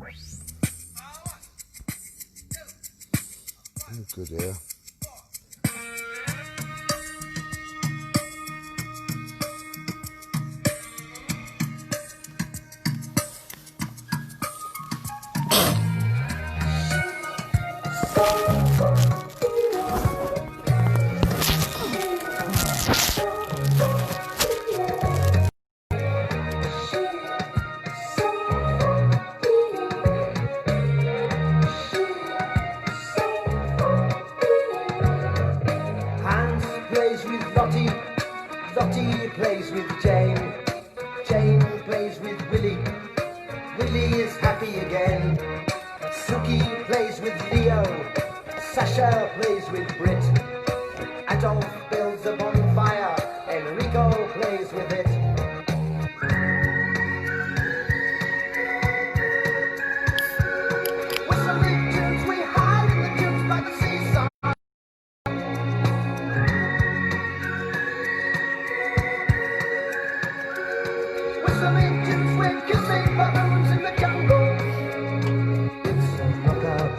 Oh, good here. Plays with Lottie, Lottie plays with Jane, Jane plays with Willie, Willie is happy again. Suki plays with Leo, Sasha plays with Brit, Adolf builds a bonfire, Enrico plays with it. Whistling tunes, we hide in the dunes by the seaside. Whistling tunes, we're kissing balloons in the jungle. It's a knockout.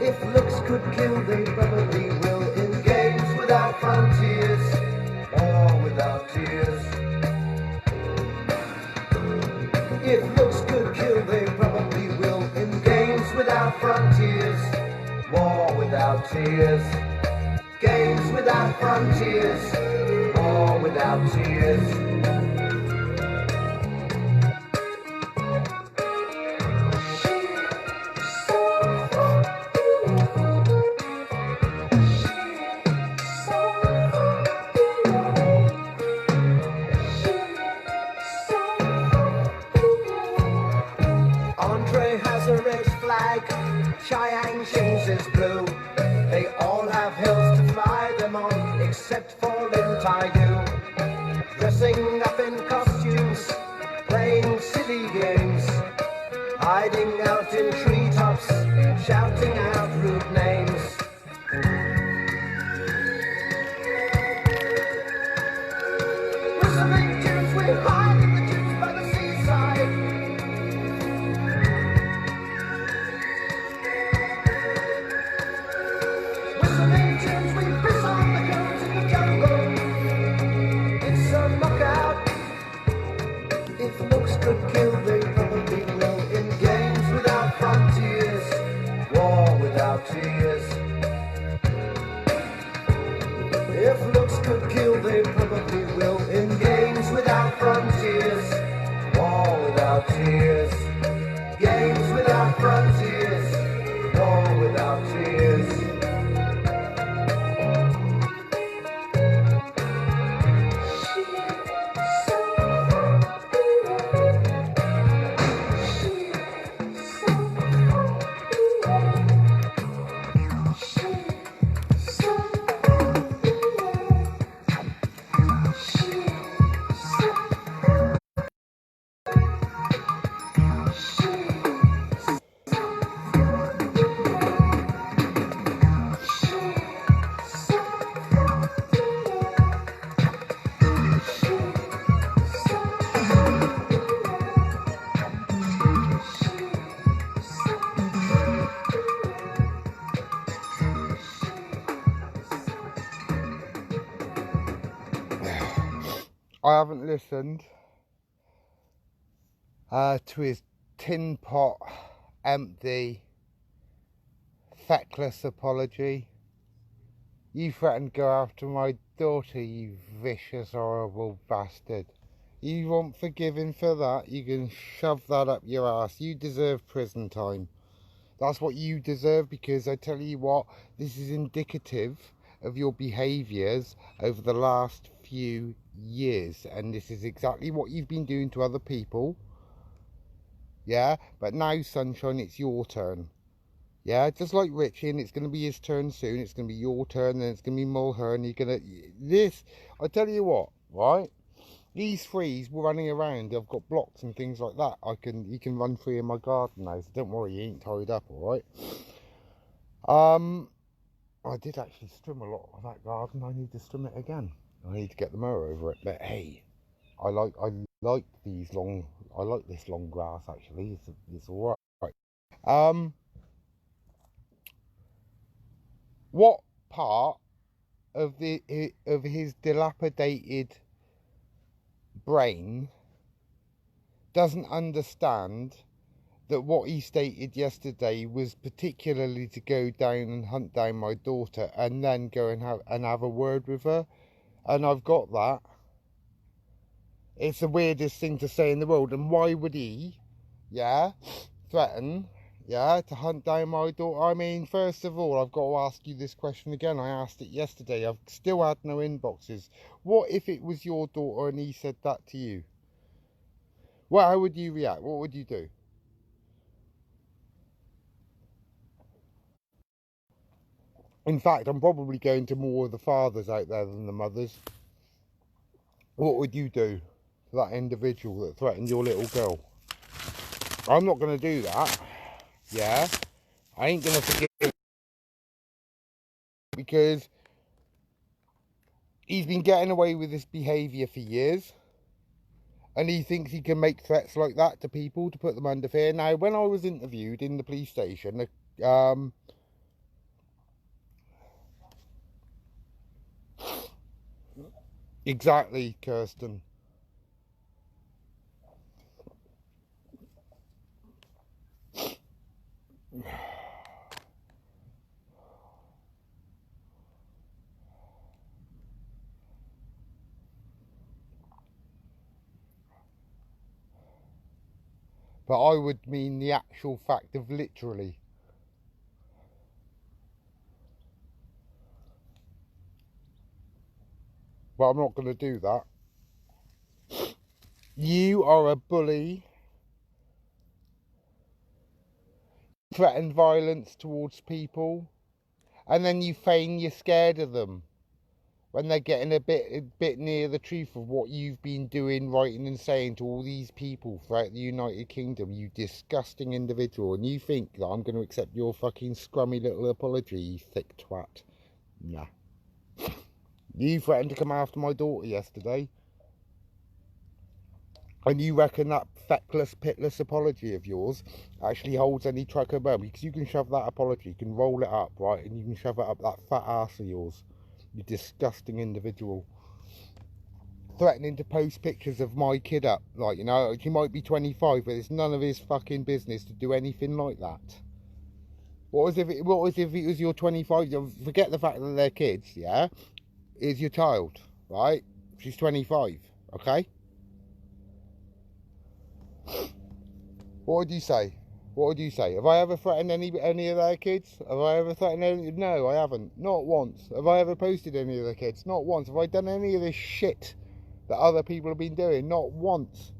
If looks could kill, they probably will. In games without frontiers, or without tears. If looks could kill, they probably will. In games without frontiers, war without tears. Games without frontiers, war without tears. Andre has a red flag, Cheyenne Shings is blue. They all have hills to fly them on, except for Lin Taiyu. Dressing up in costumes, playing silly games, hiding out in treetops, shouting out rude names. Whistling tunes, we hide in the dunes by the seaside. Whistling tunes, we piss on the cones in the jungle. It's a knockout. If looks could kill, they probably will. In games without frontiers, war without tears. If looks could kill, they probably will. In games without frontiers, war without tears. Games without frontiers, war without tears. I haven't listened to his tin pot, empty, feckless apology. You threatened to go after my daughter, you vicious, horrible bastard. You want forgiving for that? You can shove that up your ass. You deserve prison time. That's what you deserve, because I tell you what, this is indicative of your behaviours over the last few years, and this is exactly what you've been doing to other people. Yeah, but now, Sunshine, it's your turn. Yeah, just like Richie, and it's going to be his turn soon. It's going to be your turn, then it's going to be Mulhern. You're going to this. I tell you what, right? These threes were running around. I've got blocks and things like that. You can run free in my garden now. So don't worry, you ain't tied up, all right? I did actually trim a lot of that garden. I need to trim it again. I need to get the mower over it. But hey, I like these long I like this long grass actually. It's all right. What part of his dilapidated brain doesn't understand that what he stated yesterday was particularly to go down and hunt down my daughter and then go and have a word with her? And I've got that. It's the weirdest thing to say in the world. And why would he, threaten, to hunt down my daughter? I mean, first of all, I've got to ask you this question again. I asked it yesterday. I've still had no inboxes. What if it was your daughter and he said that to you? Well, how would you react? What would you do? In fact, I'm probably going to more of the fathers out there than the mothers. What would you do to that individual that threatened your little girl? I'm not going to do that. Yeah, I ain't going to forgive him because he's been getting away with this behaviour for years. And he thinks he can make threats like that to people to put them under fear. Now, when I was interviewed in the police station, exactly, Kirsten. But I would mean the actual fact of literally. But I'm not going to do that. You are a bully. Threaten violence towards people. And then you feign you're scared of them when they're getting a bit near the truth of what you've been doing, writing and saying to all these people throughout the United Kingdom, you disgusting individual. And you think that I'm going to accept your fucking scrummy little apology, you thick twat. Nah. You threatened to come after my daughter yesterday. And you reckon that feckless, pitless apology of yours actually holds any track of memory? Because you can shove that apology, you can roll it up, right? And you can shove it up that fat ass of yours. You disgusting individual. Threatening to post pictures of my kid up. Like, you know, he might be 25, but it's none of his fucking business to do anything like that. What if it was your 25? Forget the fact that they're kids, yeah? Is your child, right? She's 25, okay? What would you say? What would you say? Have I ever threatened any of their kids? Have I ever threatened any? No, I haven't. Not once. Have I ever posted any of their kids? Not once. Have I done any of this shit that other people have been doing? Not once.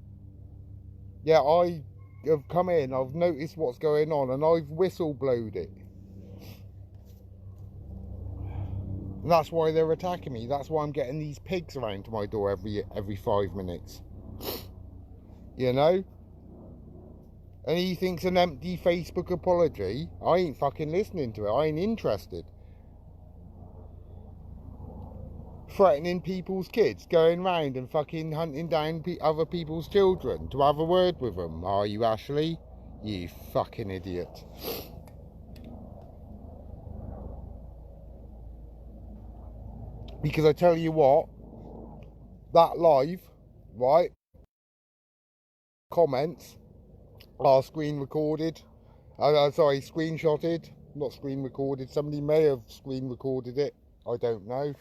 Yeah, I have come in, I've noticed what's going on, and I've whistleblowed it. And that's why they're attacking me. That's why I'm getting these pigs around to my door every 5 minutes. You know? And he thinks an empty Facebook apology, I ain't fucking listening to it. I ain't interested. Threatening people's kids, going round and fucking hunting down other people's children to have a word with them. Are you, Ashley? You fucking idiot. Because I tell you what, that live, right, comments are screen recorded. Sorry, screenshotted, not screen recorded. Somebody may have screen recorded it. I don't know.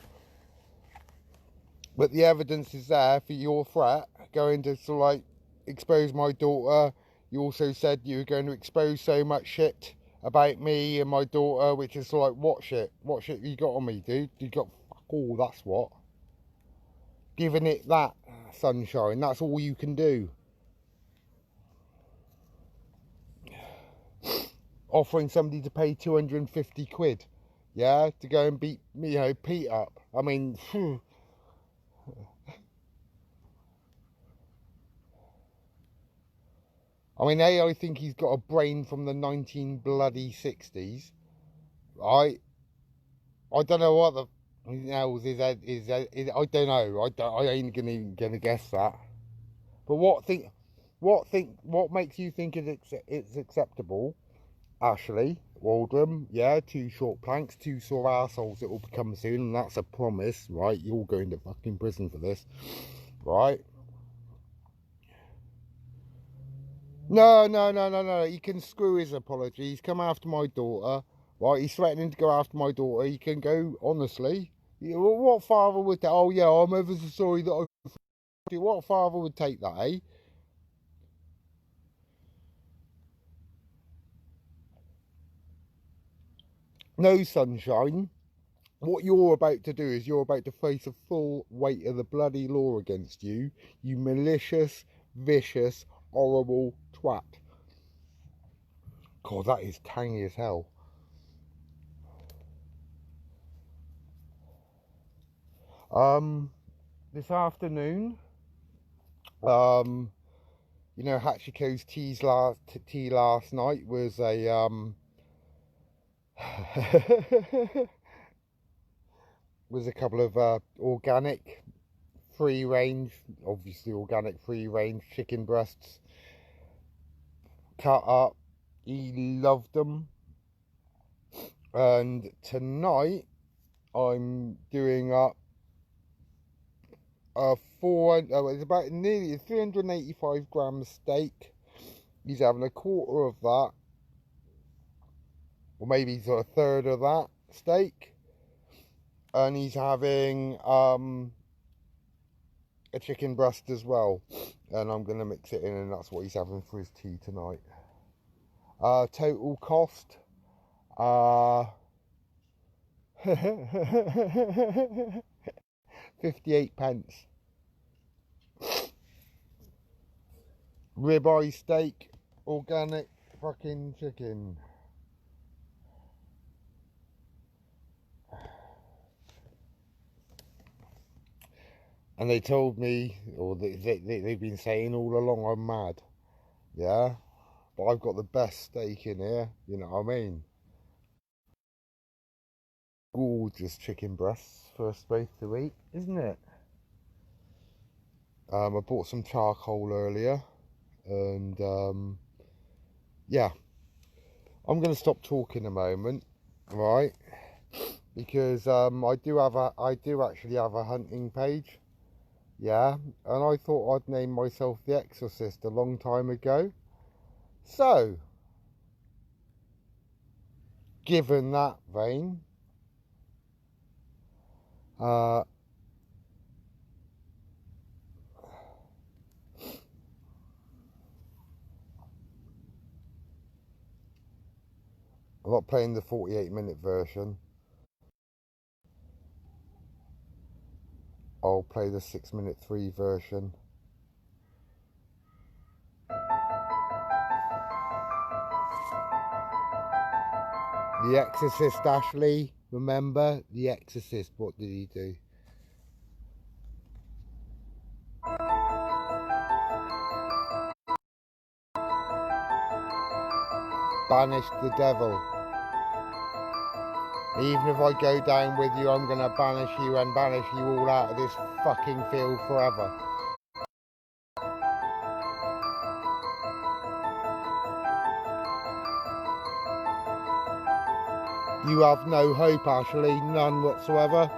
But the evidence is there for your threat, going to sort of like expose my daughter. You also said you were going to expose so much shit about me and my daughter, which is sort of like, what shit? What shit you got on me, dude? You got fuck all, that's what. Giving it that sunshine, that's all you can do. Offering somebody to pay 250 quid, yeah, to go and beat, you know, Pete up. I mean, phew. I think he's got a brain from the 1960s. I don't know what the hell's his head is. I don't know. I ain't gonna guess that. But what thing? What makes you think it's acceptable? Ashley Waldrum, yeah, 2 short planks, 2 sore assholes. It will become soon, and that's a promise, right? You're going to fucking prison for this, right? No. He can screw his apologies. Come after my daughter, right? He's threatening to go after my daughter. He can go, honestly. What father would that? Oh, yeah, I'm ever so sorry that I. What father would take that, eh? No, sunshine. What you're about to do is you're about to face the full weight of the bloody law against you, you malicious, vicious, horrible twat. God, that is tangy as hell. This afternoon, you know, Hachiko's tea last night was a was a couple of organic, free range, obviously organic free range chicken breasts, cut up. He loved them. And tonight I'm doing up a it's about nearly a 385 gram steak. He's having a quarter of that, or maybe a third of that steak, and he's having a chicken breast as well, and I'm gonna mix it in, and that's what he's having for his tea tonight. Total cost, 58 pence. Ribeye steak, organic fucking chicken. And they told me, or they've been saying all along I'm mad. Yeah? But I've got the best steak in here, you know what I mean? Gorgeous chicken breasts for us both to eat, isn't it? I bought some charcoal earlier, and yeah. I'm going to stop talking a moment, right? Because I do actually have a hunting page. Yeah, and I thought I'd name myself The Exorcist a long time ago. So, given that vein, I'm not playing the 48-minute version. I'll play the 6-minute 3 version. The Exorcist, Ashley. Remember? The Exorcist. What did he do? Banished the devil. Even if I go down with you, I'm going to banish you and banish you all out of this fucking field forever. You have no hope, Ashley, none whatsoever.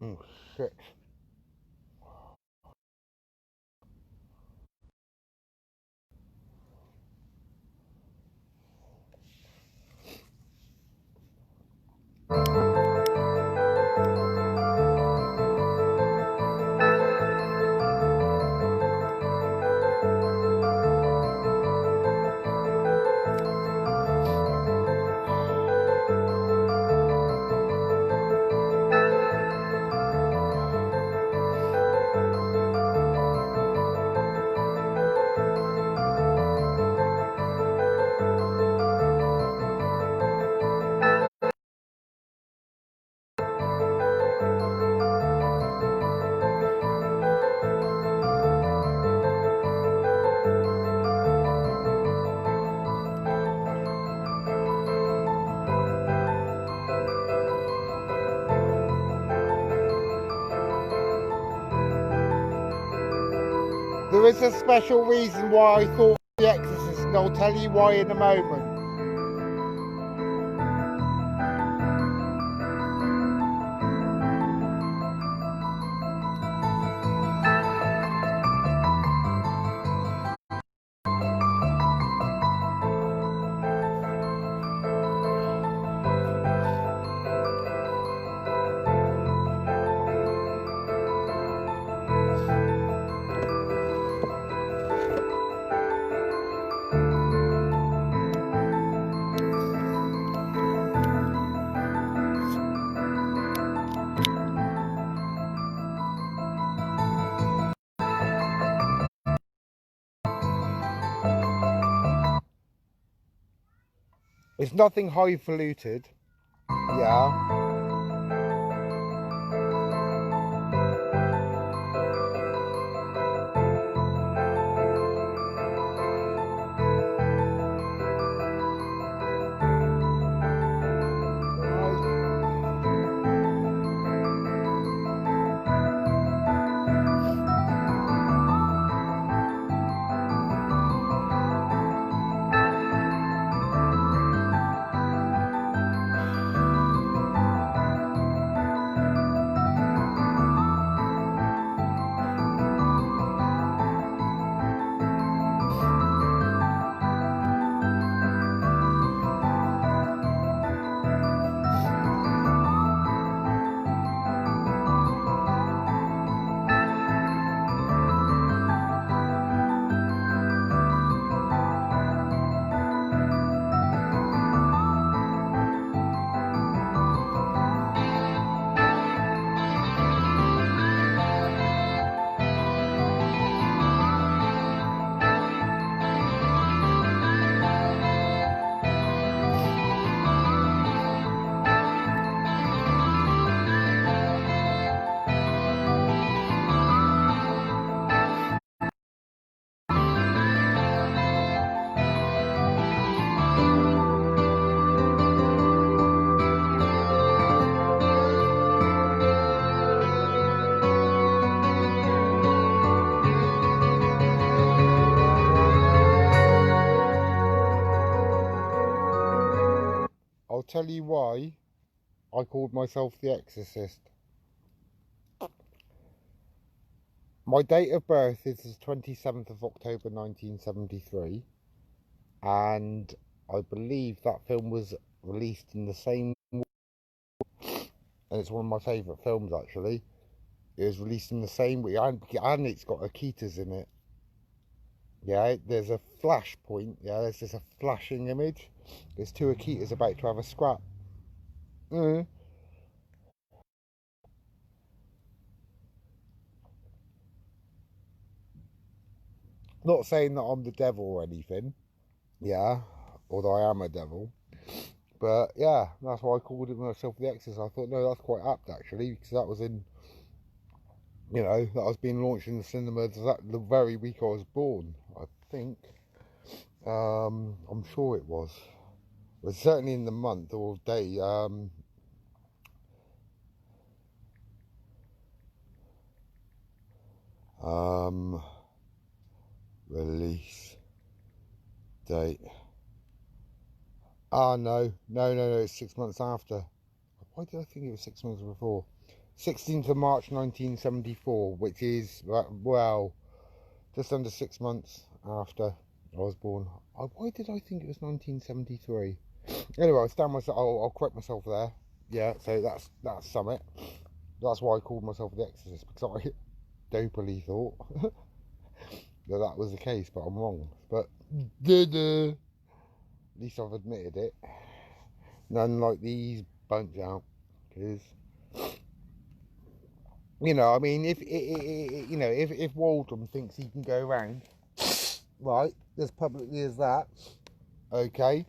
Oh, shit. There is a special reason why I thought The Exorcist, and I'll tell you why in a moment. It's nothing highfalutin, yeah. I'll tell you why I called myself The Exorcist. My date of birth is the 27th of October 1973, and I believe that film was released in the same, and it's one of my favourite films actually. It was released in the same week, and it's got Akitas in it. Yeah, there's a flash point, yeah, there's just a flashing image. There's two Akitas about to have a scrap. Not saying that I'm the devil or anything, yeah, although I am a devil. But yeah, that's why I called it myself The Exorcist. I thought, no, that's quite apt actually, because that was in, that was being launched in the cinemas the very week I was born, I think. I'm sure it was. It was certainly in the month or day. Release date. Ah, no, it's 6 months after. Why did I think it was 6 months before? 16th of March 1974, which is, well, just under 6 months after I was born. Why did I think it was 1973? Anyway, I'll stand myself. I'll correct myself there. Yeah, so that's Summit. That's why I called myself The Exorcist, because I dopily thought that was the case, but I'm wrong. But at least I've admitted it. None like these bunch out, because I mean, if Waldron thinks he can go around, right, as publicly as that, okay,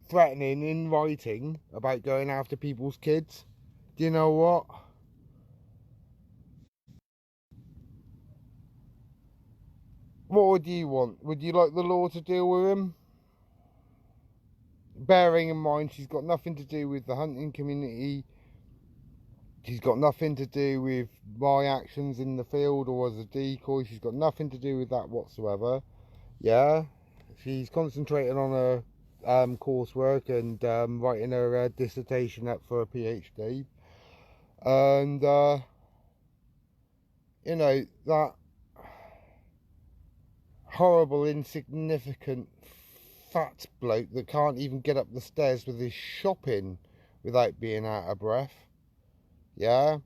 threatening in writing about going after people's kids, do you know what? What would you want? Would you like the law to deal with him? Bearing in mind she's got nothing to do with the hunting community, She's got nothing to do with my actions in the field or as a decoy. She's got nothing to do with that whatsoever. Yeah, she's concentrating on her coursework and writing her dissertation up for a PhD. And, you know, that horrible, insignificant, fat bloke that can't even get up the stairs with his shopping without being out of breath. Yeah?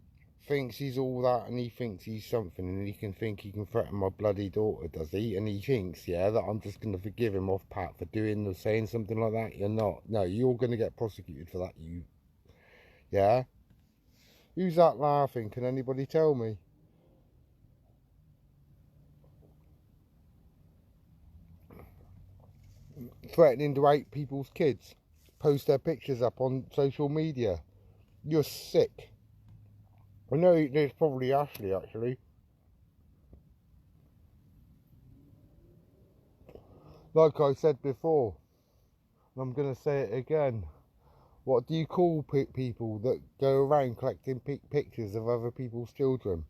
Thinks he's all that and he thinks he's something and he can think he can threaten my bloody daughter, does he? And he thinks, yeah, that I'm just going to forgive him off pat for doing or saying something like that. You're not. No, you're going to get prosecuted for that, you. Yeah? Who's that laughing? Can anybody tell me? Threatening to rape people's kids. Post their pictures up on social media. You're sick. I know it's probably Ashley, actually. Like I said before, I'm going to say it again. What do you call people that go around collecting pictures of other people's children?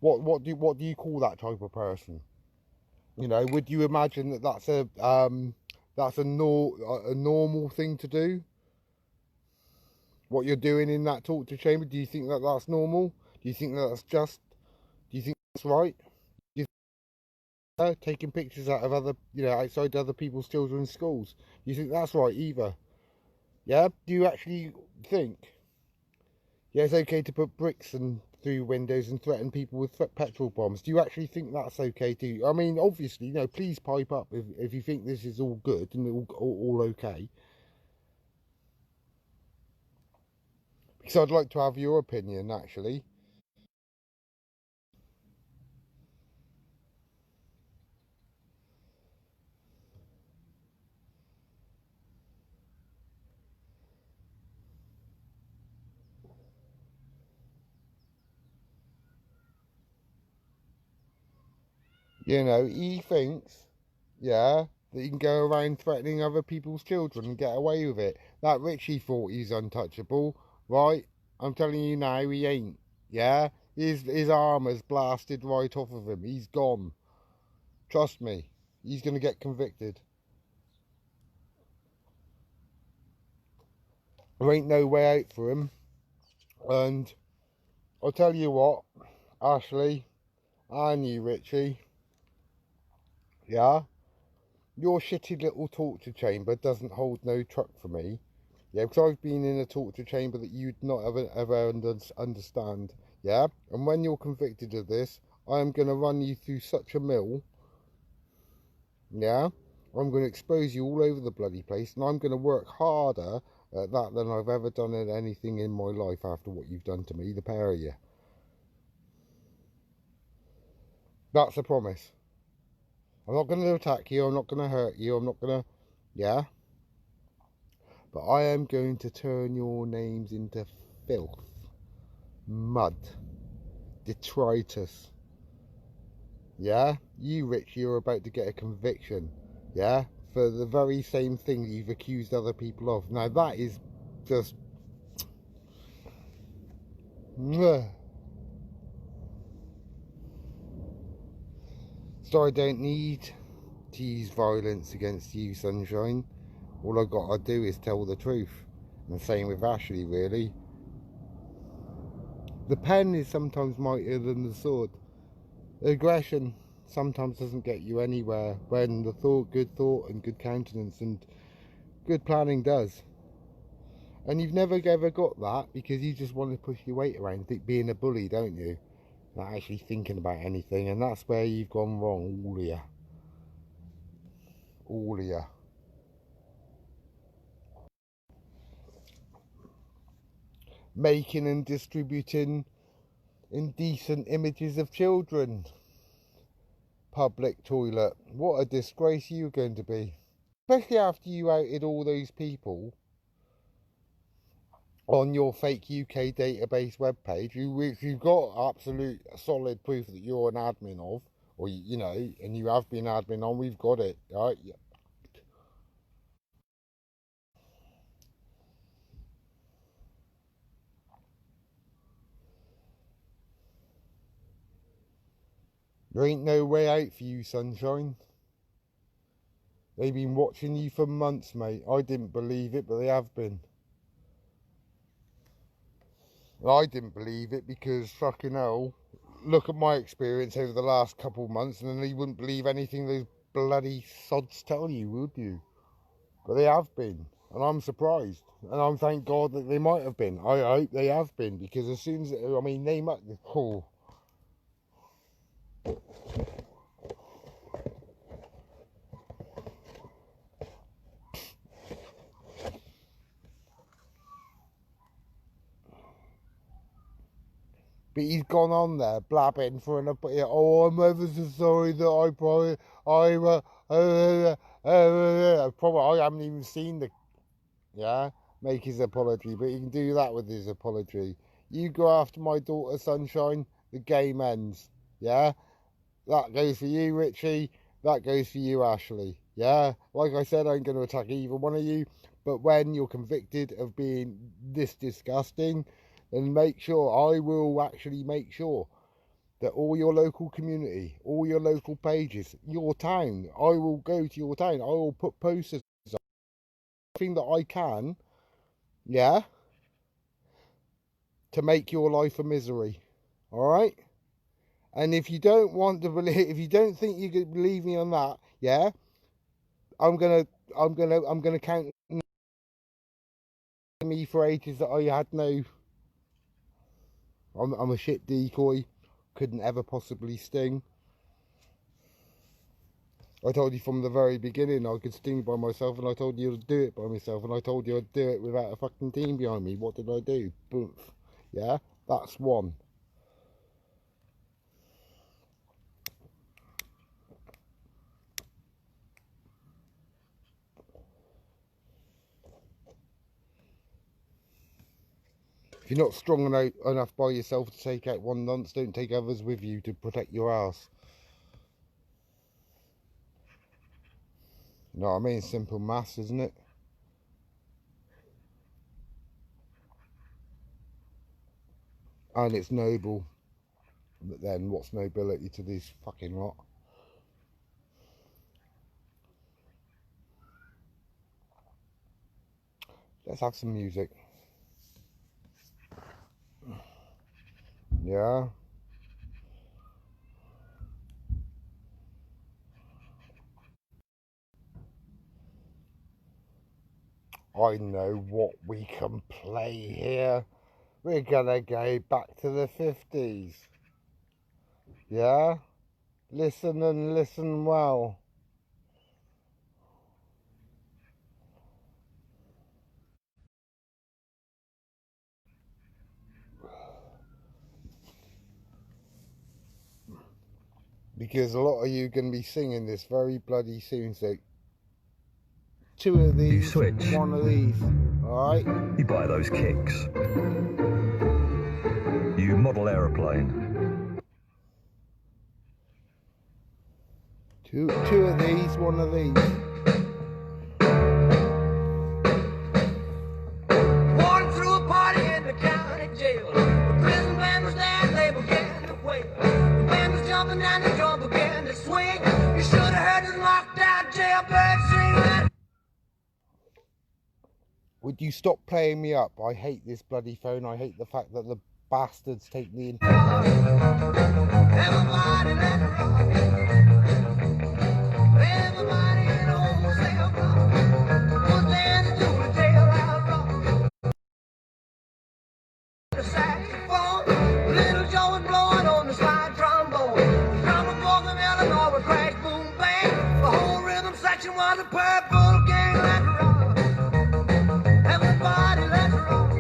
What do you call that type of person? You know, would you imagine that that's a normal thing to do? What you're doing in that torture chamber? Do you think that that's normal? Do you think that that's just? Do you think that's right? Do you think, taking pictures out of other, outside other people's children's schools? Do you think that's right either? Yeah. Do you actually think? Yeah, it's okay to put bricks through windows and threaten people with petrol bombs. Do you actually think that's okay too? I mean, obviously, please pipe up if you think this is all good and all okay. Because I'd like to have your opinion, actually. He thinks, yeah, that he can go around threatening other people's children and get away with it. That Richie thought he's untouchable, right? I'm telling you now, he ain't. Yeah, his armour's blasted right off of him. He's gone. Trust me, he's gonna get convicted. There ain't no way out for him. And I'll tell you what, Ashley, and you, Richie, yeah, your shitty little torture chamber doesn't hold no truck for me. Yeah, because I've been in a torture chamber that you'd not ever understand. Yeah, and when you're convicted of this, I am going to run you through such a mill. Yeah, I'm going to expose you all over the bloody place, and I'm going to work harder at that than I've ever done at anything in my life after what you've done to me, the pair of you. That's a promise. I'm not going to attack you, I'm not going to hurt you, I'm not going to... Yeah? But I am going to turn your names into filth, mud, detritus. Yeah? You, Rich, you're about to get a conviction. Yeah? For the very same thing you've accused other people of. Now that is just... So I don't need to use violence against you, Sunshine. All I gotta do is tell the truth. And same with Ashley, really. The pen is sometimes mightier than the sword. Aggression sometimes doesn't get you anywhere when the good thought and good countenance and good planning does. And you've never ever got that because you just want to push your weight around, being a bully, don't you? Not actually thinking about anything, and that's where you've gone wrong, all of you. All of you. Making and distributing indecent images of children. Public toilet. What a disgrace you're going to be. Especially after you outed all those people on your fake UK database webpage, which you've got absolute solid proof that you're an admin of, or and you have been admin on. We've got it, right? There ain't no way out for you, sunshine. They've been watching you for months, mate. I didn't believe it, but they have been. I didn't believe it because, fucking hell, look at my experience over the last couple of months, and then you wouldn't believe anything those bloody sods tell you, would you? But they have been, and I'm surprised. And I'm thank God that they might have been. I hope they have been, because as soon as, I mean, they might, oh. But he's gone on there blabbing for an oh, I'm ever so sorry that I probably I haven't even seen the make his apology, but he can do that with his apology. You go after my daughter Sunshine, the game ends. Yeah? That goes for you, Richie. That goes for you, Ashley. Yeah? Like I said, I ain't gonna attack either one of you, but when you're convicted of being this disgusting, and make sure, I will actually make sure that all your local community, all your local pages, your town, I will go to your town, I will put posters on, everything that I can, yeah, to make your life a misery, alright? And if you don't want to believe, if you don't think you can believe me on that, yeah, I'm gonna count me for ages that I had no, I'm a shit decoy, couldn't ever possibly sting. I told you from the very beginning I could sting by myself, and I told you to do it by myself, and I told you I'd do it without a fucking team behind me. What did I do? Boom. Yeah, that's one. If you're not strong enough by yourself to take out one nonce, don't take others with you to protect your ass. You know what I mean? Simple maths, isn't it? And it's noble. But then what's nobility to this fucking lot? Let's have some music. Yeah. I know what we can play here. We're gonna go back to the 50s. Yeah? Listen and listen well. Because a lot of you are going to be singing this very bloody soon, so 2 of these, you switch. 1 of these, alright? You buy those kicks. You model aeroplane. 2 of these, 1 of these. Walking through a party in the county jail. The prison band was there, they began to wail. The band was jumping and the drum began to swing. You should have heard the knocked out jailbird sing that. Would you stop playing me up? I hate this bloody phone. I hate the fact that the bastards take the internet. Everybody let it rock. Everybody in the whole cell block was dancing to the jailhouse rock. The saxophone, little Joe was blowing on the slide trombone. The drummer boy from Illinois would crash, boom, bang. The whole rhythm section was a purple gang. Let it rock. Everybody let it rock.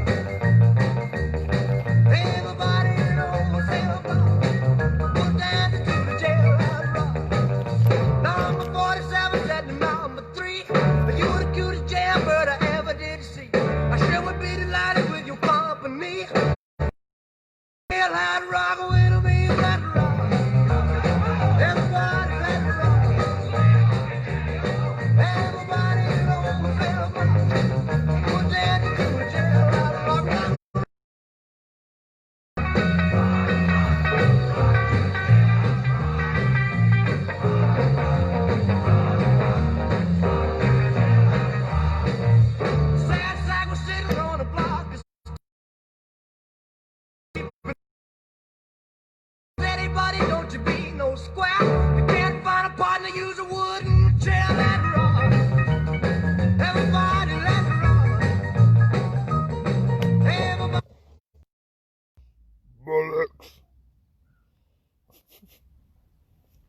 Everybody in the whole cell block was dancing to the jailhouse rock. Number 47 said to number 3, you're the cutest jailbird I ever did see. I sure would be delighted with your company. Jailhouse rock with me, let it rock. Everybody let it rock. Everybody in the whole cell block was dancing to the jailhouse rock. steady, buddy, don't you be no square. You can't find a partner, use a wooden chair. Let's rock. Everybody, let's rock. Everybody. Bollocks.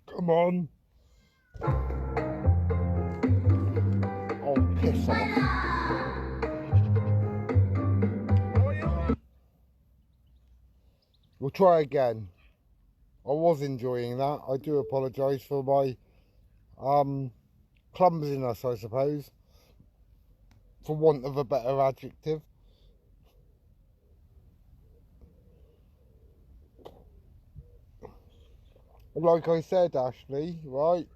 Come on. Oh, piss off. We'll try again. I was enjoying that. I do apologise for my clumsiness, I suppose, for want of a better adjective. Like I said, Ashley, right?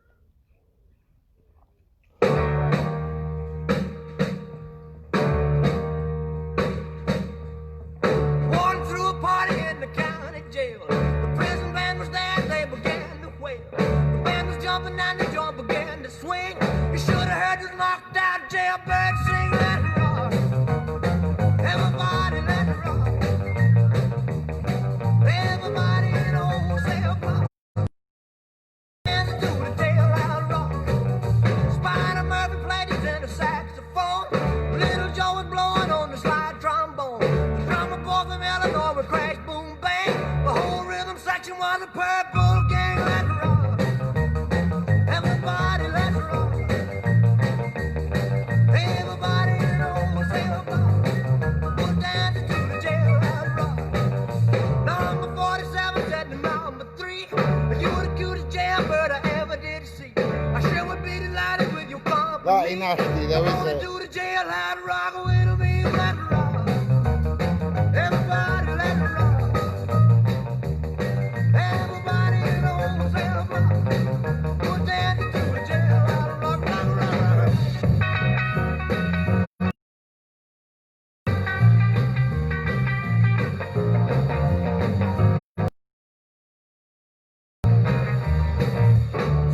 Walking through a party in the county jail. The prison band was there, they began to wail. The band was jumping and the joint began to swing. You should have heard this knocked out jailbird sing. Let it rock. Everybody, let it rock. Everybody in the whole cell block. Dance to the jailhouse rock. Spider Murphy played his tenor saxophone. Little Joe was blowing on the slide trombone. The drummer boy from Illinois would crash, boom, bang. The whole rhythm section was a purple gang. Let's rock. Everybody, let's rock. Everybody in the whole cell block was dancing to the jailhouse rock. Number 47 said to number 3, "You're the cutest jailbird I ever did see. I sure would be delighted with your company. That ain't Ashley though, is it? Do the jailhouse rock with me, let's rock. Everybody, let's rock. Everybody in the whole cell block was dancing to the jailhouse rock, rock, rock, rock.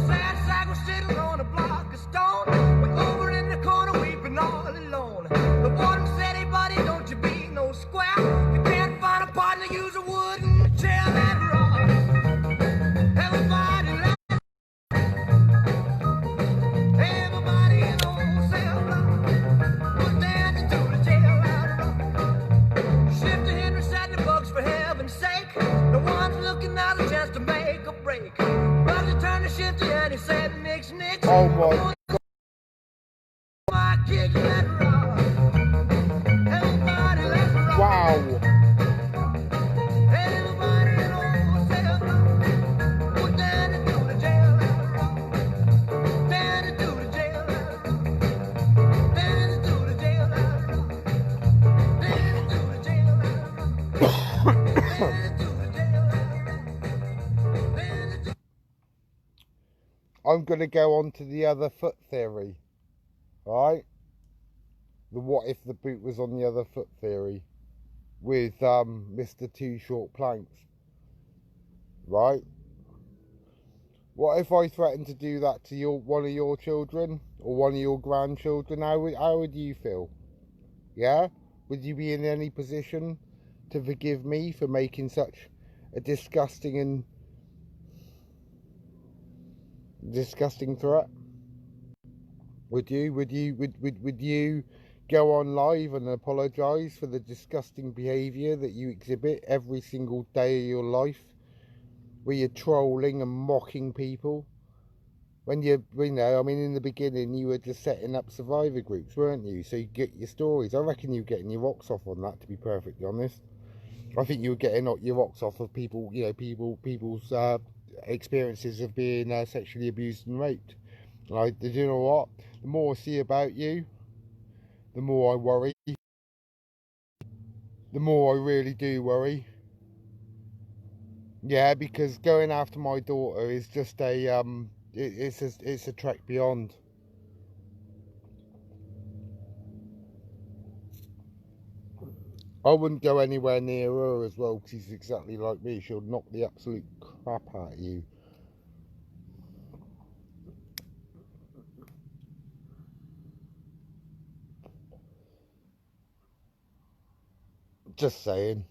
Sad sack was sitting on a block of stone. We're over in the corner weeping all alone. The warden said, "Hey buddy, don't you be no square. You can't find a partner, use a wooden chair." Let's rock. Everybody, everybody in the whole cell block was dancing to the jailhouse rock. Shifty Henry said the bugs for heaven's sake. No one's looking out a chance to make a break. Bugsy turned to Shifty and he said, "Nix, nix." Oh my My kick, let's rock. Everybody, let's rock. wow. Everybody in the whole cell block was dancing to the jailhouse rock. Dancing to the jailhouse rock. Dancing to the jailhouse rock. Dancing to the jailhouse rock. Dancing to the jailhouse rock. Dancing to I'm going to go on to the other foot theory, right? The what if the boot was on the other foot theory with Mr. Two Short Planks, right? What if I threatened to do that to one of your children or one of your grandchildren? How would you feel? Yeah? Would you be in any position to forgive me for making such a disgusting threat? Would you go on live and apologise for the disgusting behaviour that you exhibit every single day of your life, where you're trolling and mocking people? When you know, I mean, in the beginning you were just setting up survivor groups, weren't you? So you get your stories. I reckon you were getting your rocks off on that, to be perfectly honest. I think you were getting your rocks off of people, you know, people's experiences of being sexually abused and raped. Like, do you know what? The more I see about you, the more I worry. The more I really do worry. Yeah, because going after my daughter is just it's a trek beyond. I wouldn't go anywhere near her as well, because she's exactly like me. She'll knock the absolute crap out of you. Just saying.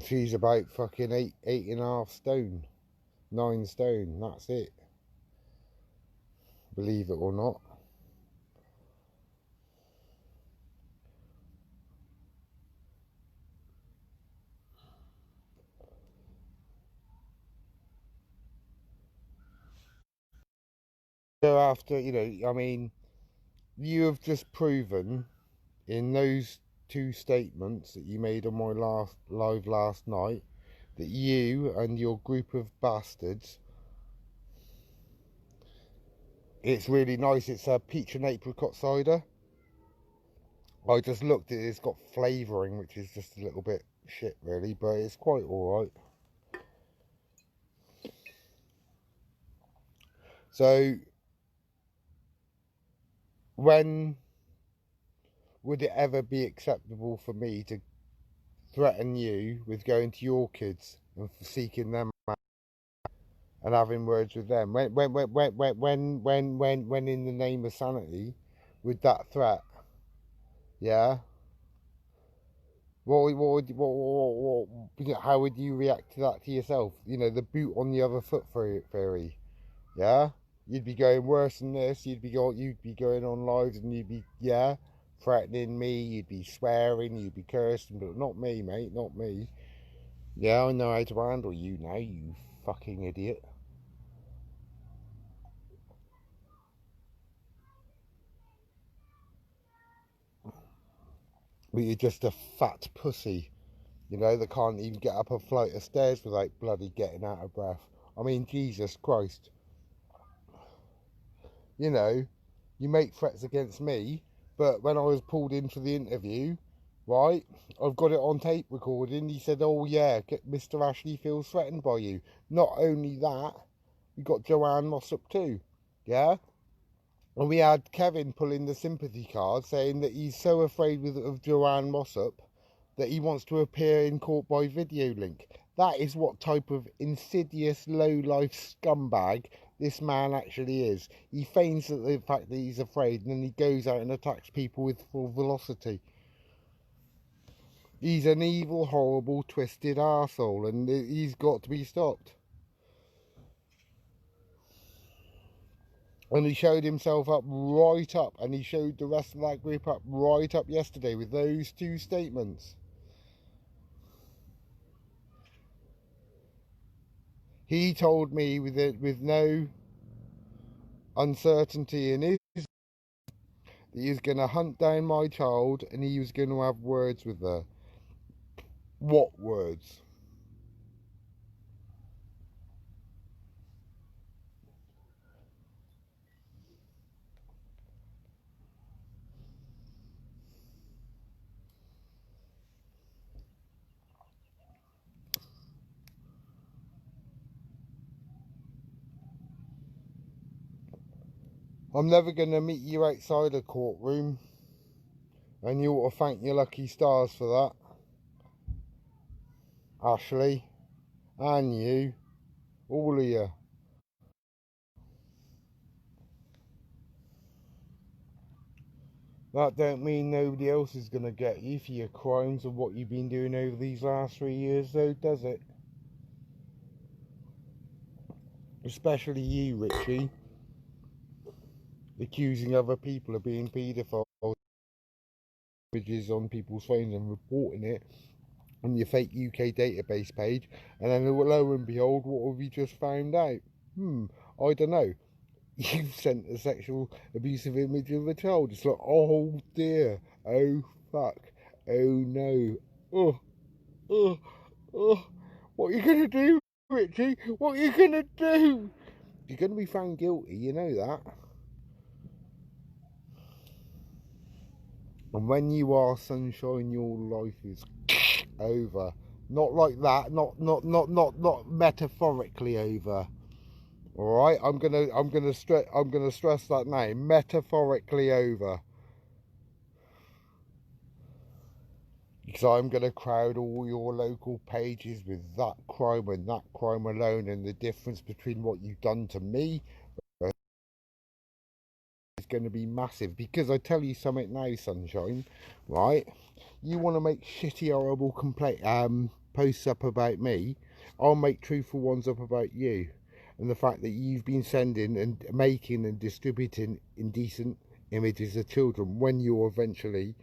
She's about fucking eight and a half stone, 9 stone. That's it. Believe it or not. So after, I mean, you have just proven in those 2 statements that you made on my last live last night that you and your group of bastards, it's really nice. It's a peach and apricot cider. I just looked at it, it's got flavouring, which is just a little bit shit really, but it's quite alright. So when would it ever be acceptable for me to threaten you with going to your kids and seeking them out and having words with them? When in the name of sanity would that threat? Yeah. How would you react to that to yourself? The boot on the other foot theory. Yeah. You'd be going worse than this. You'd be going on lives and you'd be threatening me. You'd be swearing. You'd be cursing, but not me, mate. Not me. Yeah, I know how to handle you now. You fucking idiot. But you're just a fat pussy. That can't even get up a flight of stairs without bloody getting out of breath. I mean, Jesus Christ. You make threats against me, but when I was pulled in for the interview, right, I've got it on tape recording. He said, oh yeah, Mr. Ashley feels threatened by you. Not only that, we got Joanne Mossop too, yeah? And we had Kevin pulling the sympathy card saying that he's so afraid of Joanne Mossop that he wants to appear in court by video link. That is what type of insidious, low-life scumbag this man actually is. He feigns the fact that he's afraid and then he goes out and attacks people with full velocity. He's an evil, horrible, twisted arsehole and he's got to be stopped. And he showed himself up right up, and he showed the rest of that group up right up yesterday with those 2 statements. He told me with no uncertainty in his that he was going to hunt down my child and he was going to have words with her. What words? I'm never going to meet you outside a courtroom, and you ought to thank your lucky stars for that, Ashley, and you, all of you. That don't mean nobody else is going to get you for your crimes and what you've been doing over these last 3 years, though, does it? Especially you, Richie, accusing other people of being paedophiles, images on people's phones and reporting it on your fake UK database page, and then lo and behold, what have you just found out? I don't know. You've sent a sexual abusive image of a child. It's like, oh dear, oh fuck, oh no, oh, oh, oh. What are you gonna do, Richie? What are you gonna do? You're gonna be found guilty, you know that. And when you are, sunshine, your life is over. Not like that. Not metaphorically over. All right. I'm gonna stress that now. Metaphorically over. Because I'm gonna crowd all your local pages with that crime and that crime alone, and the difference between what you've done to me is going to be massive. Because I tell you something now, sunshine. Right? You want to make shitty, horrible posts up about me, I'll make truthful ones up about you. And the fact that you've been sending and making and distributing indecent images of children when you're eventually,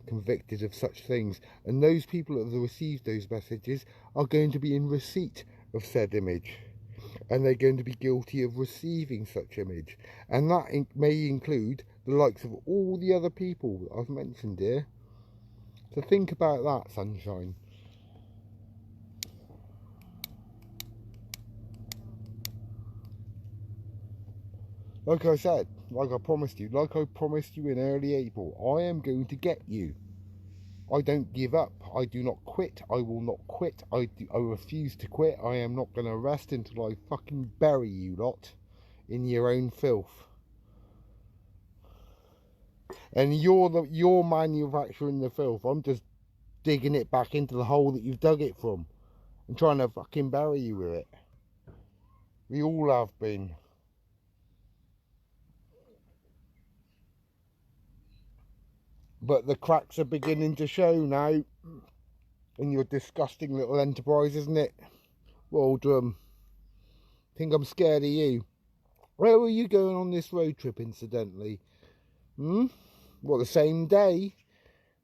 convicted of such things. And those people that have received those messages are going to be in receipt of said image. And they're going to be guilty of receiving such image. And that may include the likes of all the other people that I've mentioned here. So think about that, sunshine. Like I said, like I promised you in early April, I am going to get you. I don't give up. I do not quit. I will not quit. I refuse to quit. I am not going to rest until I fucking bury you lot in your own filth. And you're manufacturing the filth. I'm just digging it back into the hole that you've dug it from and trying to fucking bury you with it. We all have been. But the cracks are beginning to show now in your disgusting little enterprise, isn't it? Well, think I'm scared of you. Where were you going on this road trip, incidentally? Well, the same day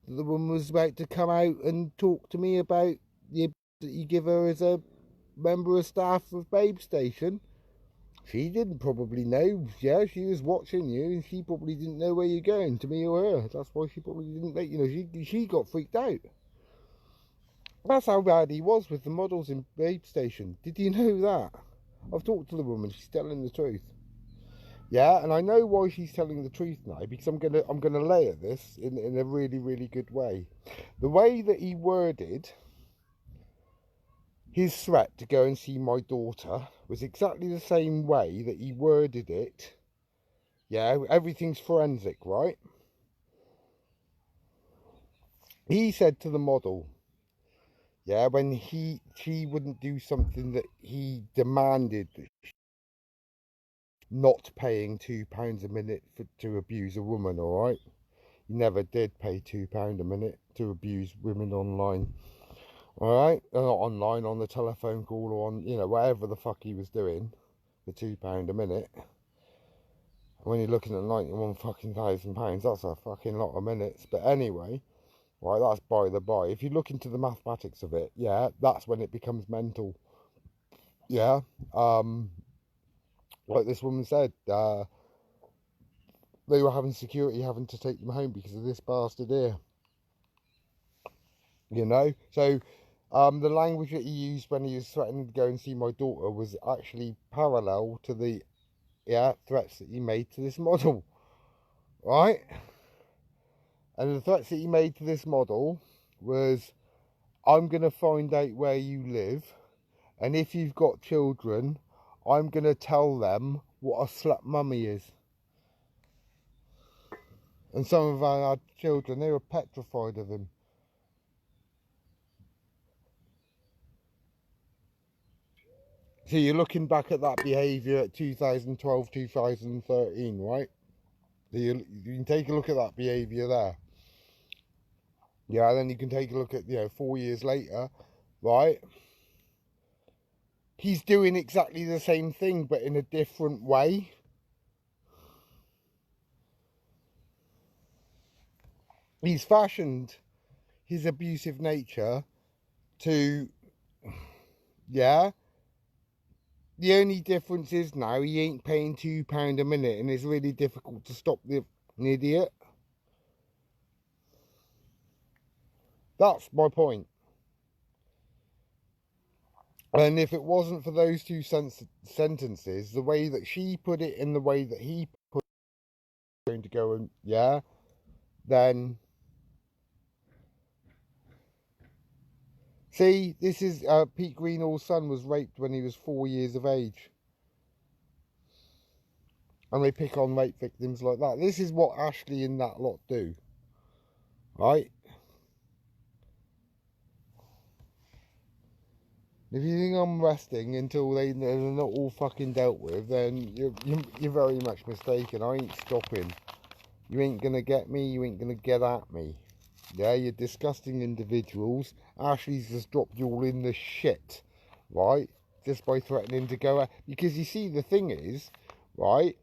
that the woman was about to come out and talk to me about the abuse that you give her as a member of staff of Babe Station. She didn't probably know. Yeah, she was watching you and she probably didn't know where you're going, to me or her. That's why she probably didn't let you know. She got freaked out. That's how bad he was with the models in Babe Station. Did you know that? I've talked to the woman. She's telling the truth. Yeah, and I know why she's telling the truth now, because I'm gonna layer this in a really, really good way. The way that he worded his threat to go and see my daughter was exactly the same way that he worded it. Yeah, everything's forensic, right? He said to the model, yeah, when she wouldn't do something that he demanded, not paying £2 a minute to abuse a woman, all right? He never did pay £2 a minute to abuse women online. All right, not online, on the telephone call or on, whatever the fuck he was doing for £2 a minute. When you're looking at 91 fucking £1,000, that's a fucking lot of minutes. But anyway, right, that's by the by. If you look into the mathematics of it, yeah, that's when it becomes mental. Yeah, like this woman said, they were having security having to take them home because of this bastard here. So the language that he used when he was threatening to go and see my daughter was actually parallel to the threats that he made to this model, right? And the threats that he made to this model was, I'm going to find out where you live, and if you've got children, I'm going to tell them what a slut mummy is. And some of our children, they were petrified of him. So you're looking back at that behaviour at 2012, 2013, right? So you can take a look at that behaviour there. Yeah, then you can take a look at, 4 years later, right? He's doing exactly the same thing, but in a different way. He's fashioned his abusive nature to, the only difference is now he ain't paying £2 a minute, and it's really difficult to stop an idiot. That's my point. And if it wasn't for those two sentences, the way that she put it and the way that he put it, going to go and, then... See, this is Pete Greenall's son was raped when he was 4 years of age. And they pick on rape victims like that. This is what Ashley and that lot do. Right? If you think I'm resting until they're not all fucking dealt with, then you're very much mistaken. I ain't stopping. You ain't going to get me. You ain't going to get at me. Yeah, you're disgusting individuals. Ashley's just dropped you all in the shit, right? Just by threatening to go out. Because you see, the thing is, right?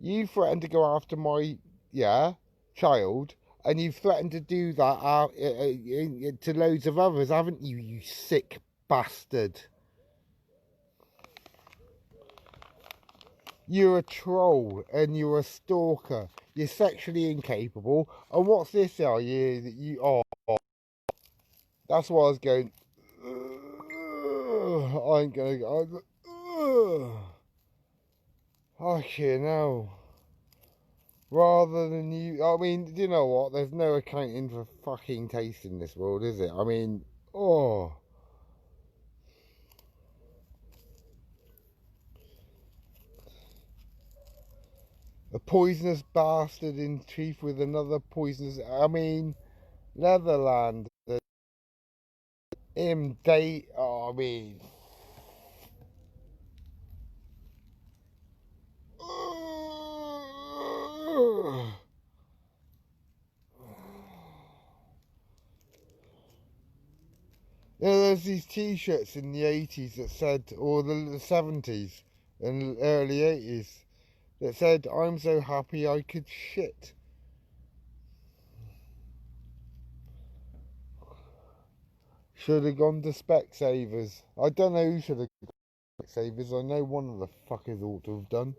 You threatened to go after my, yeah, child, and you've threatened to do that to loads of others, haven't you, you sick bastard? You're a troll and you're a stalker. You're sexually incapable. And what's this are you that you are? That's why I was going. I ain't gonna go. Okay, no. Rather than you, I mean, you know what? There's no accounting for fucking taste in this world, is it? I mean, oh. A poisonous bastard in chief with another poisonous. I mean, Netherland. Him date. Oh, I mean. You know, there's these T-shirts in the 80s that said, or the 70s and early 80s, that said, "I'm so happy I could shit." Should have gone to Specsavers. I don't know who should have gone to Specsavers. I know one of the fuckers ought to have done.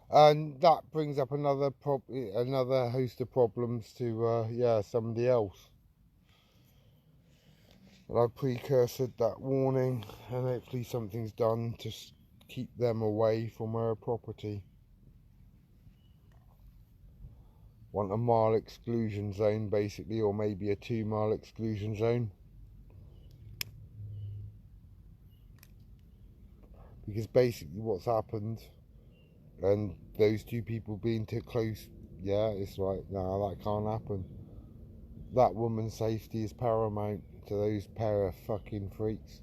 And that brings up another host of problems to yeah, somebody else. And I precursored that warning, and hopefully something's done to keep them away from our property. Want a mile exclusion zone, basically, or maybe a 2-mile exclusion zone. Because basically what's happened, and those two people being too close, yeah, it's like, no, that can't happen. That woman's safety is paramount to those pair of fucking freaks.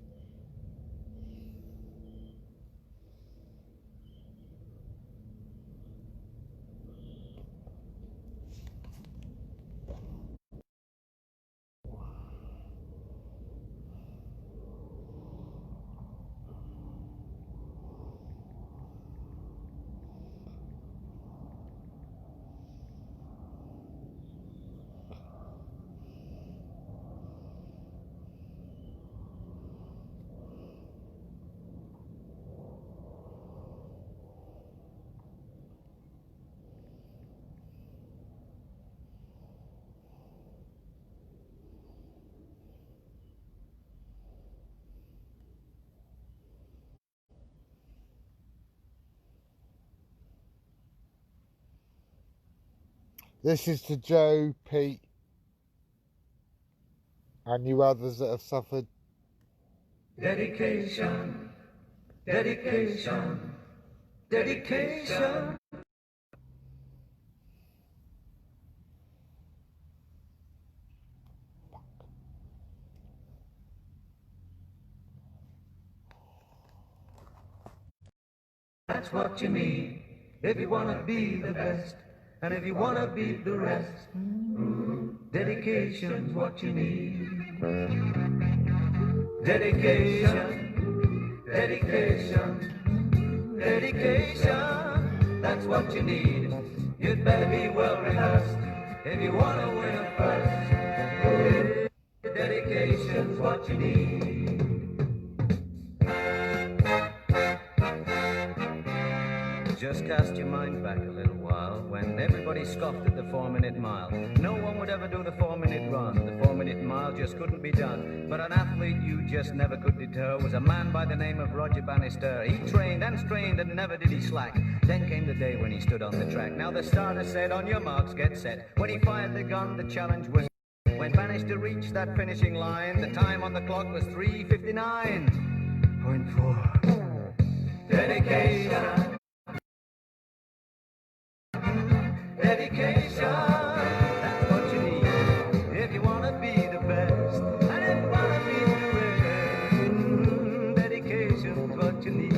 This is to Joe, Pete, and you others that have suffered. Dedication, dedication, dedication. That's what you need if you want to be the best, and if you want to beat the rest. Dedication's what you need. Dedication, dedication, dedication. That's what you need. You'd better be well rehearsed if you want to win a first. Dedication's what you need. Just cast your mind back a little while when everybody scoffed at the 4-minute mile. No one would ever do the 4-minute run. The 4-minute mile just couldn't be done. But an athlete you just never could deter was a man by the name of Roger Bannister. He trained and strained and never did he slack. Then came the day when he stood on the track. Now the starter said, "On your marks, get set." When he fired the gun, the challenge was... when managed to reach that finishing line, the time on the clock was 3:59.4. Dedication. Dedication. That's what you need if you want to be the best. And if you want to be the best, dedication's what you need.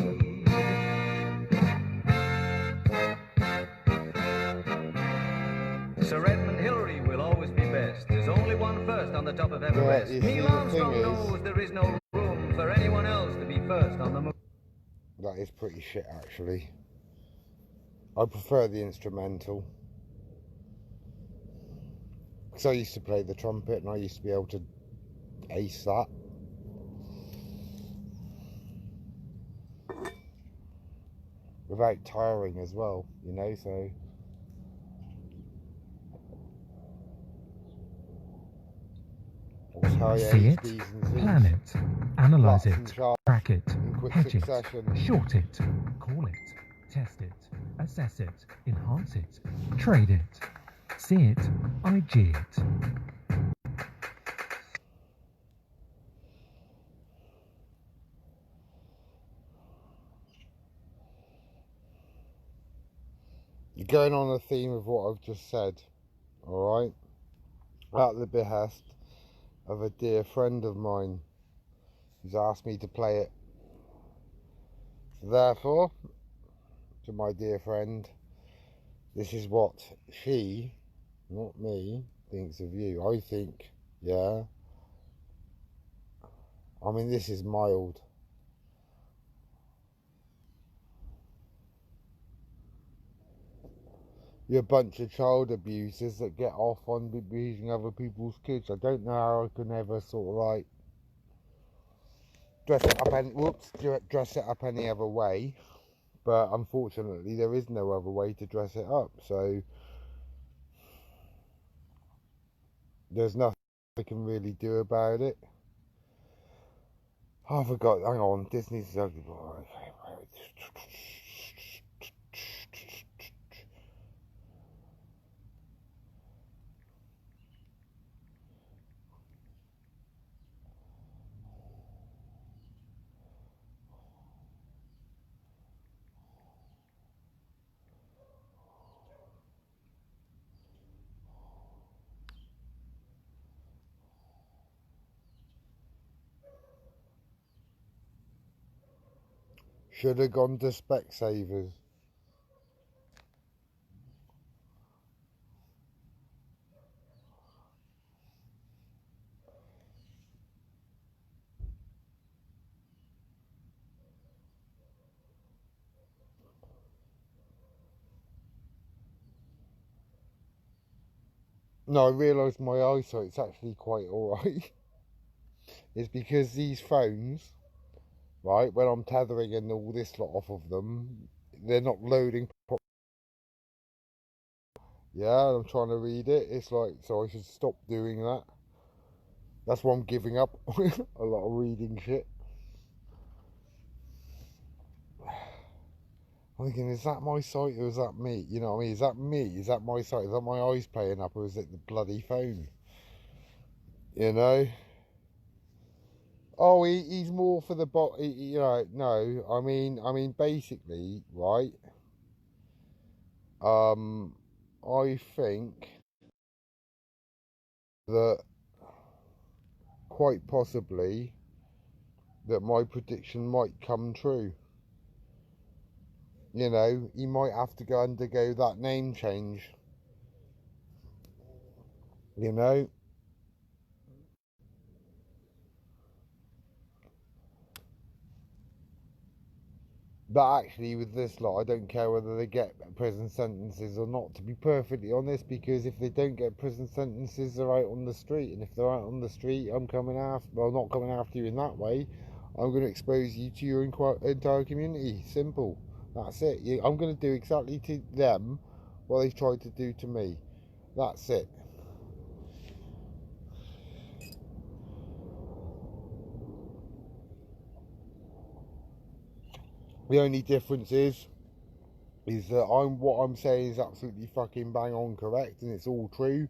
Sir Edmund Hillary will always be best. There's only one first on the top of Everest. Yeah, Neil Armstrong knows there is no room for anyone else to be first on the moon. That is pretty shit, actually. I prefer the instrumental. Because I used to play the trumpet and I used to be able to ace that. Without tiring as well, you know, so... See it, plan it, analyze it, track it, hedge it, short it, call it, test it, assess it, enhance it, trade it, see it, IG it. You're going on a theme of what I've just said, alright? At the behest of a dear friend of mine who's asked me to play it. So therefore, to my dear friend, this is what she, not me, thinks of you. I think, yeah. I mean, this is mild. You're a bunch of child abusers that get off on abusing other people's kids. I don't know how I can ever sort of like dress it up any other way, but unfortunately there is no other way to dress it up, so there's nothing I can really do about it. Oh, I forgot, hang on, Disney's ugly boy. Should have gone to Specsavers. No, I realised my eyesight's actually quite alright. It's because these phones, right, when I'm tethering and all this lot off of them, they're not loading properly. Yeah, I'm trying to read it. It's like, so I should stop doing that. That's why I'm giving up a lot of reading shit. I'm thinking, is that my sight or is that me? You know what I mean? Is that me? Is that my sight? Is that my eyes playing up or is it the bloody phone? You know? Oh, he's more for the bot. You know, no. I mean, basically, right? I think that quite possibly that my prediction might come true. You know, he might have to go undergo that name change. You know? But actually, with this lot, I don't care whether they get prison sentences or not, to be perfectly honest, because if they don't get prison sentences, they're out on the street. And if they're out on the street, I'm coming after, well, not coming after you in that way. I'm going to expose you to your entire community. Simple. That's it. I'm going to do exactly to them what they've tried to do to me. That's it. The only difference is that what I'm saying is absolutely fucking bang on correct and it's all true.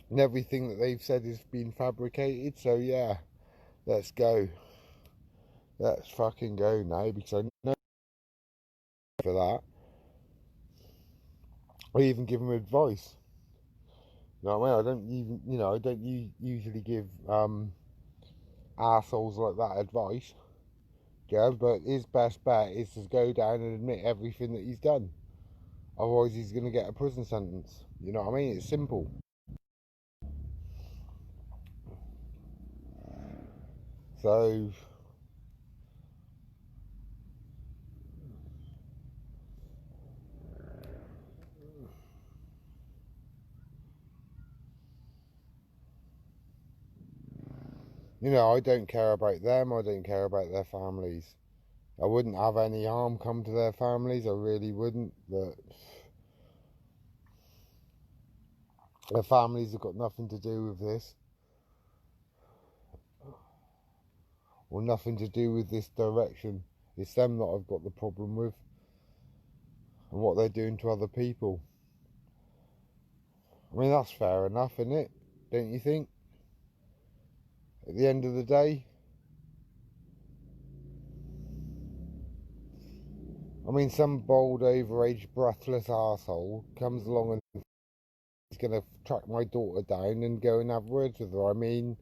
and everything that they've said has been fabricated. So yeah, let's go. Let's fucking go now, because I know for that. I even give them advice. You know what I mean? I don't even, I don't usually give assholes like that advice. Yeah, but his best bet is to go down and admit everything that he's done. Otherwise, he's going to get a prison sentence. You know what I mean? It's simple. So, I don't care about them. I don't care about their families. I wouldn't have any harm come to their families. I really wouldn't. But their families have got nothing to do with this. Or nothing to do with this direction. It's them that I've got the problem with. And what they're doing to other people. I mean, that's fair enough, isn't it? Don't you think? At the end of the day, I mean, some bold, overage, breathless arsehole comes along and is going to track my daughter down and go and have words with her. I mean,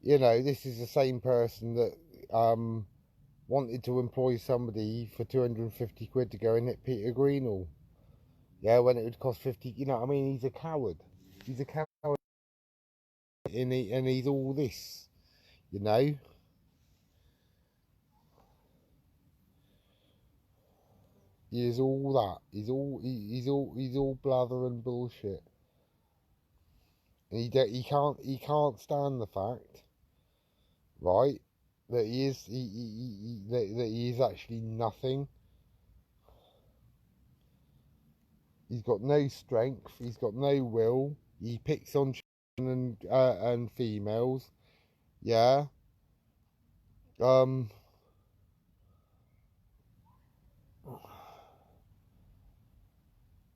this is the same person that wanted to employ somebody for 250 quid to go and hit Peter Greenall. Yeah, when it would cost 50, I mean, he's a coward. He's a coward. And he's all this, He is all that. He's all blather and bullshit. And he can't stand the fact, right, that that he is actually nothing. He's got no strength. He's got no will. He picks on children and females. Yeah. Well,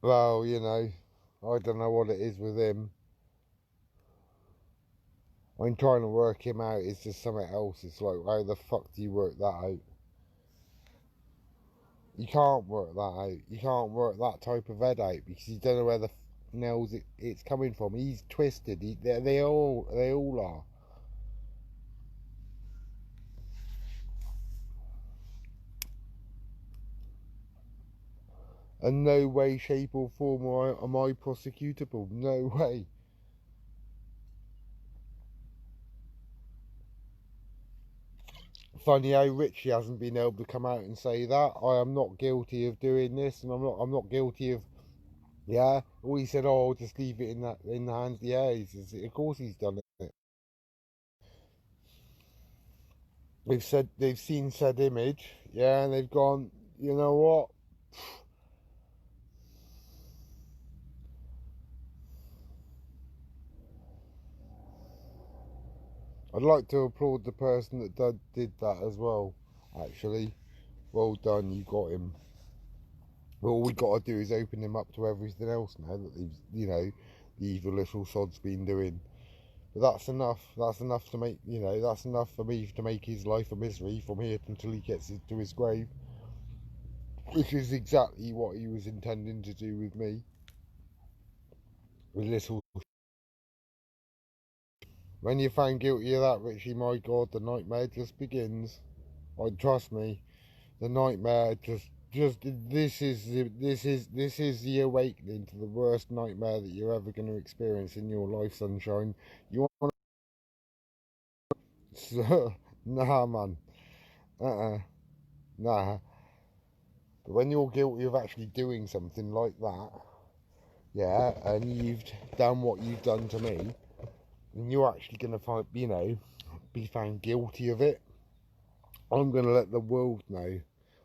I don't know what it is with him. I'm trying to work him out. It's just something else. It's like, how the fuck do you work that out? You can't work that out. You can't work that type of head out because you don't know where the nails it's coming from. He's twisted. They all are. And no way, shape or form am I prosecutable. No way. Funny how Richie hasn't been able to come out and say that. I am not guilty of doing this, and I'm not guilty of. Yeah. All he said, oh, I'll just leave it in the hands. Yeah, of course he's done it. They've seen said image, yeah, and they've gone, you know what? I'd like to applaud the person that did that as well, actually. Well done, you got him. But all we got to do is open him up to everything else now that he's, the evil little sod's been doing. But that's enough. That's enough to make, that's enough for me to make his life a misery from here until he gets to his grave. Which is exactly what he was intending to do with me. With little. When you're found guilty of that, Richie, my God, the nightmare just begins. Trust me, the nightmare just this is the awakening to the worst nightmare that you're ever going to experience in your life, sunshine. You want to... Nah, man. Nah. But when you're guilty of actually doing something like that, yeah, and you've done what you've done to me, and you're actually going to find, be found guilty of it, I'm going to let the world know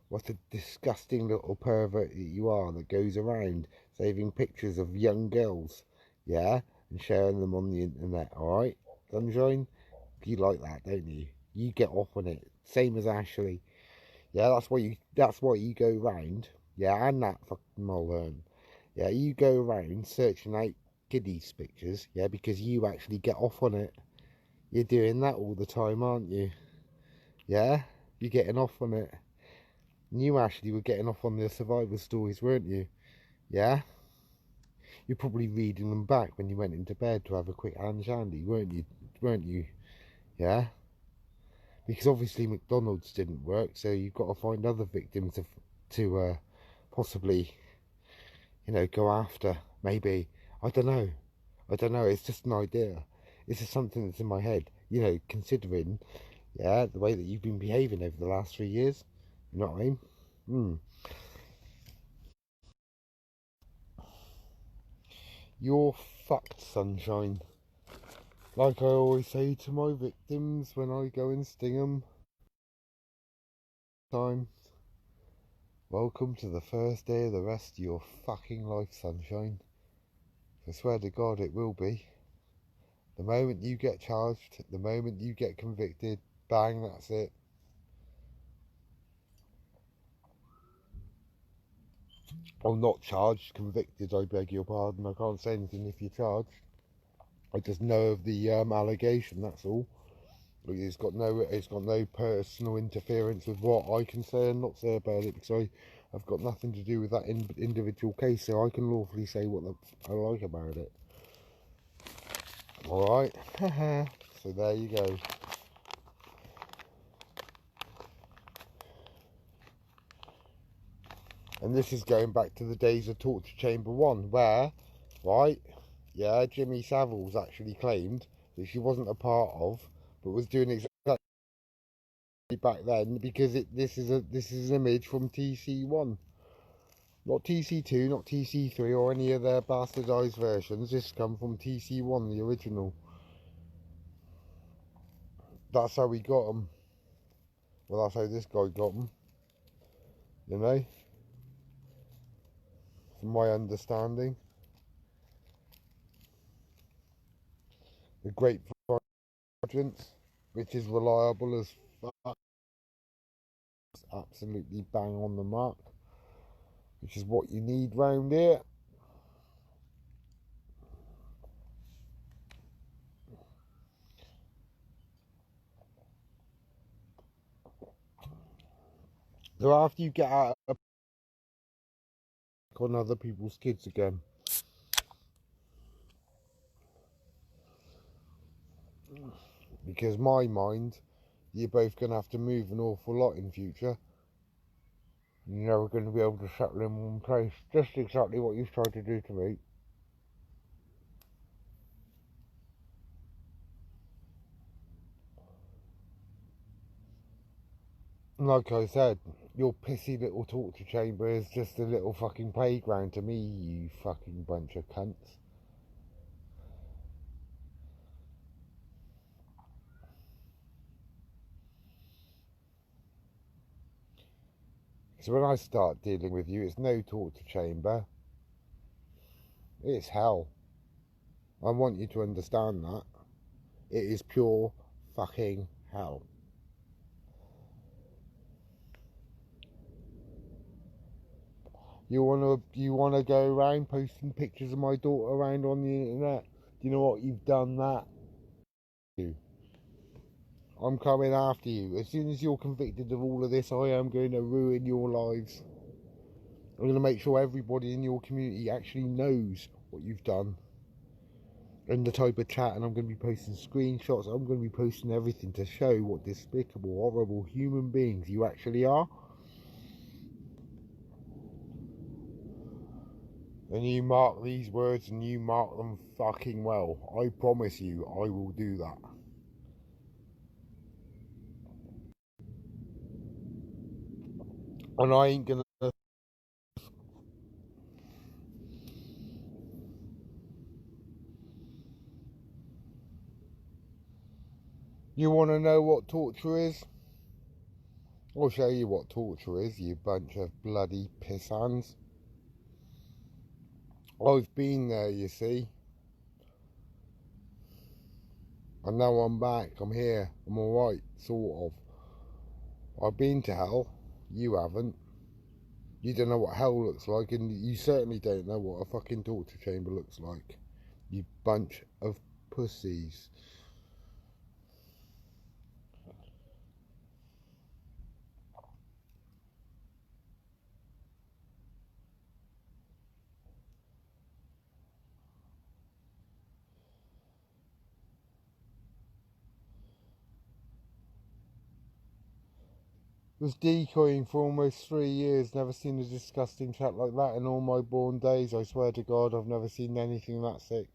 what a disgusting little pervert that you are that goes around saving pictures of young girls, yeah, and sharing them on the internet, alright? Sunshine? You like that, don't you? You get off on it. Same as Ashley. Yeah, that's why you go round, yeah, and that fucking Mulhern. Yeah, you go around searching out kiddies pictures, yeah, because you actually get off on it. You're doing that all the time, aren't you? Yeah, you're getting off on it. And you actually were getting off on the survival stories, weren't you? Yeah? You're probably reading them back when you went into bed to have a quick hand shandy, weren't you? Weren't you? Yeah? Because obviously McDonald's didn't work, so you've got to find other victims to possibly, go after. Maybe. I don't know. I don't know. It's just an idea. It's just something that's in my head. Considering, yeah, the way that you've been behaving over the last 3 years. You know what I mean? You're fucked, sunshine. Like I always say to my victims when I go and sting them. Time. Welcome to the first day of the rest of your fucking life, sunshine. I swear to God it will be. The moment you get charged, the moment you get convicted, bang, that's it. Oh, not charged, convicted, I beg your pardon. I can't say anything if you're charged. I just know of the allegation, that's all. It's got no personal interference with what I can say and not say about it, because I've got nothing to do with that individual case, so I can lawfully say what I like about it. Alright? So there you go. And this is going back to the days of Torture Chamber 1, where, right, yeah, Jimmy Savile's actually claimed that she wasn't a part of, but was doing exactly back then, because this is an image from TC1. Not TC2, not TC3, or any of their bastardized versions. This come from TC1, the original. That's how we got them. Well, that's how this guy got them. You know? From my understanding. The Great Virgins, which is reliable as fuck. Absolutely bang on the mark. Which is what you need round here. So after you get out of on other people's kids again. Because my mind, you're both going to have to move an awful lot in future. You're never going to be able to settle in one place. Just exactly what you've tried to do to me. Like I said, your pissy little torture chamber is just a little fucking playground to me, you fucking bunch of cunts. So when I start dealing with you, it's no torture chamber. It's hell. I want you to understand that. It is pure fucking hell. You wanna go around posting pictures of my daughter around on the internet? Do you know what you've done that? I'm coming after you. As soon as you're convicted of all of this, I am going to ruin your lives. I'm going to make sure everybody in your community actually knows what you've done. And the type of chat, and I'm going to be posting screenshots. I'm going to be posting everything to show what despicable, horrible human beings you actually are. And you mark these words and you mark them fucking well. I promise you, I will do that. And I ain't gonna... You wanna know what torture is? I'll show you what torture is, you bunch of bloody pissants. I've been there, you see. And now I'm back, I'm here, I'm alright, sort of. I've been to hell, you haven't. You don't know what hell looks like, and you certainly don't know what a fucking torture chamber looks like. You bunch of pussies. Was decoying for almost 3 years, never seen a disgusting chat like that in all my born days. I swear to God, I've never seen anything that sick.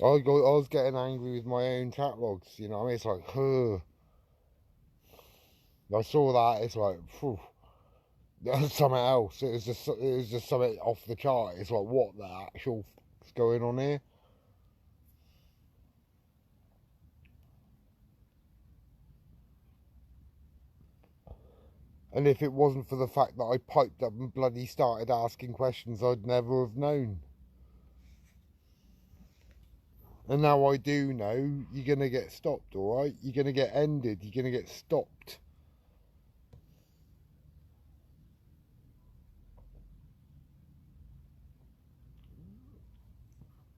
I was getting angry with my own chat logs, you know what I mean? It's like, huh. I saw that, it's like, phew. That's something else. It was just something off the chart. It's like, what the actual is going on here? And if it wasn't for the fact that I piped up and bloody started asking questions, I'd never have known. And now I do know, you're going to get stopped, alright? You're going to get ended, you're going to get stopped.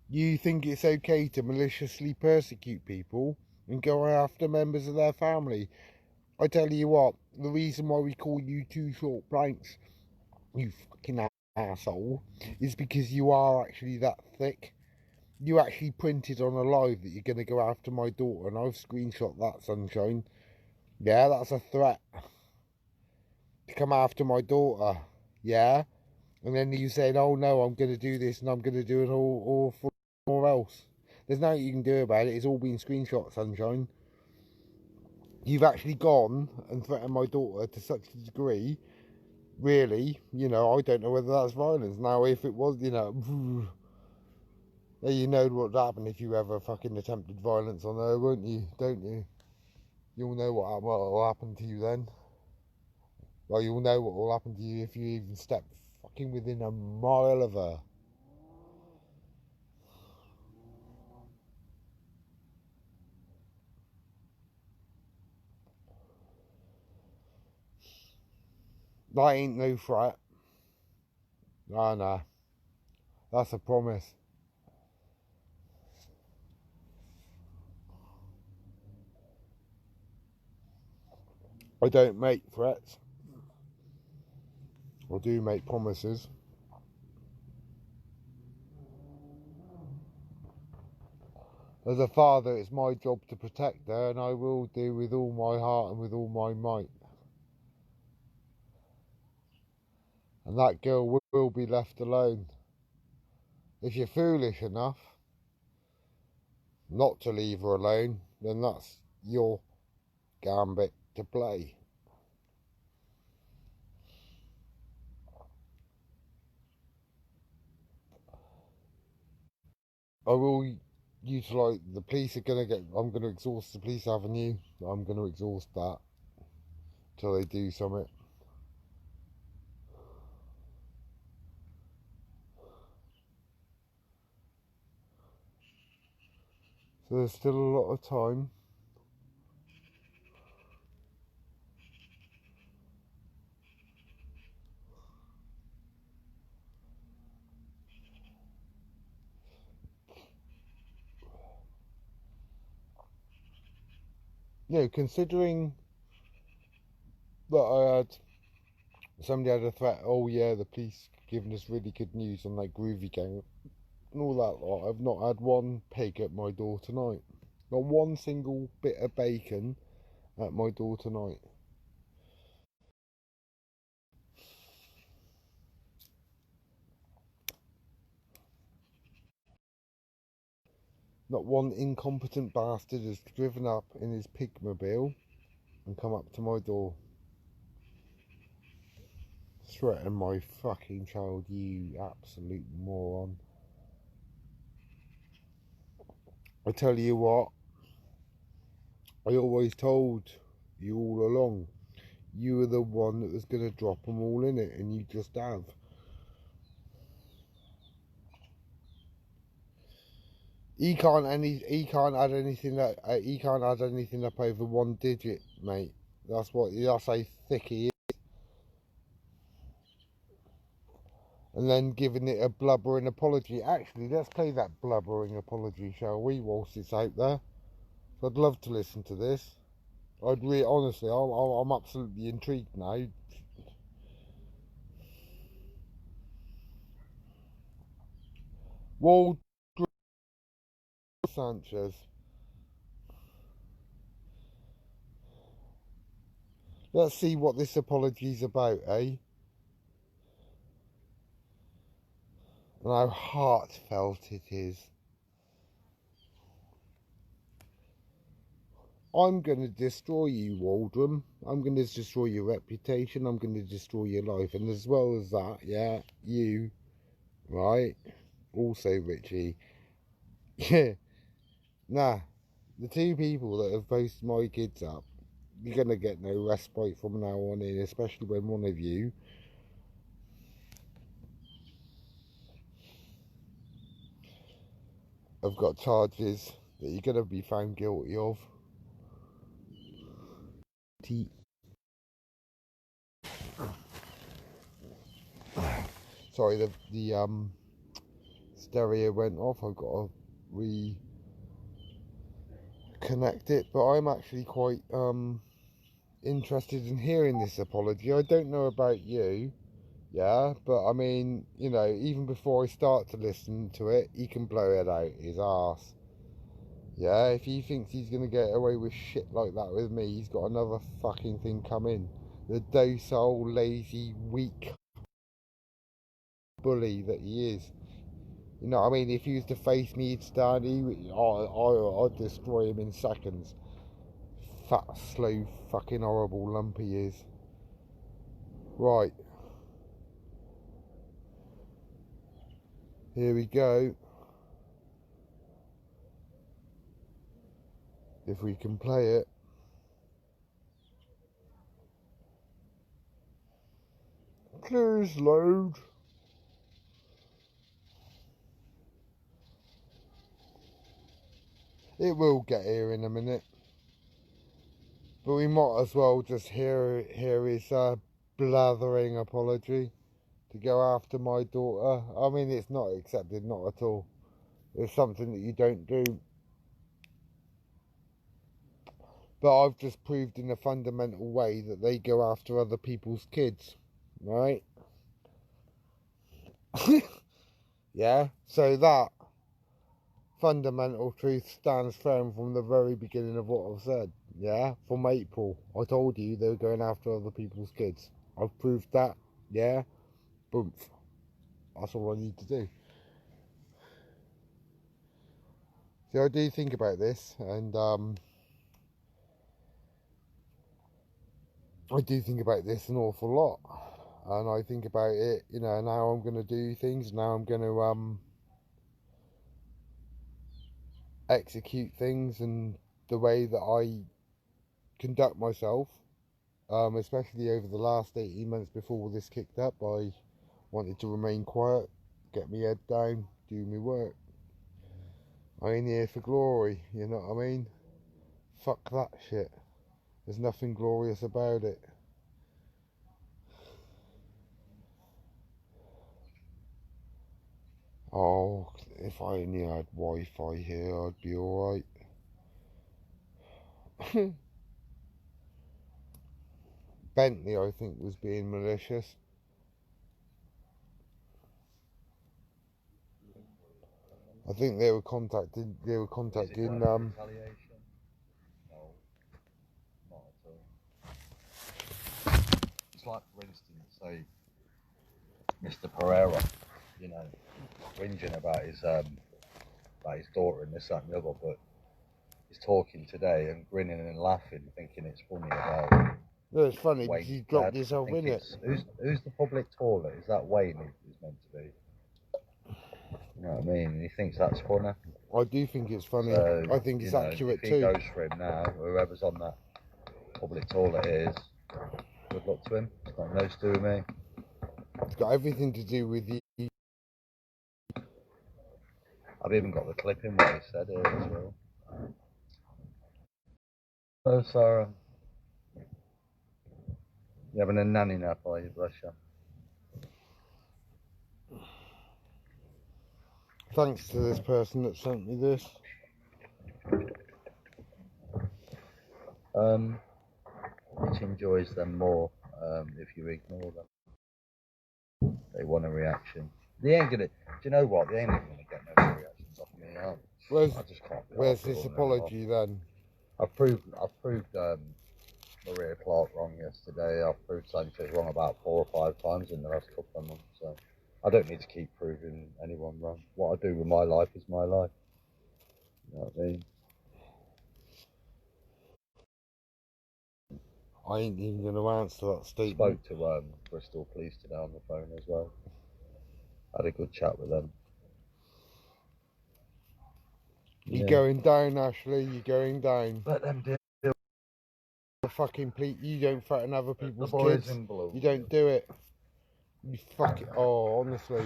You think it's okay to maliciously persecute people and go after members of their family? I tell you what, the reason why we call you Two Short Planks, you fucking asshole, is because you are actually that thick. You actually printed on a live that you're going to go after my daughter, and I've screenshot that, sunshine. Yeah, that's a threat. To come after my daughter. Yeah? And then you said, oh no, I'm going to do this and I'm going to do it all for more else. There's nothing you can do about it. It's all been screenshot, sunshine. You've actually gone and threatened my daughter to such a degree. Really, you know, I don't know whether that's violence. Now, if it was, you know, you know what would happen if you ever fucking attempted violence on her, won't you? Don't you? You'll know what will happen to you then. Well, you'll know what will happen to you if you even step fucking within a mile of her. That ain't no threat. Nah. That's a promise. I don't make threats. I do make promises. As a father, it's my job to protect her, and I will do with all my heart and with all my might. And that girl will be left alone. If you're foolish enough not to leave her alone, then that's your gambit to play. I will utilise, the police are going to get, I'm going to exhaust the police avenue. I'm going to exhaust that till they do something. So there's still a lot of time. You know, considering that I had, somebody had a threat, oh yeah, the police giving us really good news on that groovy gang and all that lot. I've not had one pig at my door tonight. Not one single bit of bacon at my door tonight. Not one incompetent bastard has driven up in his pigmobile and come up to my door. Threaten my fucking child, you absolute moron. I tell you what, I always told you all along, you were the one that was going to drop them all in it, and you just have. He can't add anything up over 1 digit, mate. That's how thick he is. and then giving it a blubbering apology. Actually, let's play that blubbering apology, shall we, whilst it's out there? I'd love to listen to this. Honestly, I'm absolutely intrigued now. Wald Sanchez. Let's see what this apology's about, eh? And how heartfelt it is. I'm going to destroy you, Waldron. I'm going to destroy your reputation. I'm going to destroy your life. And as well as that, yeah, you, right? Also, Richie. Yeah. Nah, the two people that have posted my kids up, you're going to get no respite from now on in, especially when one of you have got charges that you're going to be found guilty of. Sorry, the stereo went off. I've got to reconnect it, but I'm actually quite interested in hearing this apology. I don't know about you, yeah, but I mean, you know, even before I start to listen to it, he can blow it out his arse. Yeah, if he thinks he's gonna get away with shit like that with me, he's got another fucking thing coming. The docile, lazy, weak bully that he is. You know what I mean? If he was to face me, he'd stand. I'd destroy him in seconds. Fat, slow, fucking horrible lump he is. Right. Here we go. If we can play it. Please load. It will get here in a minute. But we might as well just hear his blathering apology to go after my daughter. I mean, it's not accepted, not at all. It's something that you don't do. But I've just proved in a fundamental way that they go after other people's kids, right? Yeah, so that fundamental truth stands firm from the very beginning of what I've said. Yeah, from April, I told you they were going after other people's kids. I've proved that. Yeah, boom. That's all I need to do. So I do think about this, and I do think about this an awful lot, and I think about it, you know, and how I'm going to do things. Now I'm going to execute things, and the way that I conduct myself, especially over the last 18 months before all this kicked up. I wanted to remain quiet, get my head down, do my work. I ain't here for glory, you know what I mean? Fuck that shit. There's nothing glorious about it. Oh, if I only had Wi-Fi here, I'd be alright. Bentley, I think, was being malicious. I think they were contacting. Retaliation? No, not at all. It's like, for instance, say, Mr. Pereira, you know, whinging about his daughter and this, that, and the other, but he's talking today and grinning and laughing, thinking it's funny about. No, it's funny because he dropped himself in it. Who's the public toilet? Is that Wayne who's meant to be? You know what I mean? And he thinks that's funny. I do think it's funny. So, I think it's accurate if too. he goes for him now, whoever's on that public toilet is, good luck to him. It's got no to do with me. It's got everything to do with you. I've even got the clip in what he said here as well. Hello, Sarah. You having a nanny nap, are you? Bless you. Thanks to this person that sent me this. Which enjoys them more if you ignore them. They want a reaction. They ain't gonna. Do you know what? They ain't even gonna get no reactions off me. I just can't. Where's this apology then? I proved Maria Clark wrong yesterday. I've proved Sanchez wrong about 4 or 5 times in the last couple of months. So I don't need to keep proving anyone wrong. What I do with my life is my life. You know what I mean? I ain't even going to answer that statement. Spoke to Bristol Police today on the phone as well. Had a good chat with them. You're going down, Ashley. You're going down. Let them do. Fucking please, you don't threaten other people's The boys kids. in blue. You don't do it. You fuck it. Oh, honestly.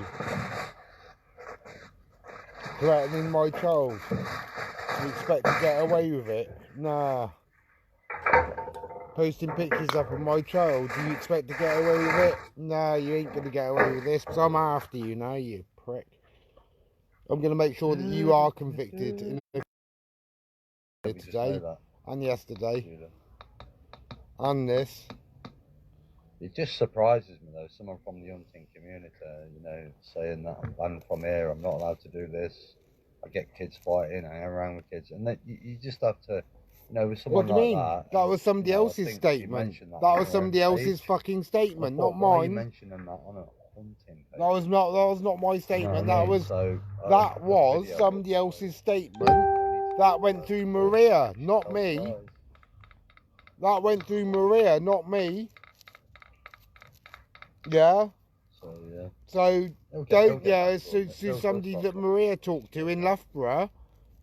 Threatening my child. You expect to get away with it? Nah. Posting pictures up of my child. Do you expect to get away with it? Nah, you ain't gonna get away with this because I'm after you now, you prick. I'm gonna make sure that you are convicted in today and yesterday. And this. It just surprises me though, someone from the hunting community, you know, saying that I'm banned from here, I'm not allowed to do this, I get kids fighting, I hang around with kids, and then you just have to, you know, with someone what do you mean? that. That was somebody else's statement. That was somebody else's fucking statement, not mine. Why are you mentioning that on a hunting page? That was not my statement. No, that was somebody else's statement. That went through Maria, not me. That went through Maria, not me. Yeah. So it's somebody that Maria talked to in Loughborough.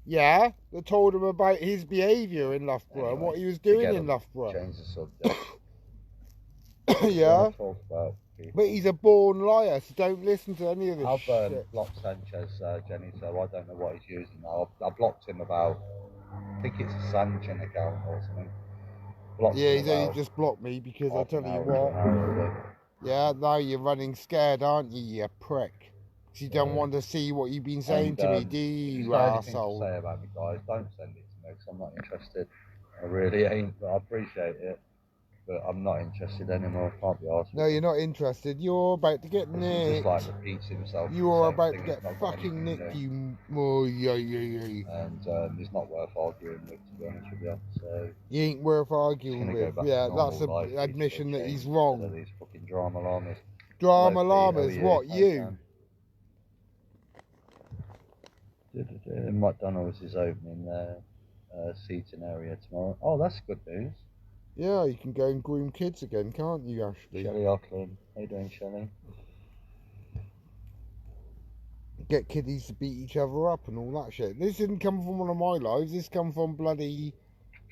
Yeah, that told him about his behaviour in Loughborough and what he was doing in Loughborough. Change the subject. Yeah. But he's a born liar, so don't listen to any of this shit. I've blocked Sanchez, Jenny, so I don't know what he's using now. I blocked him about, I think it's a Sanchez account or something. Yeah, he's only just blocked me because I tell you what. Yeah, now you're running scared, aren't you, you prick? Because you don't want to see what you've been saying to me, do you, arsehole? Say about me, guys, don't send it to me because I'm not interested. I really ain't, but I appreciate it. But I'm not interested anymore. I can't be asked. No, you're not interested. You're about to get nicked. He just like repeats himself. You're about to get fucking nicked, you. Oh, yeah. And he's not worth arguing with, to be honest with you. So he ain't worth arguing with. Yeah, that's an admission that he's wrong. These fucking drama llamas. Drama llamas? What, you? McDonald's is opening their seating area tomorrow. Oh, that's good news. Yeah, you can go and groom kids again, can't you, Ashley? Shelley Auckland. How you doing, Shelley? Get kiddies to beat each other up and all that shit. This didn't come from one of my lives. This come from bloody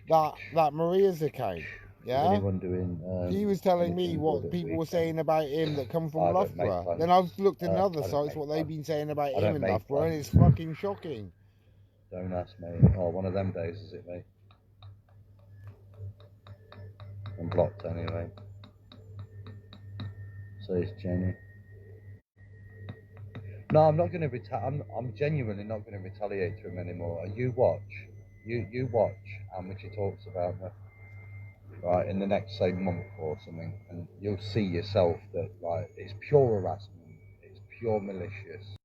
that Maria's account. Yeah. Is anyone doing? He was telling me what people were saying about him that come from Loughborough. Then I've looked in other sites what they've been saying about him in Loughborough, and it's fucking shocking. Don't ask me. Oh, one of them days, is it, mate? I'm blocked anyway. So is Jenny. No, I'm not going to I'm genuinely not going to retaliate to him anymore. You watch. You watch how much he talks about me. Right, in the next, say, month or something, and you'll see yourself that, like, it's pure harassment, it's pure malicious,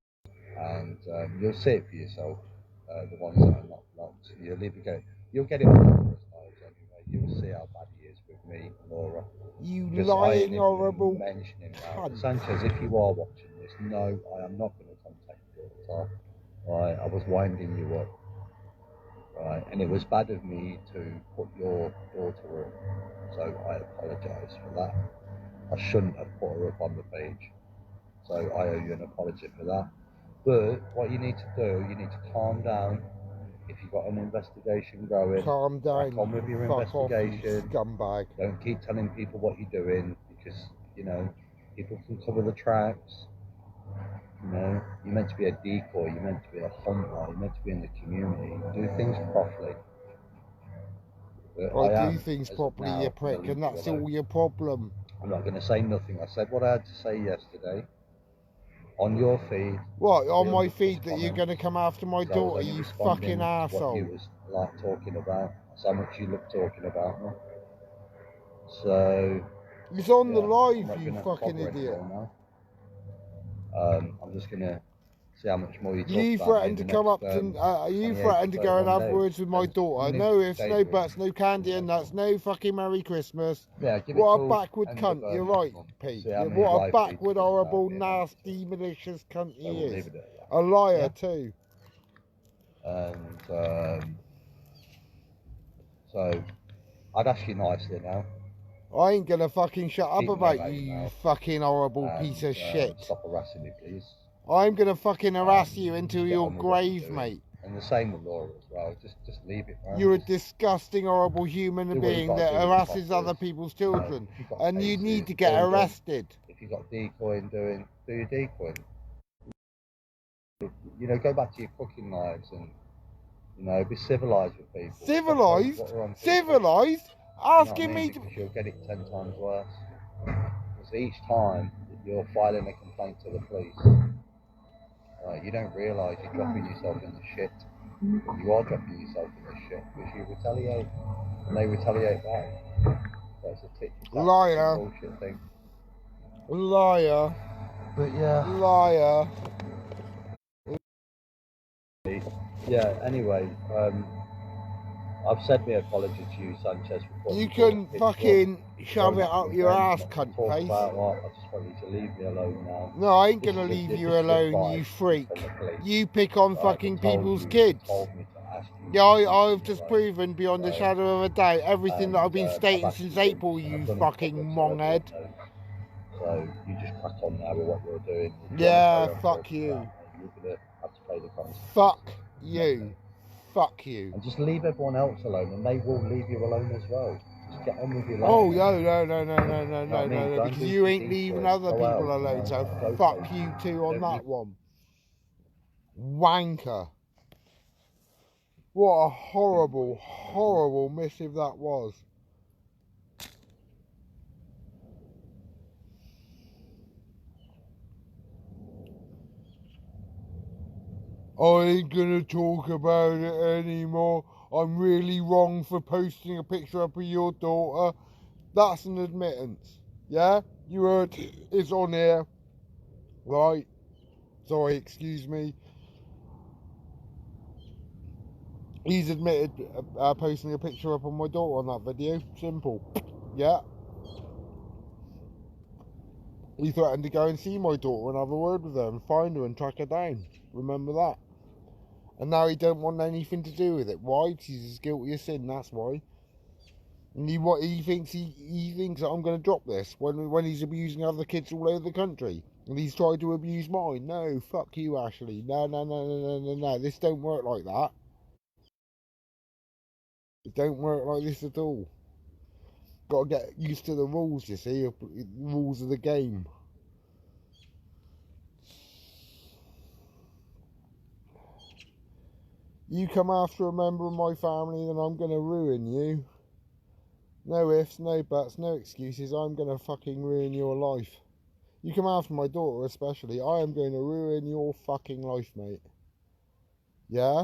and you'll see it for yourself. The ones that are not blocked, you'll get it on Laura's lives anyway. You'll see how bad he is with me, Laura. You lying, horrible mentioning that. Sanchez, if you are watching this, no, I am not going to contact you all the time. Right, I was winding you up. Right, and it was bad of me to put your daughter up, so I apologise for that. I shouldn't have put her up on the page, so I owe you an apology for that. But what you need to do, you need to calm down. If you've got an investigation going, calm down. Crack on with your investigation. Scumbag. Don't keep telling people what you're doing because you know people can cover the tracks. You know, you're meant to be a decoy, you're meant to be a hunter, you're meant to be in the community. Do things properly. I do things properly, you prick, and that's all your problem. I'm not going to say nothing. I said what I had to say yesterday. On your feed. What, on my feed that you're going to come after my So I was daughter, only you responding fucking to what asshole? you was like talking about. So much you love talking about me. So It's on the I'm live, not you gonna fucking bother idiot. anymore now. I'm just gonna see how much more you talk You about me threatened in to the come next up to, you 28 threatened to go and 31 have days. words with my Just daughter. minutes No to ifs, say no to buts, him, no candy and nuts, no fucking Merry Christmas. yeah, give it What a till backward end cunt, of you're right, next month. Pete. See how many What a live feeds backward, you can start horrible, getting nasty, malicious cunt So he we'll is. leave it at that. A liar Yeah. too. And so I'd ask you nicely now. I ain't gonna fucking shut up Keep me about out you, your you mouth. fucking horrible And piece of shit. stop harassing me, please. I'm gonna fucking harass you into Get your on with what you're grave, doing. mate. And the same with Laura as well. Just leave it, man. You're a Just disgusting, horrible human do what you being gotta that do with the harasses coppers. other people's You know, children. if you've got And you cases, need to go get and do 'em. arrested. If you've got decoying doing, do your decoying. You know, go back to your cooking lives and, you know, be civilised with people. Civilised? What are on people. Civilised? You know what Asking I mean? me to... Because you'll get it 10 times worse. Because each time that you're filing a complaint to the police, you don't realise you're dropping yourself in the shit. You are dropping yourself in the shit because you retaliate, and they retaliate back. That's a Liar. bullshit thing. Liar. But yeah. Liar. Yeah, anyway, I've said my apology to you, Sanchez. You can fucking shove it up your ass, cunt face. About what? I just want you to leave me alone now. No, I ain't gonna leave you alone, you freak. You pick on fucking people's kids. Yeah, I've just proven beyond a shadow of a doubt everything that I've been stating since April, you fucking monghead. So you just crack on now with what you're doing. Yeah, fuck you. You're gonna have to pay the consequences. Fuck you. Fuck you. And just leave everyone else alone, and they will leave you alone as well. Just get on with your life. Oh, no, because you ain't leaving other people alone, so fuck you too on that one. Wanker. What a horrible, horrible missive that was. I ain't gonna talk about it anymore. I'm really wrong for posting a picture up of your daughter. That's an admittance. Yeah? You heard it's on here. Right? Sorry, excuse me. He's admitted posting a picture up on my daughter on that video. Simple. Yeah? He threatened to go and see my daughter and have a word with her and find her and track her down. Remember that? And now he don't want anything to do with it. Why? Because he's as guilty as sin, that's why. And he thinks that I'm going to drop this when he's abusing other kids all over the country. And he's tried to abuse mine. No, fuck you, Ashley. No. This don't work like that. It don't work like this at all. Got to get used to the rules, you see. The rules of the game. You come after a member of my family, then I'm going to ruin you. No ifs, no buts, no excuses. I'm going to fucking ruin your life. You come after my daughter especially, I am going to ruin your fucking life, mate. Yeah?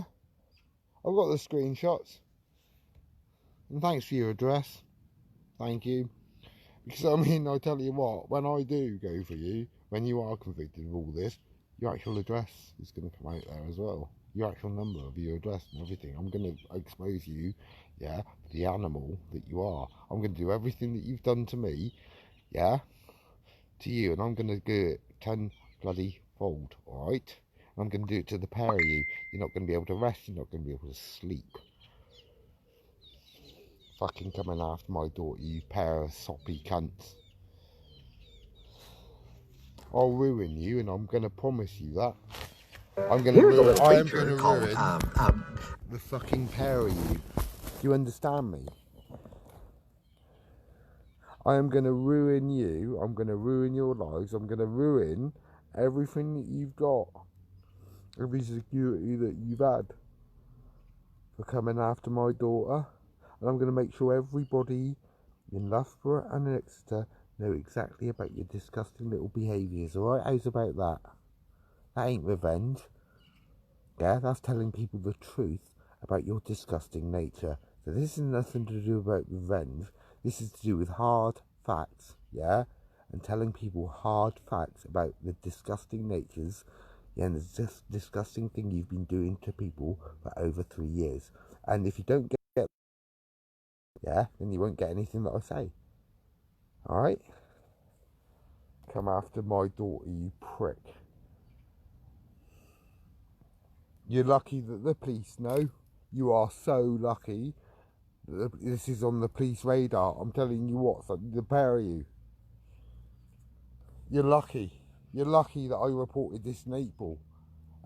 I've got the screenshots. And thanks for your address. Thank you. Because, I mean, I tell you what, when I do go for you, when you are convicted of all this, your actual address is going to come out there as well. Your actual number of your address and everything. I'm going to expose you, yeah, the animal that you are. I'm going to do everything that you've done to me, yeah, to you, and I'm going to do it 10 bloody fold, alright? I'm going to do it to the pair of you. You're not going to be able to rest, you're not going to be able to sleep. Fucking coming after my daughter, you pair of soppy cunts. I'll ruin you, and I'm going to promise you that. I am going to ruin the fucking pair of you. Do you understand me? I am going to ruin you. I'm going to ruin your lives. I'm going to ruin everything that you've got. Every security that you've had for coming after my daughter. And I'm going to make sure everybody in Loughborough and in Exeter know exactly about your disgusting little behaviours. Alright? How's about that? That ain't revenge. Yeah, that's telling people the truth about your disgusting nature. So this is nothing to do about revenge. This is to do with hard facts, yeah? And telling people hard facts about the disgusting natures, yeah, and the disgusting thing you've been doing to people for over 3 years. And if you don't get, yeah, then you won't get anything that I say. Alright? Come after my daughter, you prick. You're lucky that the police know. You are so lucky that this is on the police radar. I'm telling you what, the pair of you. You're lucky. You're lucky that I reported this in April.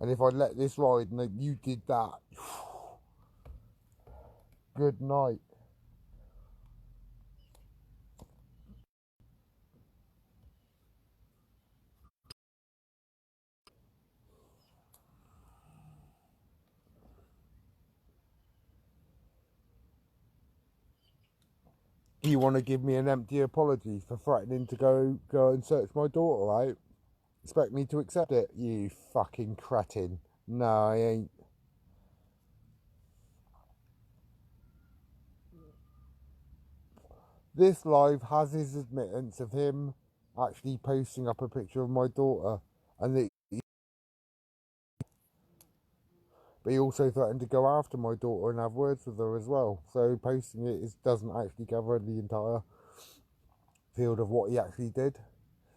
And if I let this ride and you did that, good night. You want to give me an empty apology for threatening to go and search my daughter, right? Expect me to accept it? You fucking cretin. No, I ain't. This live has his admittance of him actually posting up a picture of my daughter, and but he also threatened to go after my daughter and have words with her as well. So posting it doesn't actually cover the entire field of what he actually did.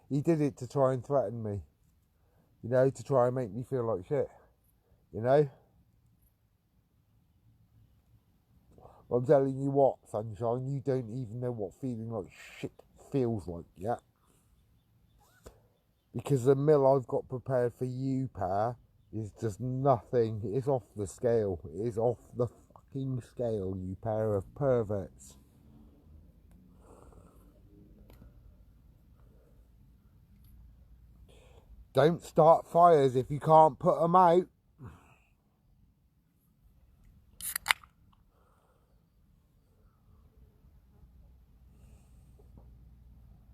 He did it to try and threaten me, you know, to try and make me feel like shit, you know. I'm telling you what, Sunshine, you don't even know what feeling like shit feels like yet. Because the meal I've got prepared for you, pair, is just nothing. It's off the scale. It is off the fucking scale, you pair of perverts. Don't start fires if you can't put them out.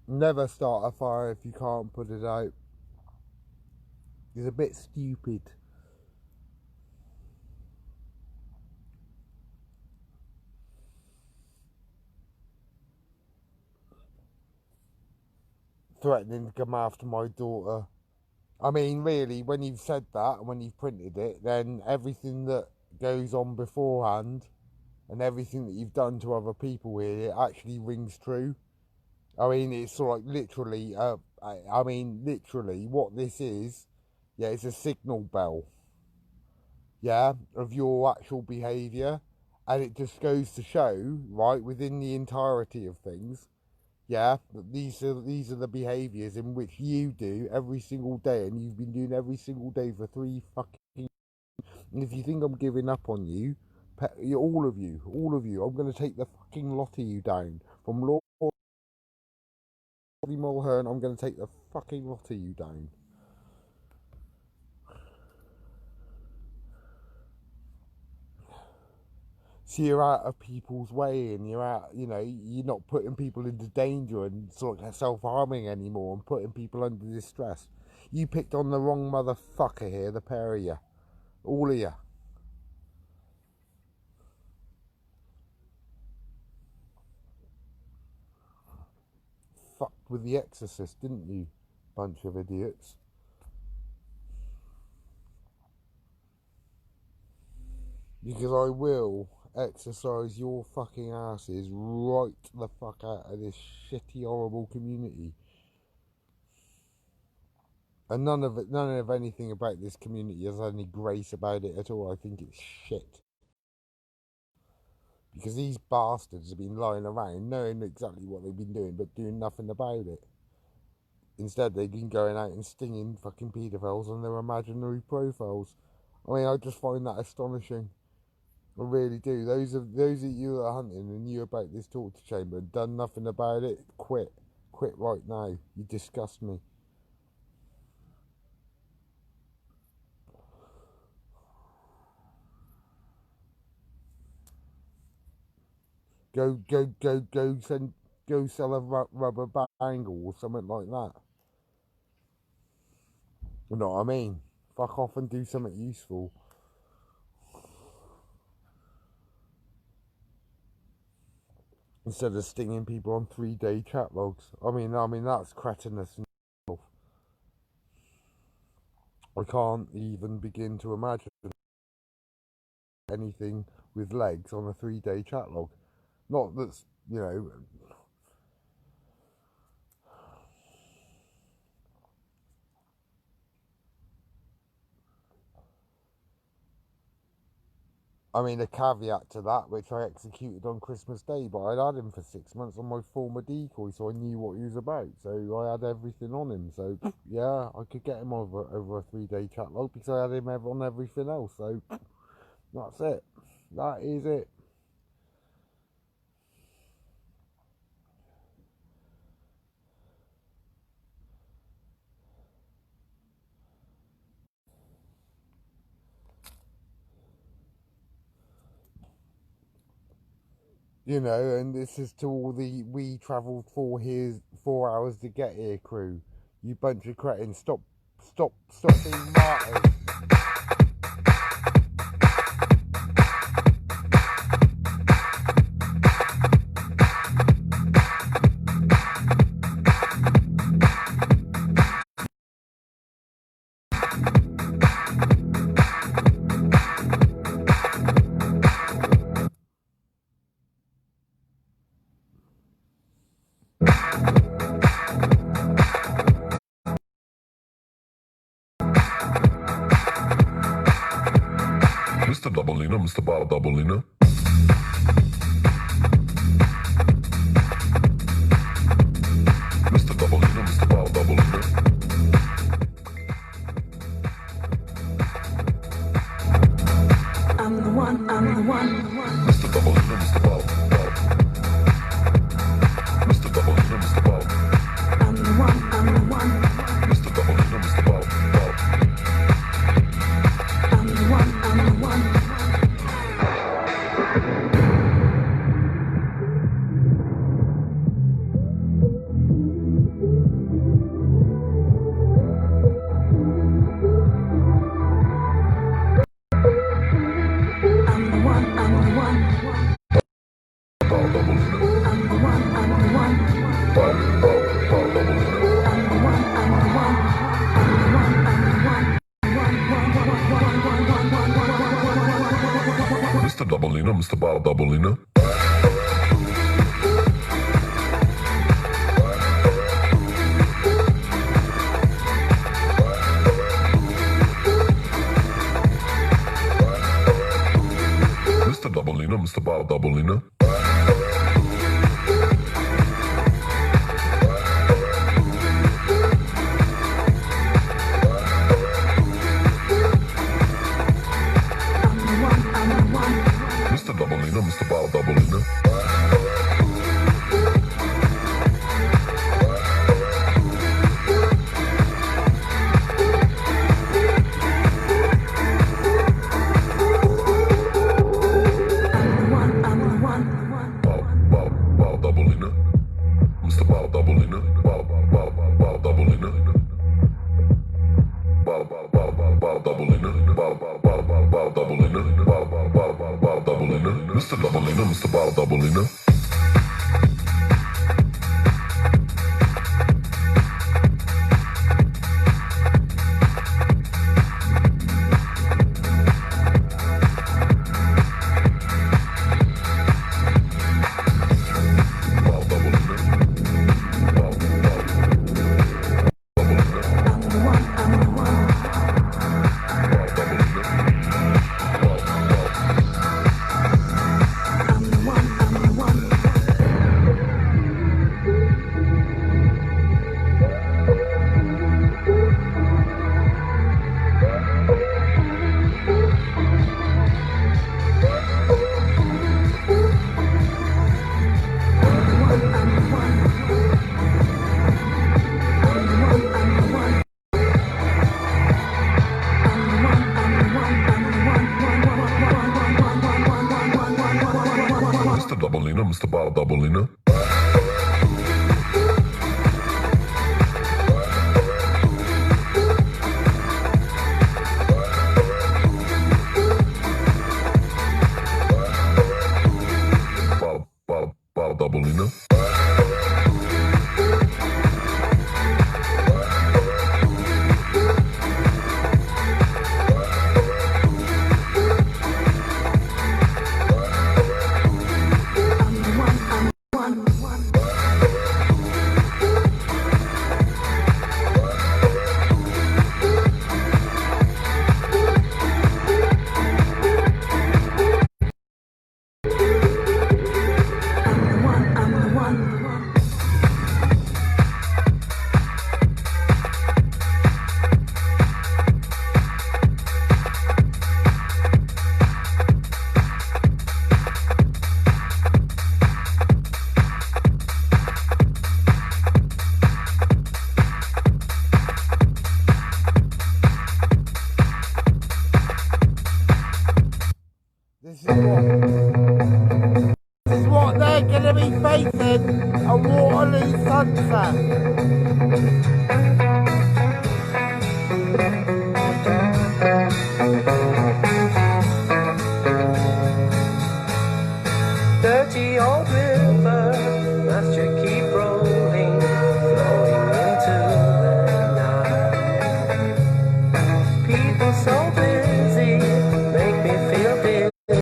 Never start a fire if you can't put it out. It's a bit stupid. Threatening to come after my daughter. I mean, really, when you've said that and when you've printed it, then everything that goes on beforehand and everything that you've done to other people here, it actually rings true. I mean, it's sort of like literally, I mean, literally, what this is, yeah, it's a signal bell, yeah, of your actual behaviour. And it just goes to show, right, within the entirety of things, yeah, that these are the behaviours in which you do every single day, and you've been doing every single day for 3 fucking. And if you think I'm giving up on you, all of you, I'm going to take the fucking lot of you down. From Lord Mulhern, I'm going to take the fucking lot of you down. So you're out of people's way, and you're out, you know, you're not putting people into danger and sort of self-harming anymore and putting people under distress. You picked on the wrong motherfucker here, the pair of you. All of you. Fucked with The Exorcist, didn't you? Bunch of idiots. Because I will exercise your fucking asses right the fuck out of this shitty, horrible community. And none of anything about this community has any grace about it at all. I think it's shit. Because these bastards have been lying around knowing exactly what they've been doing but doing nothing about it. Instead, they've been going out and stinging fucking paedophiles on their imaginary profiles. I mean, I just find that astonishing. I really do. Those of you that are hunting and knew about this torture chamber and done nothing about it, quit. Quit right now. You disgust me. Go sell a rubber bangle or something like that. You know what I mean? Fuck off and do something useful. Instead of stinging people on 3-day chat logs. I mean that's cretinous. I can't even begin to imagine anything with legs on a 3-day chat log. Not that's, you know. I mean, a caveat to that, which I executed on Christmas Day, but I'd had him for 6 months on my former decoy, so I knew what he was about. So I had everything on him. So yeah, I could get him over a 3-day chat log because I had him on everything else. So that's it. That is it. You know, and this is to all the we travelled 4 hours to get here crew. You bunch of cretins, stop being martyrs. Mr. Doubleina, Mr. Bar Doubleina. Mr. Doubleina, Mr. Bar Doubleina. I'm the one. Mr. Doubleina, Mr. Bar. Mr. Doubleina, Mr. Bar. I'm the one. Mr. Doubleina, Mr. Bar. I'm the one. Mr. Doubleina, Mr. Bar Doubleina. Mr. Doubleina, Mr. Bar Doubleina. Mr. Doubleina, Mr. Bar Doubleina. Bar Doubleina. Mr. Bar Doubleina. Bar Doubleina. Bar Doubleina. Bar Doubleina. Bar Doubleina. Mr. Doubleina, Mr. Bar Doubleina. I'm the one. Ollie Sunset. Dirty old river must you keep rolling, flowing into the night. People so busy make me feel dizzy.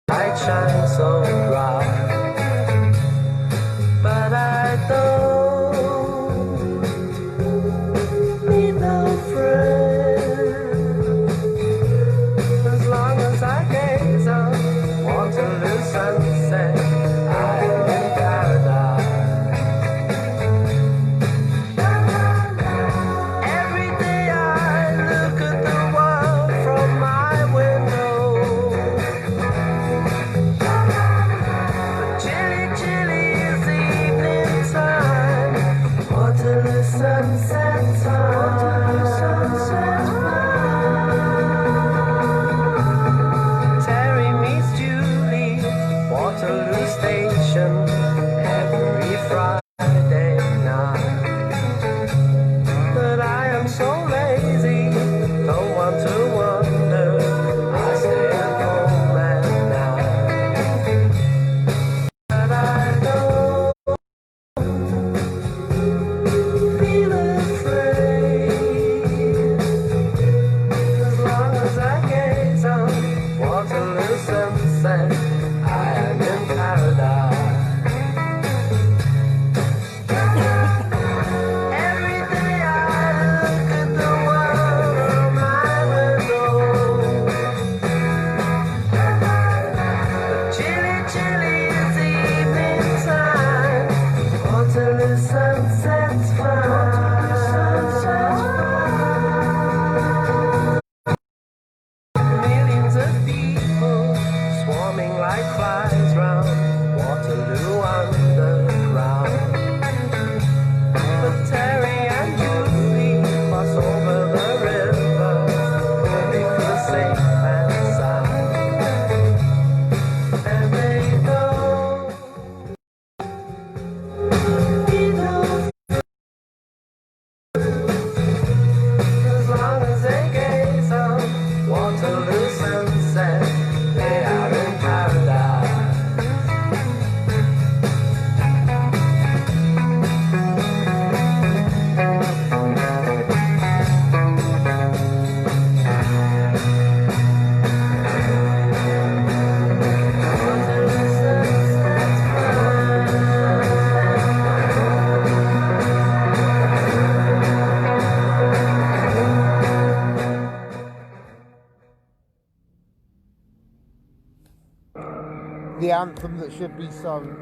Light shines so bright, but I don't need no friend as long as I gaze on Waterloo sunset. I am in paradise. Every day I look at the world from my window. But chilly, chilly is the evening time. Waterloo sunset time. Waterloo sunset time. Terry meets Julie, Waterloo Station, every Friday night. But I am so lazy, don't want to wander. I stay at home at night. But I don't feel afraid as long as I gaze on Waterloo sunset. I am in paradise. Every day I look at the world from my window. But chilly, chilly is the evening time. Waterloo sunset's fine. Millions of people swarming like flies round Waterloo underground. But Terry and Julie cross over the river, they feel safe and sound. And they don't need no as long as they gaze on Waterloo sunset, they are in paradise. Waterloo sunset's The anthem that should be sung.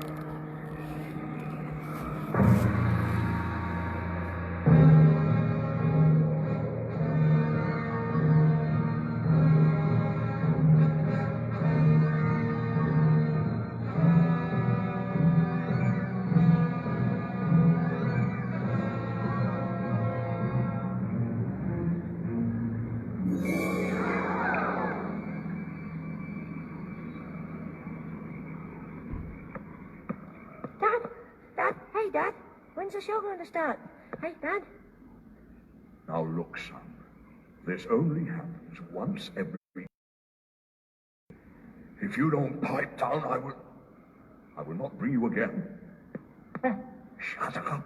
Dad, hey Dad, when's the show going to start? Hey Dad. Now look, son. This only happens once every... If you don't pipe down, I will not bring you again. Shut up.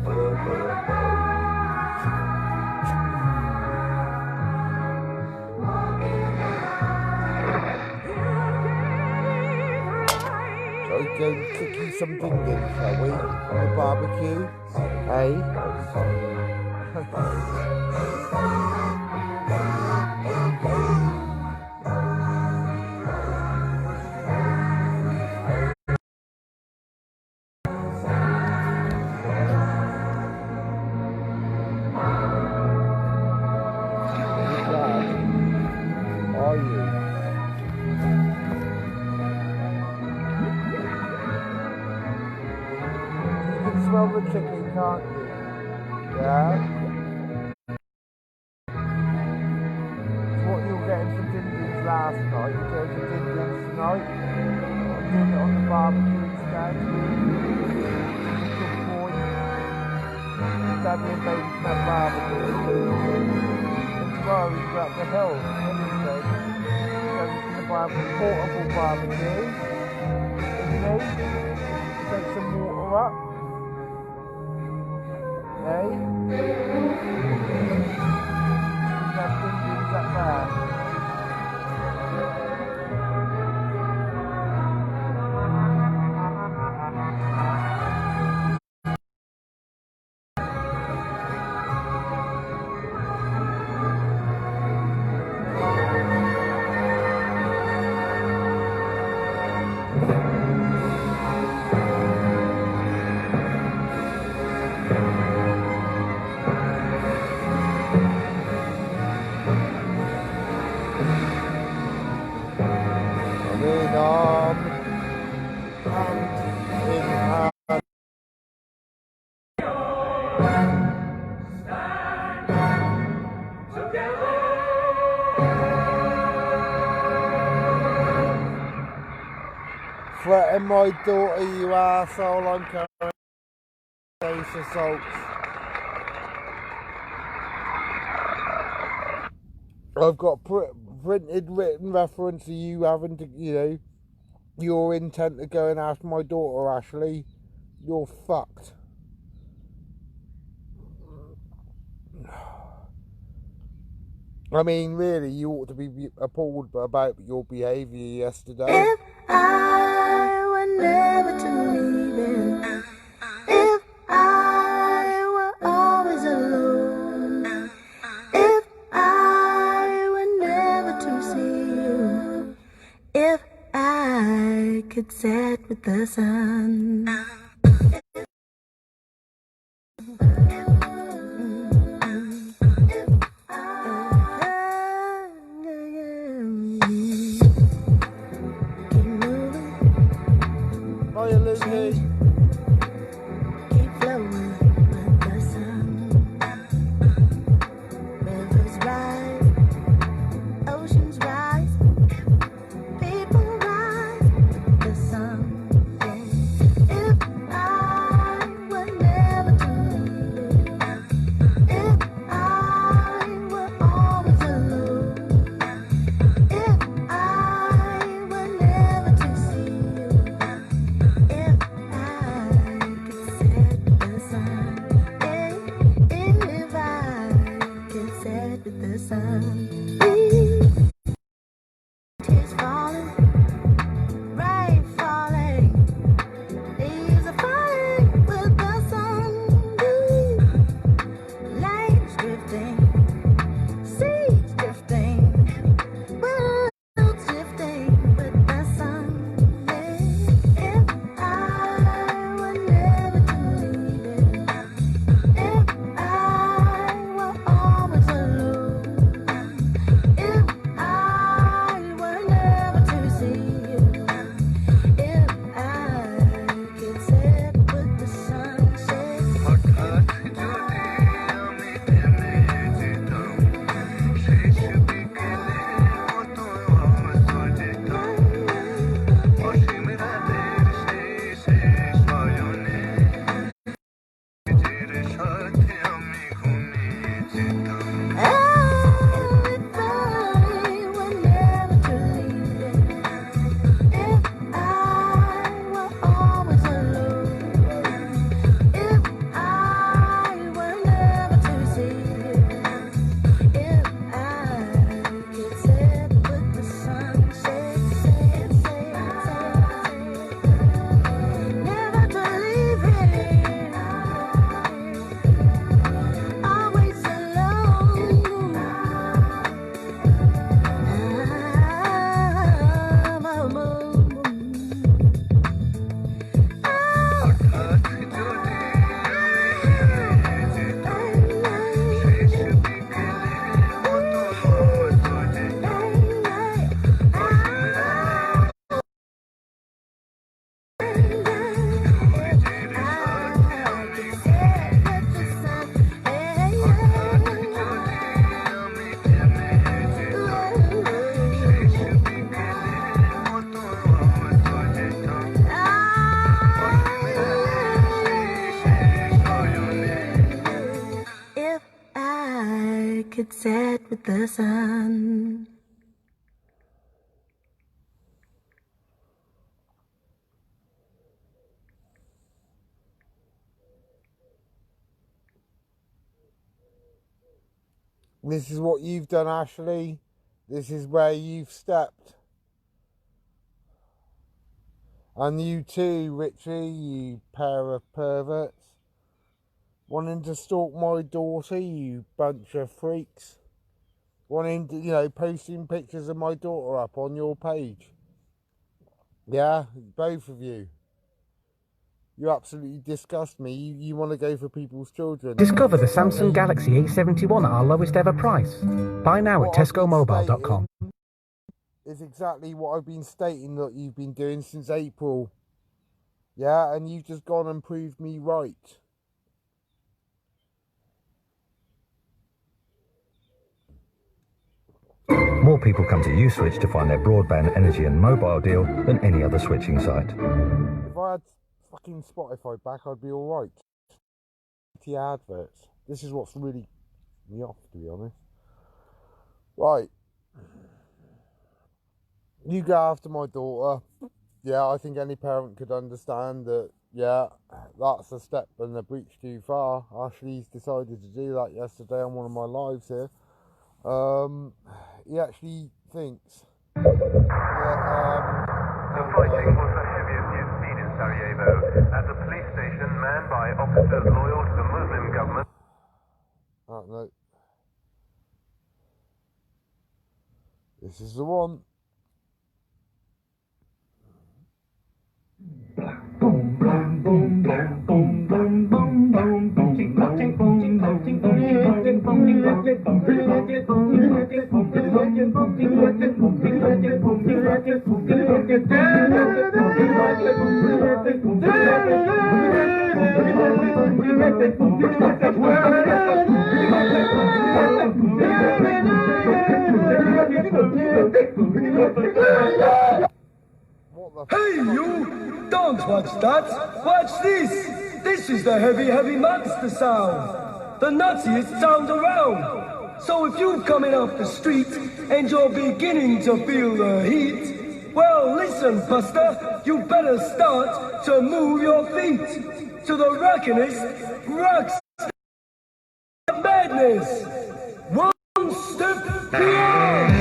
So we go cook you some dindin, shall we? On the barbecue, eh? Are you? You can smell the chicken, can't you? Yeah? It's what you were getting for dindins last night. You're going for dindins tonight. I'm doing it on the barbecue instead. Good boy. Daddy and baby can have barbecue. And tomorrow we go up the hill. What do you think? We're going to buy a portable barbecue. Isn't he? Take some water up. Hey? You can have dindins up there. Threaten my daughter, you arsehole, I'm carrying case assaults. I've got printed written reference to you having to, you know, your intent of going after my daughter, Ashley. You're fucked. I mean, really, you ought to be appalled about your behaviour yesterday. If I were never to leave him, if I were always alone, if I were never to see you, if I could set with the sun. Hiya, Lucy. Keep flowing with the sun. Rivers rise, oceans rise, people rise with the sun. If like it's set with the sun. This is what you've done, Ashley. This is where you've stepped. And you too, Richie, you pair of perverts. Wanting to stalk my daughter, you bunch of freaks. Wanting to, posting pictures of my daughter up on your page. Yeah, both of you. You absolutely disgust me. You want to go for people's children. Discover the Samsung Galaxy A71 at our lowest ever price. Buy now at tescomobile.com. Is exactly what I've been stating that you've been doing since April. Yeah, and you've just gone and proved me right. More people come to Uswitch to find their broadband, energy and mobile deal than any other switching site. If I had fucking Spotify back, I'd be alright. Adverts. This is what's really me off, to be honest. Right. You go after my daughter. Yeah, I think any parent could understand that, yeah, that's a step and a breach too far. Ashley's decided to do that yesterday on one of my lives here. He actually thinks that, The fighting was the heaviest you've seen in Sarajevo, at the police station manned by officers loyal to the Muslim government. Oh, no. This is the one. Hey, you! Don't watch that! Watch this! This is the heavy, heavy monster sound! The nuttiest sound around! So if you're coming off the street and you're beginning to feel the heat, well, listen, Buster, you better start to move your feet to the rockinest, rocks madness! One step beyond!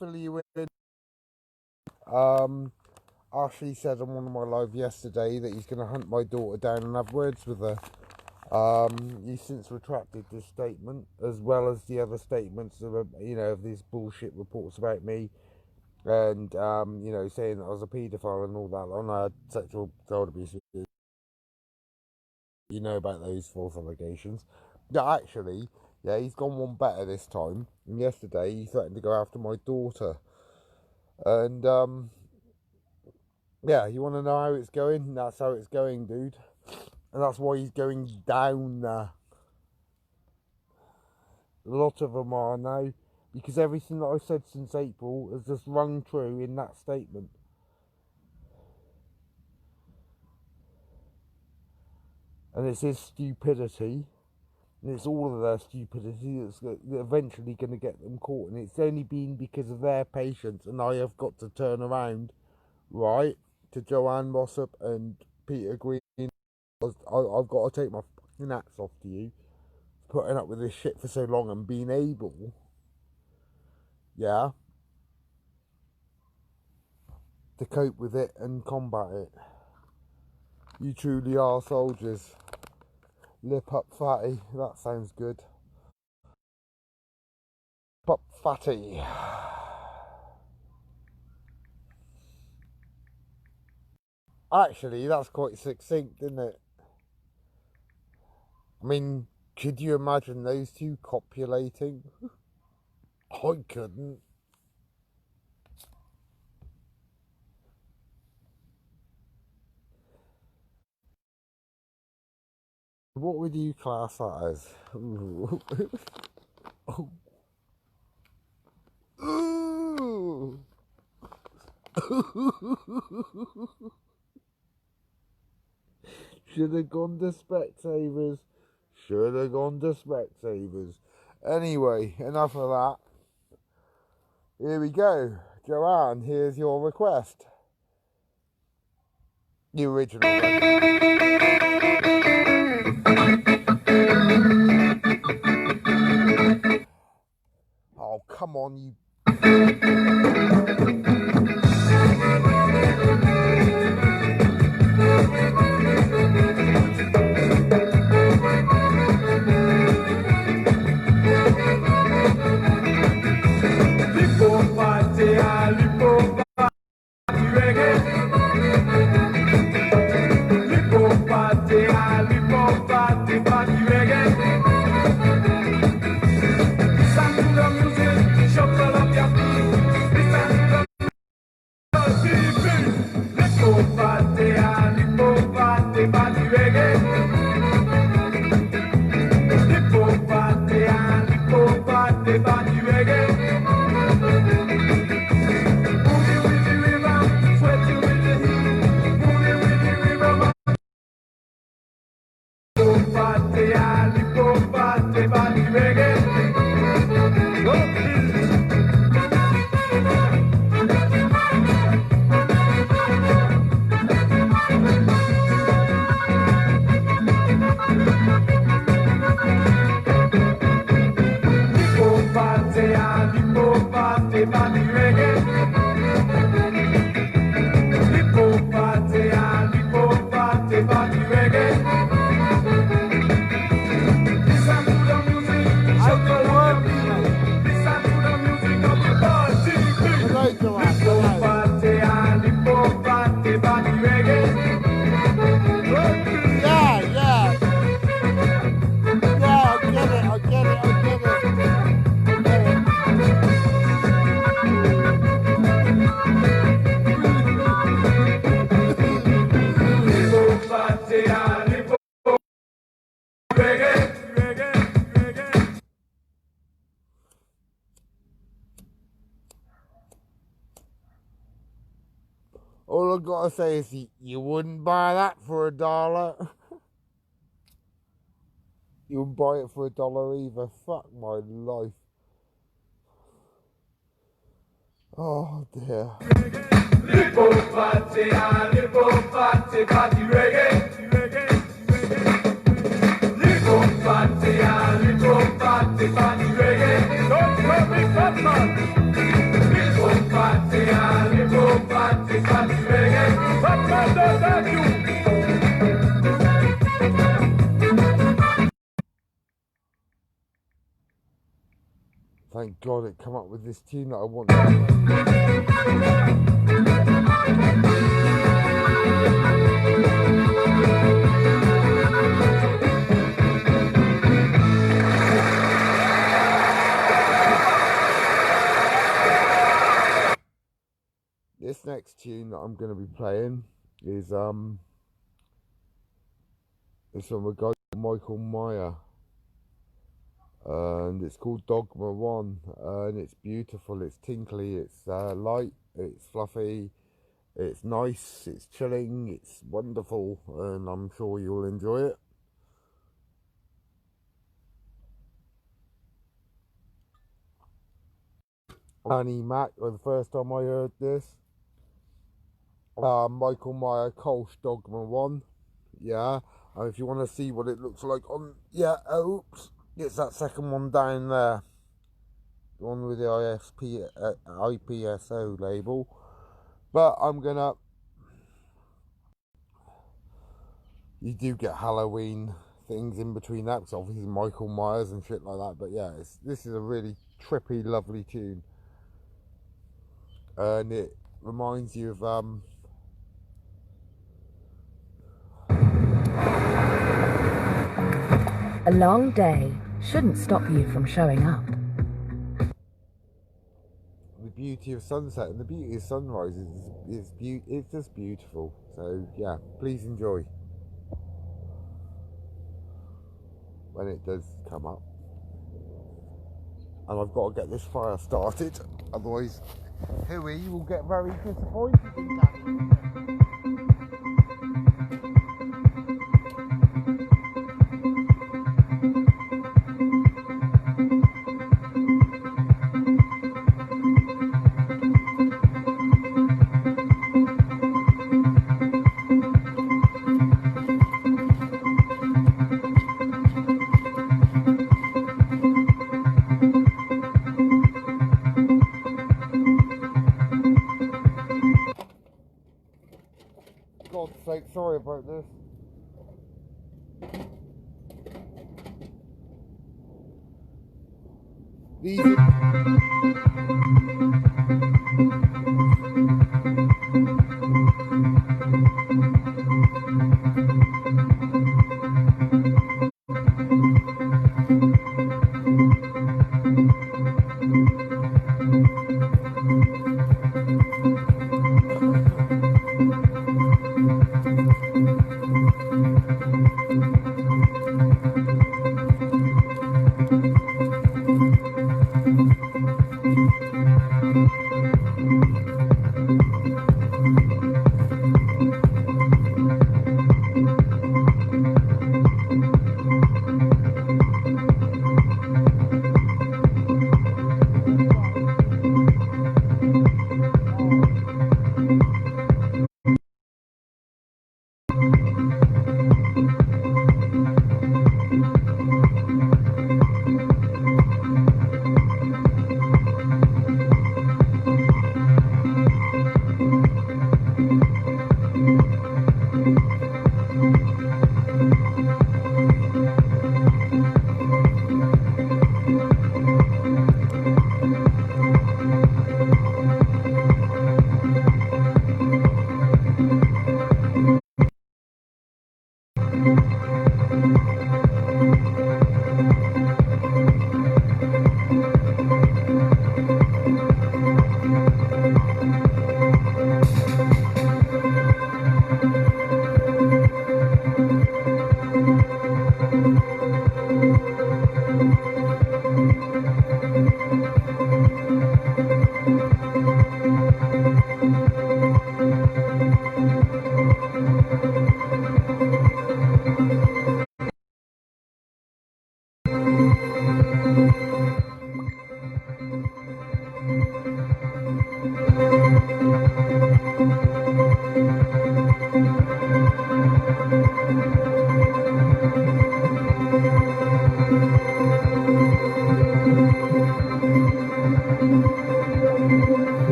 Fill you in. Ashley said on one of my live yesterday that he's going to hunt my daughter down and have words with her. He's since retracted this statement, as well as the other statements of, of these bullshit reports about me and you know, saying that I was a paedophile and all that, and I had sexual child abuse. You know about those false allegations. Yeah, actually, yeah, he's gone one better this time. And yesterday, he threatened to go after my daughter. And yeah, you want to know how it's going? That's how it's going, dude. And that's why he's going down there. A lot of them are now, because everything that I've said since April has just rung true in that statement. And it's his stupidity, and it's all of their stupidity that's eventually going to get them caught. And it's only been because of their patience, and I have got to turn around, right, to Joanne Mossop and Peter Green. I've got to take my fucking hats off to you, putting up with this shit for so long and being able, yeah, to cope with it and combat it. You truly are soldiers. Lip up fatty, that sounds good. Lip up fatty. Actually, that's quite succinct, isn't it? I mean, could you imagine those two copulating? I couldn't. What would you class that as? Ooh. Oh. Ooh. Should have gone to Specsavers. Should have gone to Specsavers. Anyway, enough of that. Here we go. Joanne, here's your request. The original request. Oh, come on, you... All I gotta say is you wouldn't buy that for $1. You wouldn't buy it for $1 either. Fuck my life. Oh dear. Lipo party, party reggae. Lipo party, party reggae. Don't call me Batman. Lipo party, party reggae. Batman don't have you. Thank God it come up with this tune that I want. This next tune that I'm going to be playing is it's from a guy called Michael Meyer, and it's called Dogma 1, and it's beautiful, it's tinkly, it's light, it's fluffy, it's nice, it's chilling, it's wonderful, and I'm sure you'll enjoy it. Annie Mac, the first time I heard this. Michael Meyer, Kolsch Dogma 1, yeah, and if you want to see what it looks like on, yeah, oops, it's that second one down there, the one with the IPSO label. But I'm gonna, you do get Halloween things in between that, because obviously Michael Myers and shit like that, but yeah, this is a really trippy, lovely tune, and it reminds you of a long day shouldn't stop you from showing up. The beauty of sunset and the beauty of sunrise is it's just beautiful. So yeah, please enjoy when it does come up. And I've got to get this fire started, otherwise Huey will get very disappointed in Daddy. God's sake, sorry about this. These are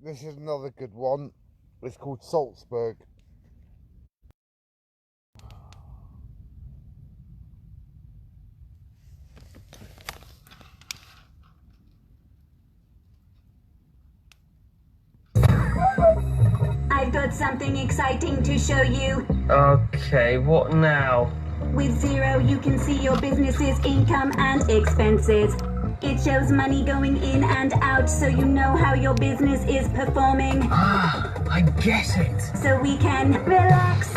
this is another good one. It's called Salzburg. I've got something exciting to show you. Okay, what now? With Zero, you can see your business's income and expenses. It shows money going in and out so you know how your business is performing. Ah, I get it. So we can relax.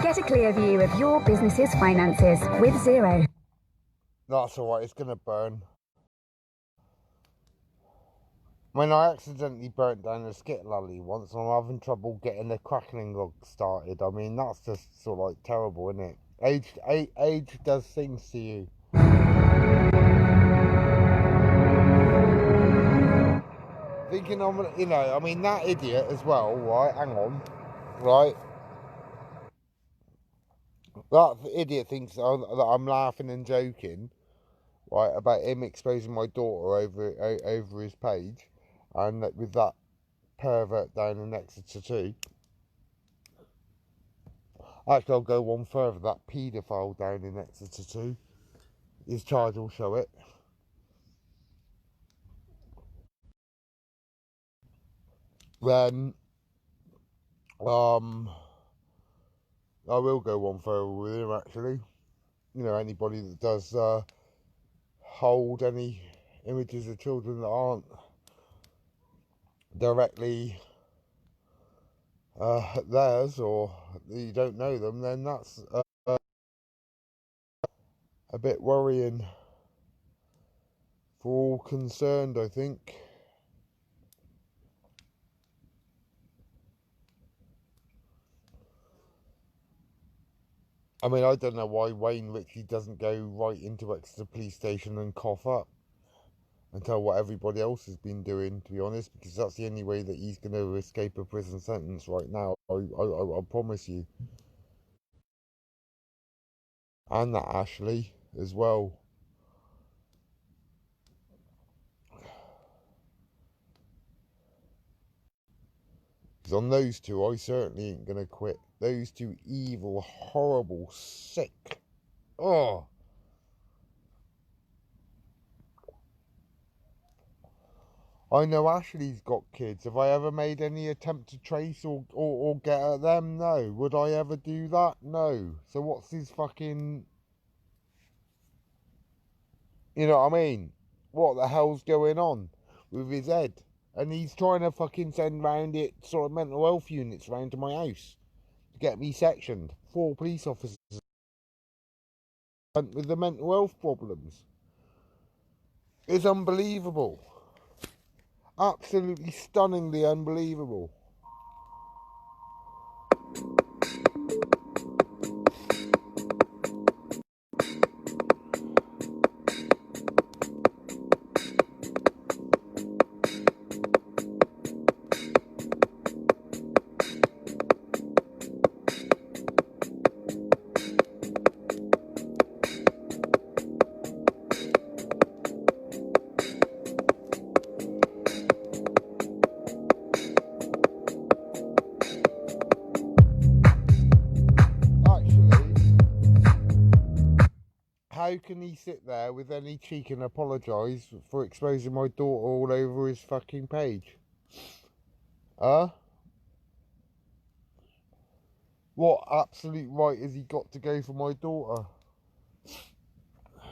Get a clear view of your business's finances with Zero. That's alright, it's gonna burn. When I accidentally burnt down a skit lolly once, and I'm having trouble getting the crackling log started. I mean, that's just sort of like terrible, isn't it? Age does things to you. Thinking I'm, you know, I mean, that idiot as well, right? Hang on, right? That idiot thinks that I'm laughing and joking, right, about him exposing my daughter over his page, and with that pervert down in Exeter too. Actually, I'll go one further. That paedophile down in Exeter too. His child will show it. Then, I will go one further with him. Actually, you know, anybody that does hold any images of children that aren't directly theirs, or you don't know them, then that's a bit worrying for all concerned, I think. I mean, I don't know why Wayne Ritchie doesn't go right into Exeter Police Station and cough up and tell what everybody else has been doing, to be honest, because that's the only way that he's going to escape a prison sentence right now. I promise you. And that Ashley as well. Because on those two, I certainly ain't going to quit. Those two evil, horrible, sick. Oh. I know Ashley's got kids. Have I ever made any attempt to trace or get at them? No. Would I ever do that? No. So what's his fucking... You know what I mean? What the hell's going on with his head? And he's trying to fucking send round it sort of mental health units round to my house to get me sectioned. 4 police officers with the mental health problems. It's unbelievable. Absolutely stunningly unbelievable. How can he sit there with any cheek and apologise for exposing my daughter all over his fucking page? What absolute right has he got to go for my daughter?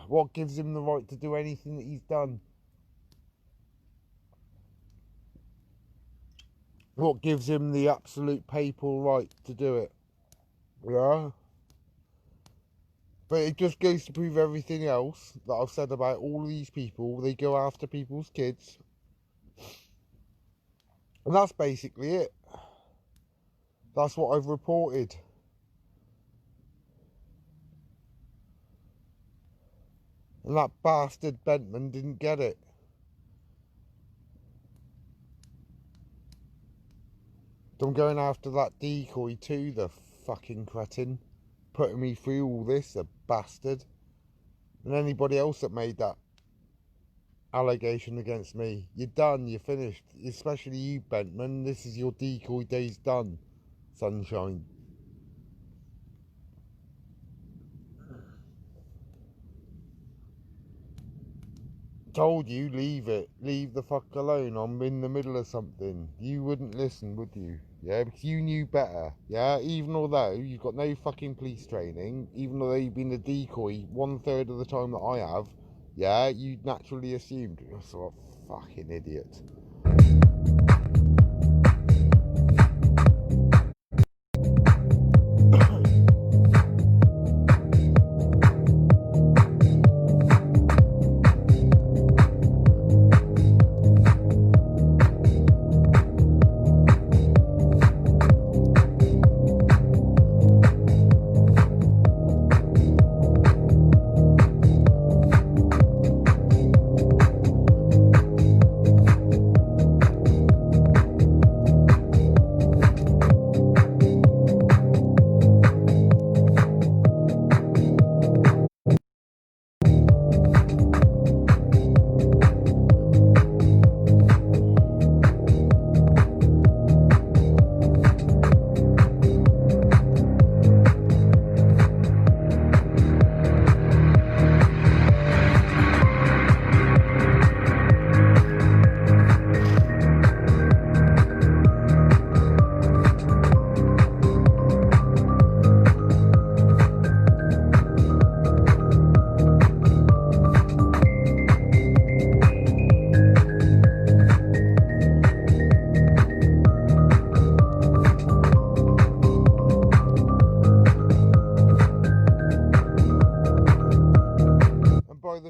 What gives him the right to do anything that he's done? What gives him the absolute papal right to do it? Yeah? But it just goes to prove everything else that I've said about all of these people. They go after people's kids. And that's basically it. That's what I've reported. And that bastard Bentman didn't get it. I'm going after that decoy too, the fucking cretin. Putting me through all this, the bastard. And anybody else that made that allegation against me, you're done, you're finished. Especially you, Bentman. This is your decoy days done, sunshine. Told you, leave it. Leave the fuck alone. I'm in the middle of something. You wouldn't listen, would you? Yeah, because you knew better. Yeah, even although you've got no fucking police training, even although you've been a decoy 1/3 of the time that I have, yeah, you naturally assumed. You're sort of fucking idiot.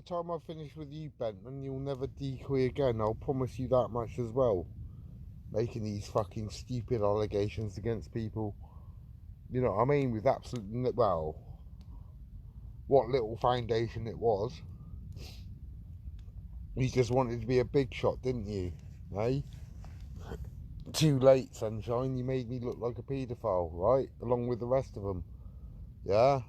Time I finish with you, Bentman, you'll never decoy again. I'll promise you that much as well. Making these fucking stupid allegations against people. You know what I mean? With absolutely, well, what little foundation it was. You just wanted to be a big shot, didn't you? Eh? Too late, sunshine. You made me look like a paedophile, right? Along with the rest of them. Yeah?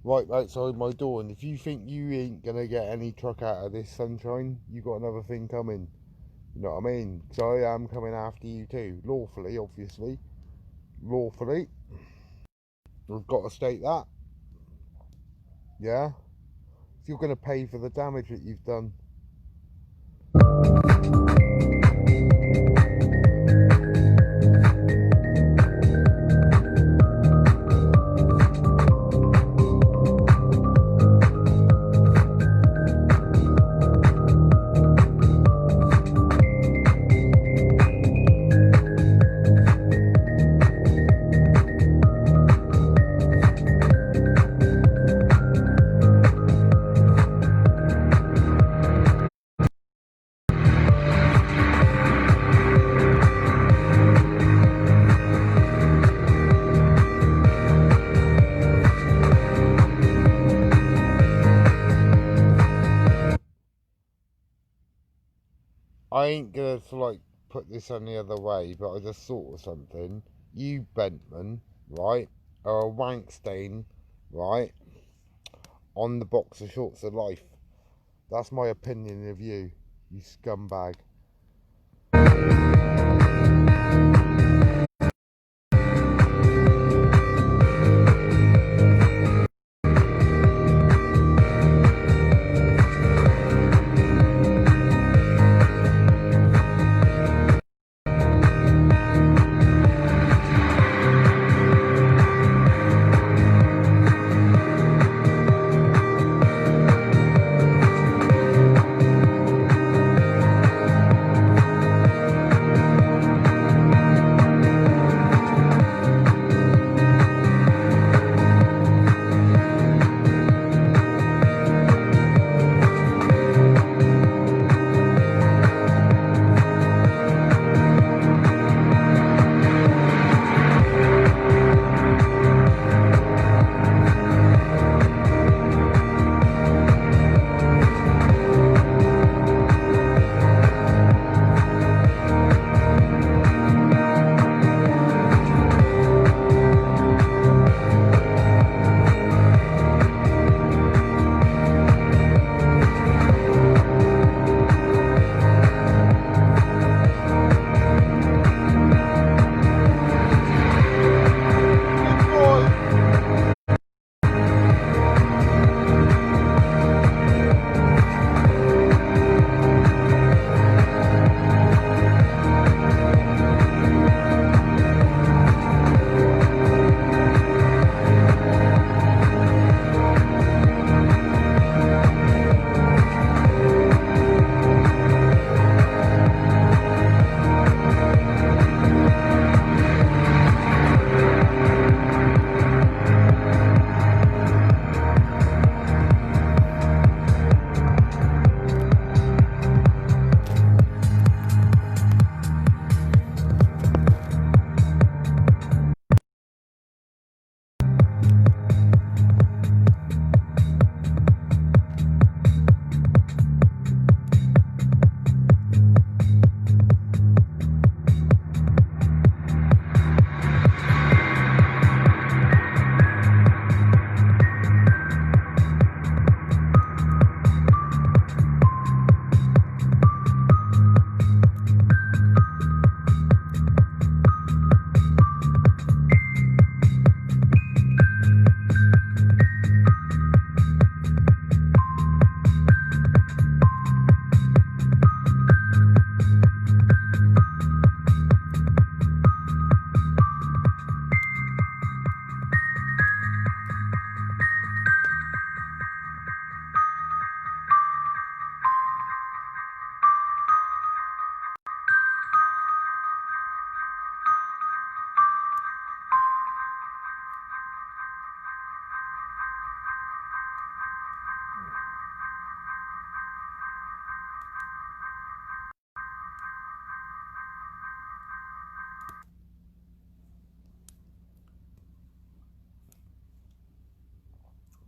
Right outside my door, and if you think you ain't gonna get any truck out of this, sunshine, you got another thing coming. You know what I mean? So I am coming after you too, lawfully, obviously. Lawfully. We've got to state that. Yeah? If you're gonna pay for the damage that you've done. I ain't gonna like put this any other way, but I just thought of something. You Bentman, right, are a wank stain, right, on the boxer shorts of life. That's my opinion of you, you scumbag.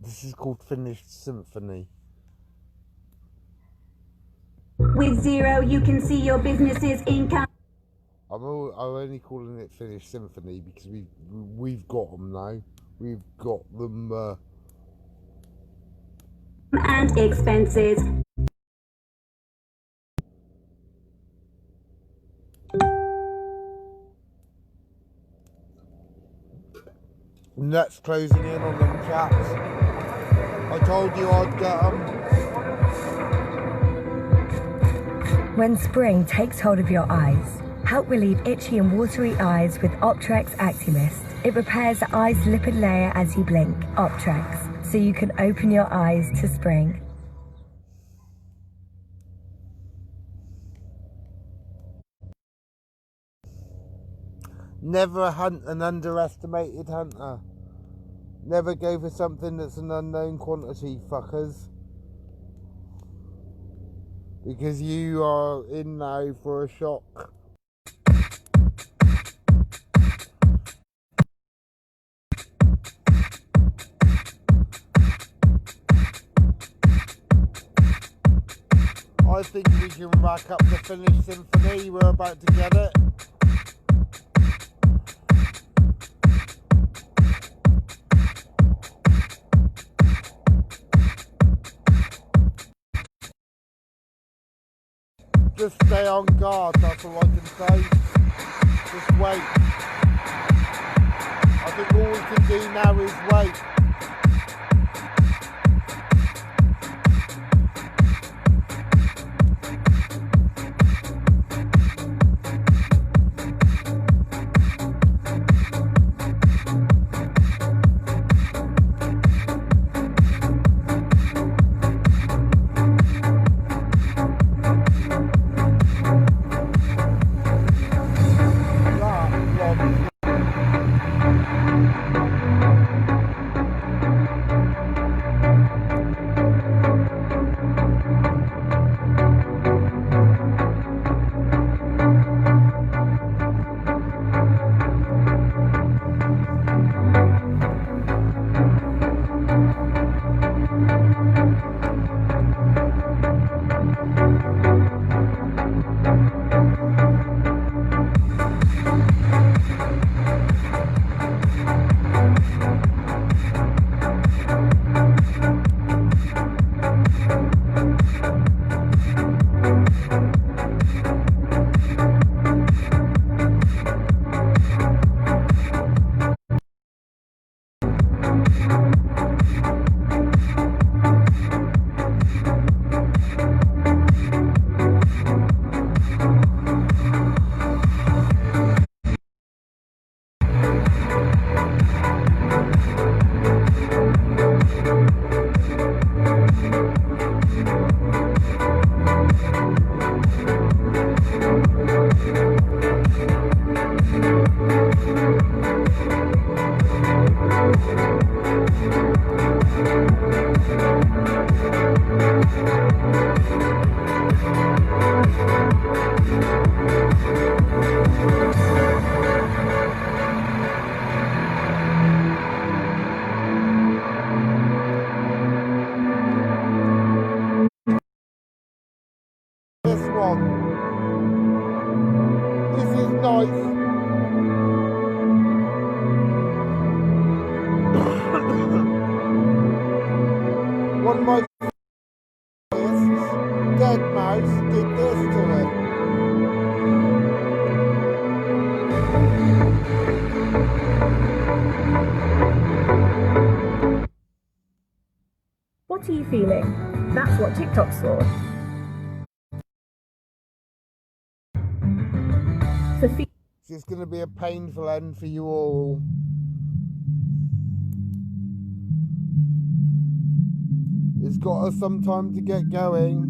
This is called Finished Symphony. With zero, you can see your business's income. I'm only calling it Finished Symphony because we've got them now. We've got them. And expenses. Nuts closing in on them chaps. I told you I'd get them. When spring takes hold of your eyes, help relieve itchy and watery eyes with Optrex Actimist. It repairs the eye's lipid layer as you blink. Optrex, so you can open your eyes to spring. Never hunt an underestimated hunter. Never go for something that's an unknown quantity, fuckers. Because you are in now for a shock. I think we can rack up the Finished Symphony. We're about to get it. Just stay on guard, that's all I can say. Just wait. I think all we can do now is wait. One of my dead mouse did this to it. What are you feeling? That's what TikTok's for. It's going to be a painful end for you all. It's got us some time to get going,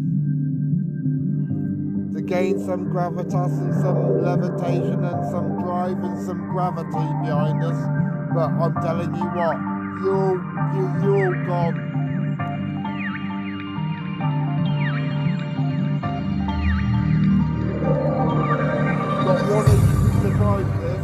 to gain some gravitas and some levitation and some drive and some gravity behind us. But I'm telling you what, you're all gone. But one of you survived this.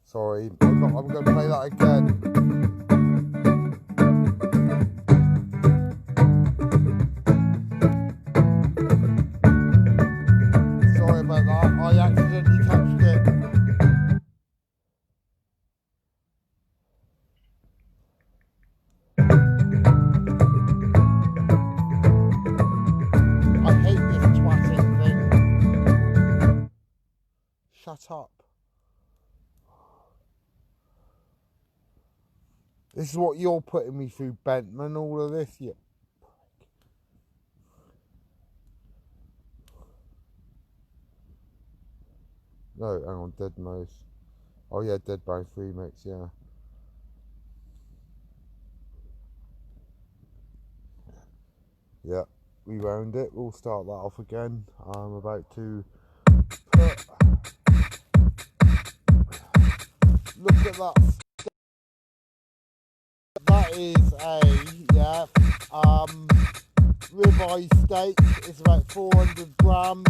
Sorry, I'm going to play that again. Sorry about that, I accidentally touched it. I hate this twatting thing. Shut up. This is what you're putting me through, Bentman, all of this, you prick. No, hang on, Dead Mouse. Oh yeah, Dead Mouse remix, yeah. Yeah, rewound it, we'll start that off again. I'm about to put... Look at that. That is a, ribeye steak. It's about 400 grams.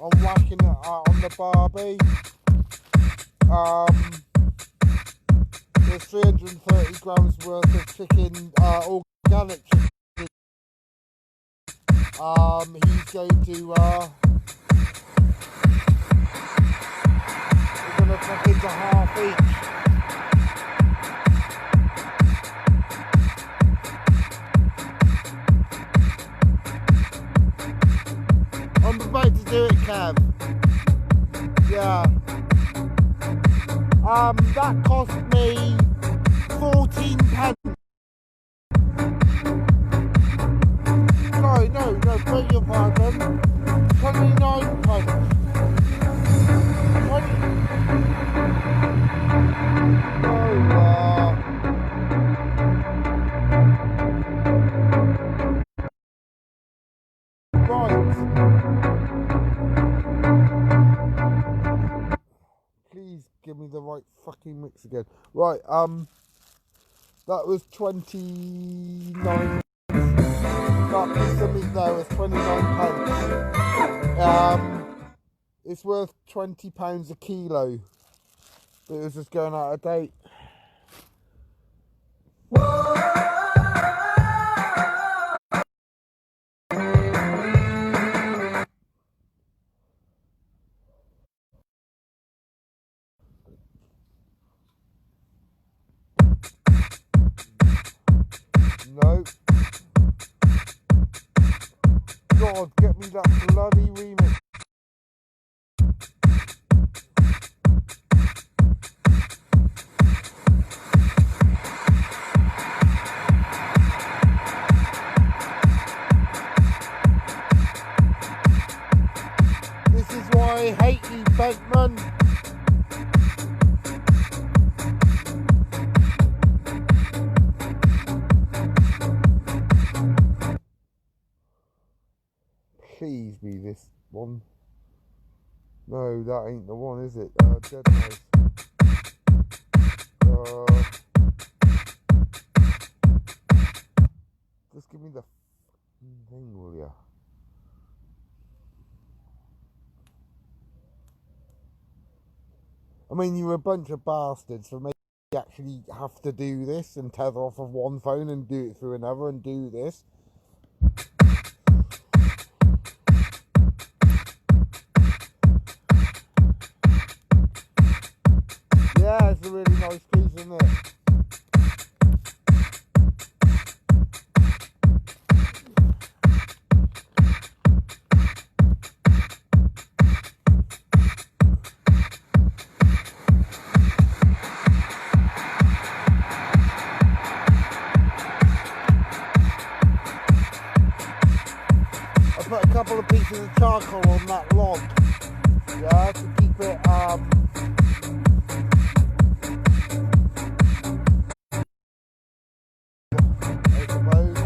I'm whacking it out on the barbie. There's 330 grams worth of chicken, organic chicken. He's going to, we're going to cook into half each. I'm about to do it, Kev. Yeah. That cost me 14 pence. Sorry, no, beg your pardon. 29 pence. 20. Right. Please give me the right fucking mix again. Right, that was 29. That piece of meat there was 29 pence. It's worth £20 a kilo. But it was just going out of date. No. God, get me that bloody remix. please be this one. No, that ain't the one, is it? Dead mouse. Just give me the thing, will ya? I mean, you're a bunch of bastards for making me actually have to do this and tether off of one phone and do it through another and do this. Yeah, it's a really nice piece, isn't it? Put a couple of pieces of charcoal on that log, yeah, to keep it I suppose.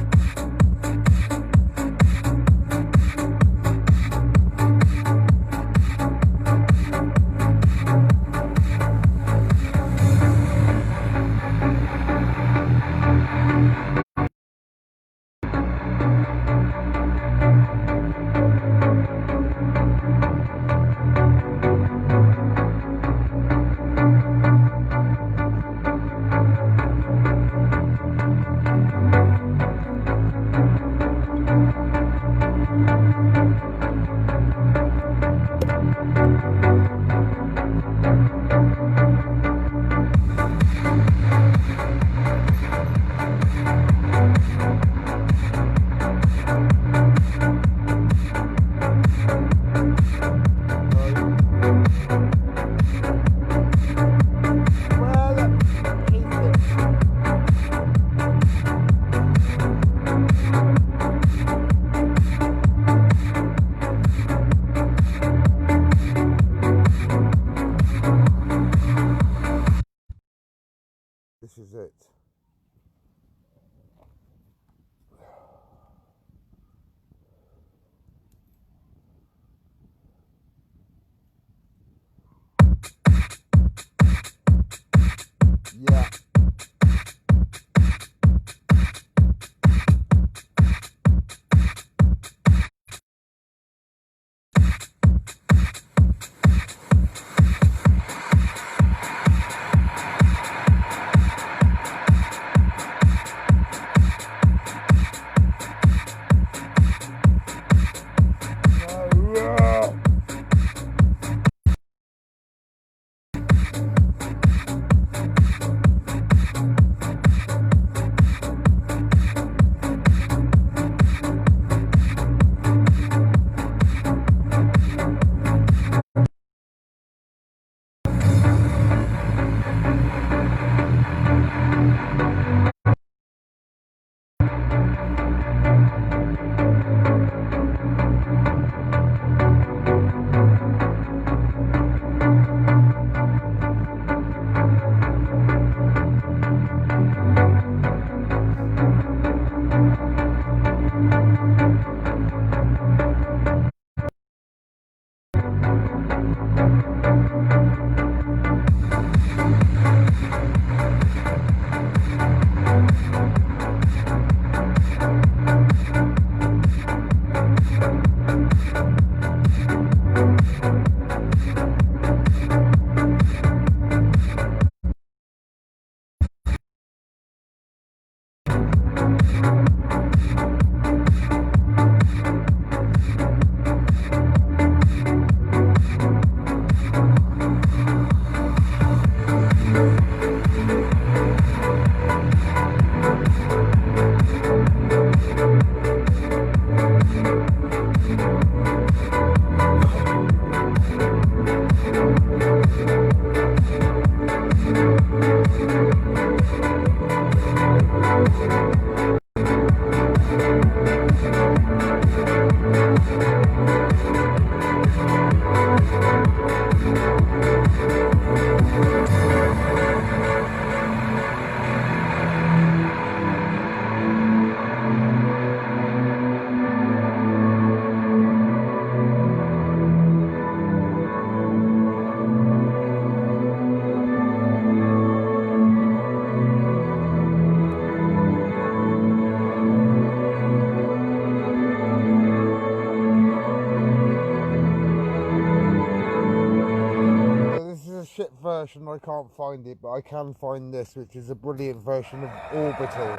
version, I can't find it, but I can find this, which is a brilliant version of Orbital.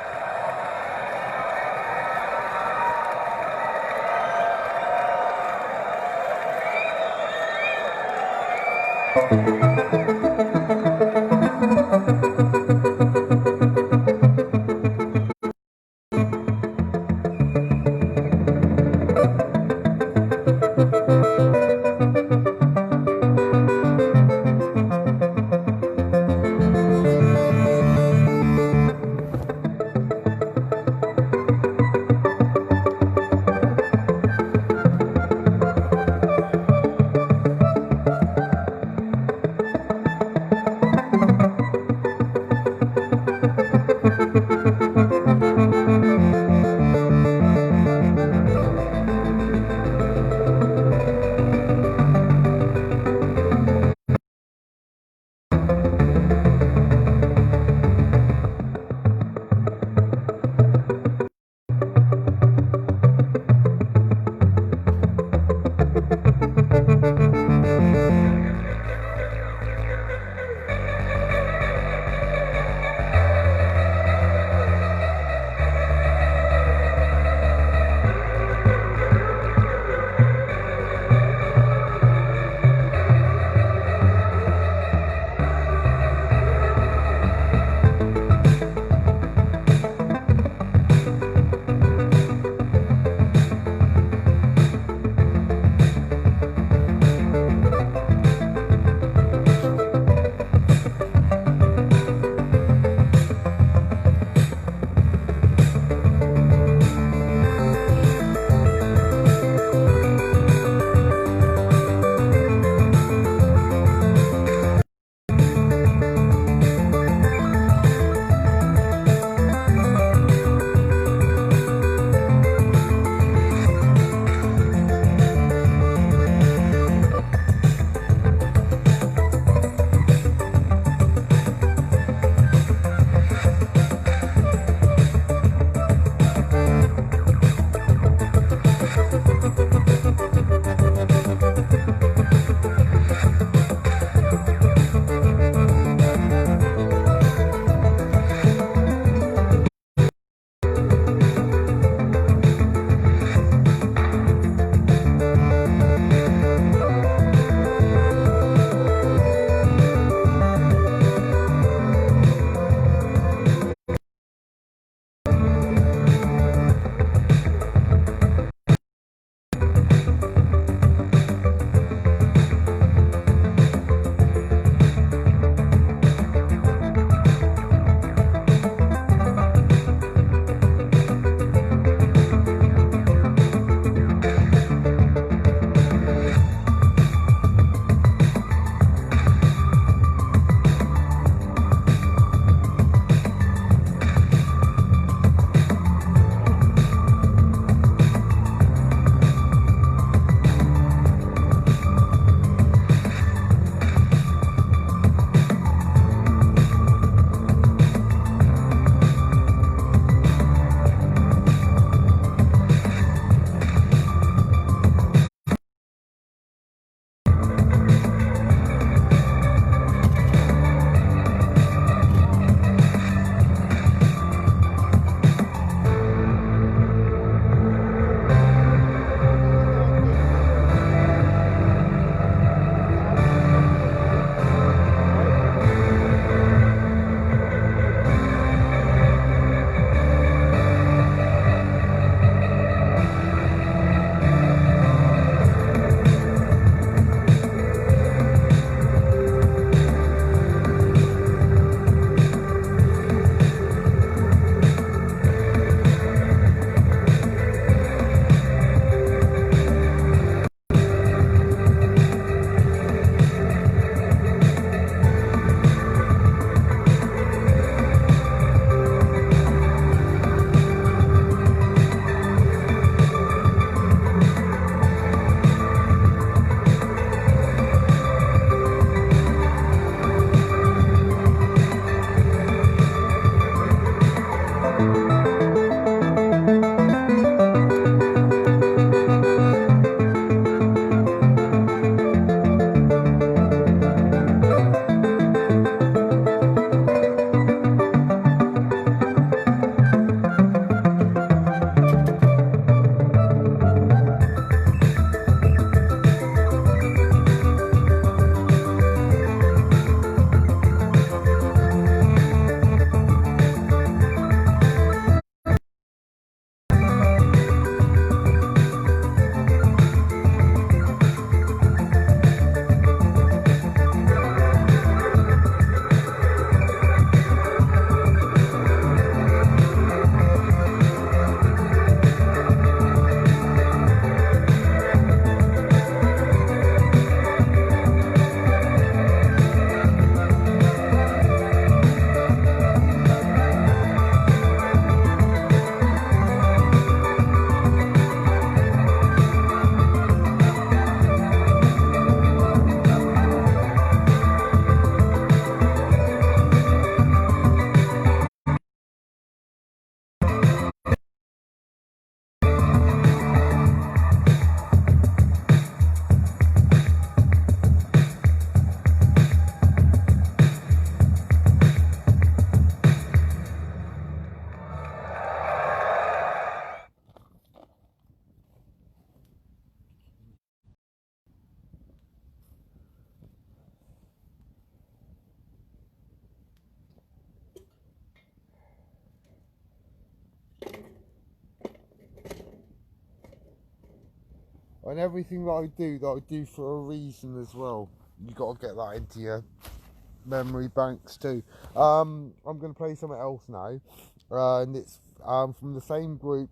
And everything that I do for a reason as well. You got to get that into your memory banks too. I'm going to play something else now, and it's from the same group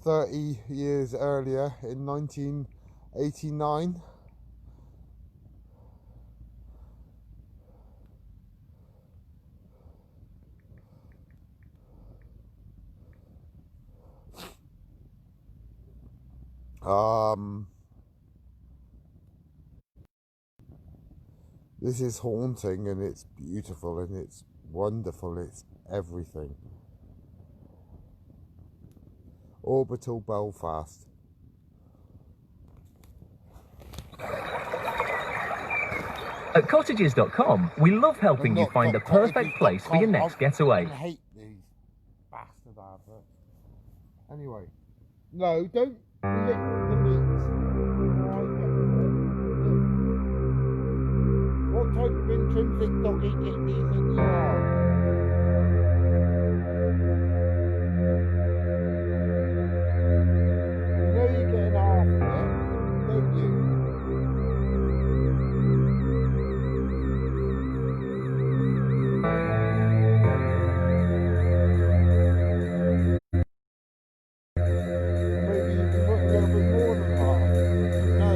30 years earlier in 1989. This is haunting, and it's beautiful, and it's wonderful, it's everything. Orbital Belfast. At cottages.com, we love helping you find the perfect place for your next getaway. I hate these bastard adverts. Anyway, no, don't lick the meat. What type of intrinsic doggy dick do you think you are? You know you're getting half of it, don't you? Maybe you can put a little bit more than half. No.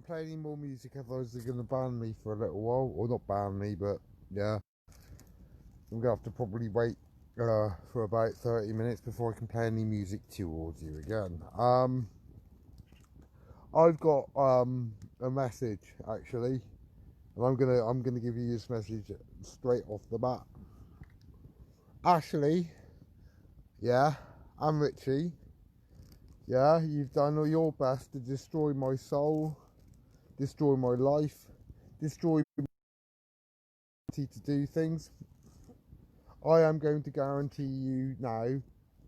can't play any more music, otherwise they're going to ban me for a little while. Or not ban me, but yeah. I'm going to have to probably wait for about 30 minutes before I can play any music towards you again. I've got a message actually, and I'm gonna give you this message straight off the bat. Ashley, yeah, and Richie, yeah, you've done all your best to destroy my soul, destroy my life, destroy my ability to do things. I am going to guarantee you now,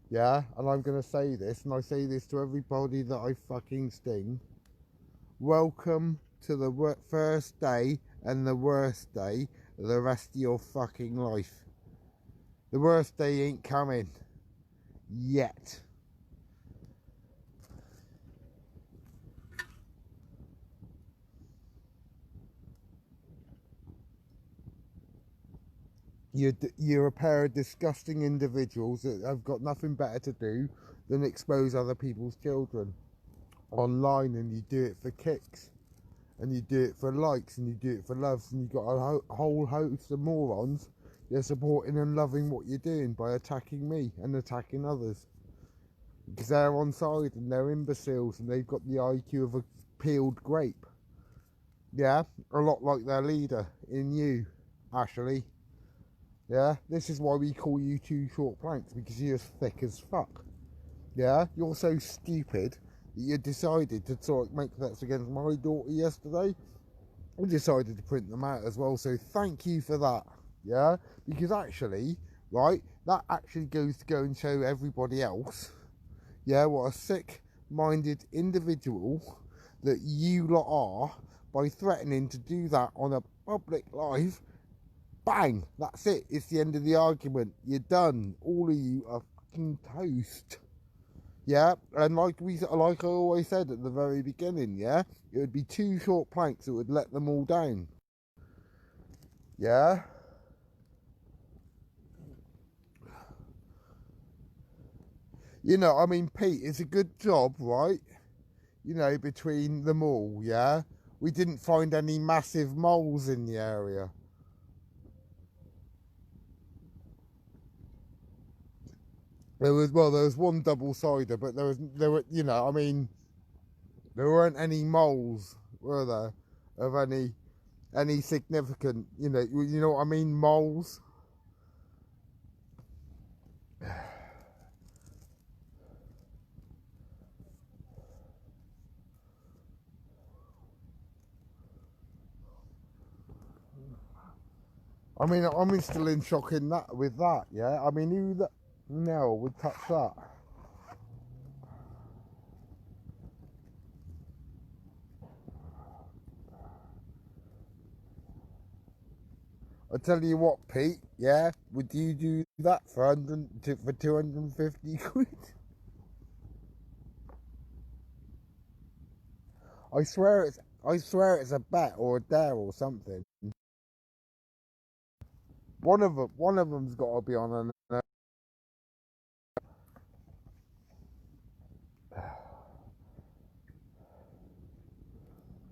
yeah, and I'm going to say this, and I say this to everybody that I fucking sting. Welcome to the first day and the worst day of the rest of your fucking life. The worst day ain't coming. Yet. You're a pair of disgusting individuals that have got nothing better to do than expose other people's children online, and you do it for kicks, and you do it for likes, and you do it for loves, and you've got a whole host of morons you're supporting and loving what you're doing by attacking me and attacking others, because they're on side and they're imbeciles and they've got the IQ of a peeled grape. Yeah, a lot like their leader in you, Ashley. Yeah, this is why we call you two short planks, because you're thick as fuck. Yeah, you're so stupid that you decided to sort of make threats against my daughter yesterday. We decided to print them out as well, so thank you for that. Yeah, because actually, right, that actually goes to go and show everybody else, yeah, what a sick-minded individual that you lot are by threatening to do that on a public live. Bang! That's it. It's the end of the argument. You're done. All of you are fucking toast. Yeah, and like I always said at the very beginning, yeah, it would be two short planks that would let them all down. Yeah. You know, I mean, Pete, it's a good job, right? You know, between them all, yeah? We didn't find any massive moles in the area. There was one double-sider, but there were, you know, I mean, there weren't any moles, were there, of any significant, you know what I mean, moles. I mean, I'm still in shock with that, yeah? I mean, who the hell would touch that? I tell you what, Pete, yeah? Would you do that for 250 quid? I swear it's a bet or a dare or something. One of them's got to be on an.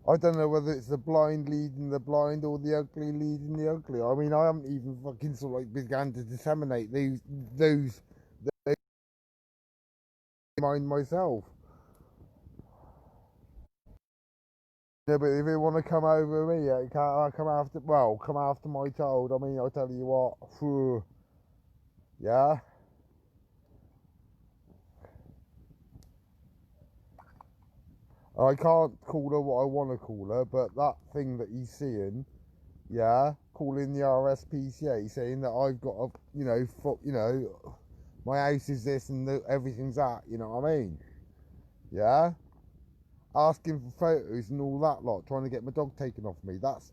I don't know whether it's the blind leading the blind or the ugly leading the ugly. I mean, I haven't even fucking sort of like began to disseminate those mind myself. Yeah, but if they want to come over me, yeah, come after my child. I mean, I'll tell you what, phew, yeah. I can't call her what I want to call her, but that thing that he's seeing, yeah, calling the RSPCA, saying that I've got a, my house is this and everything's that, you know what I mean? Yeah? Asking for photos and all that lot, trying to get my dog taken off me. That's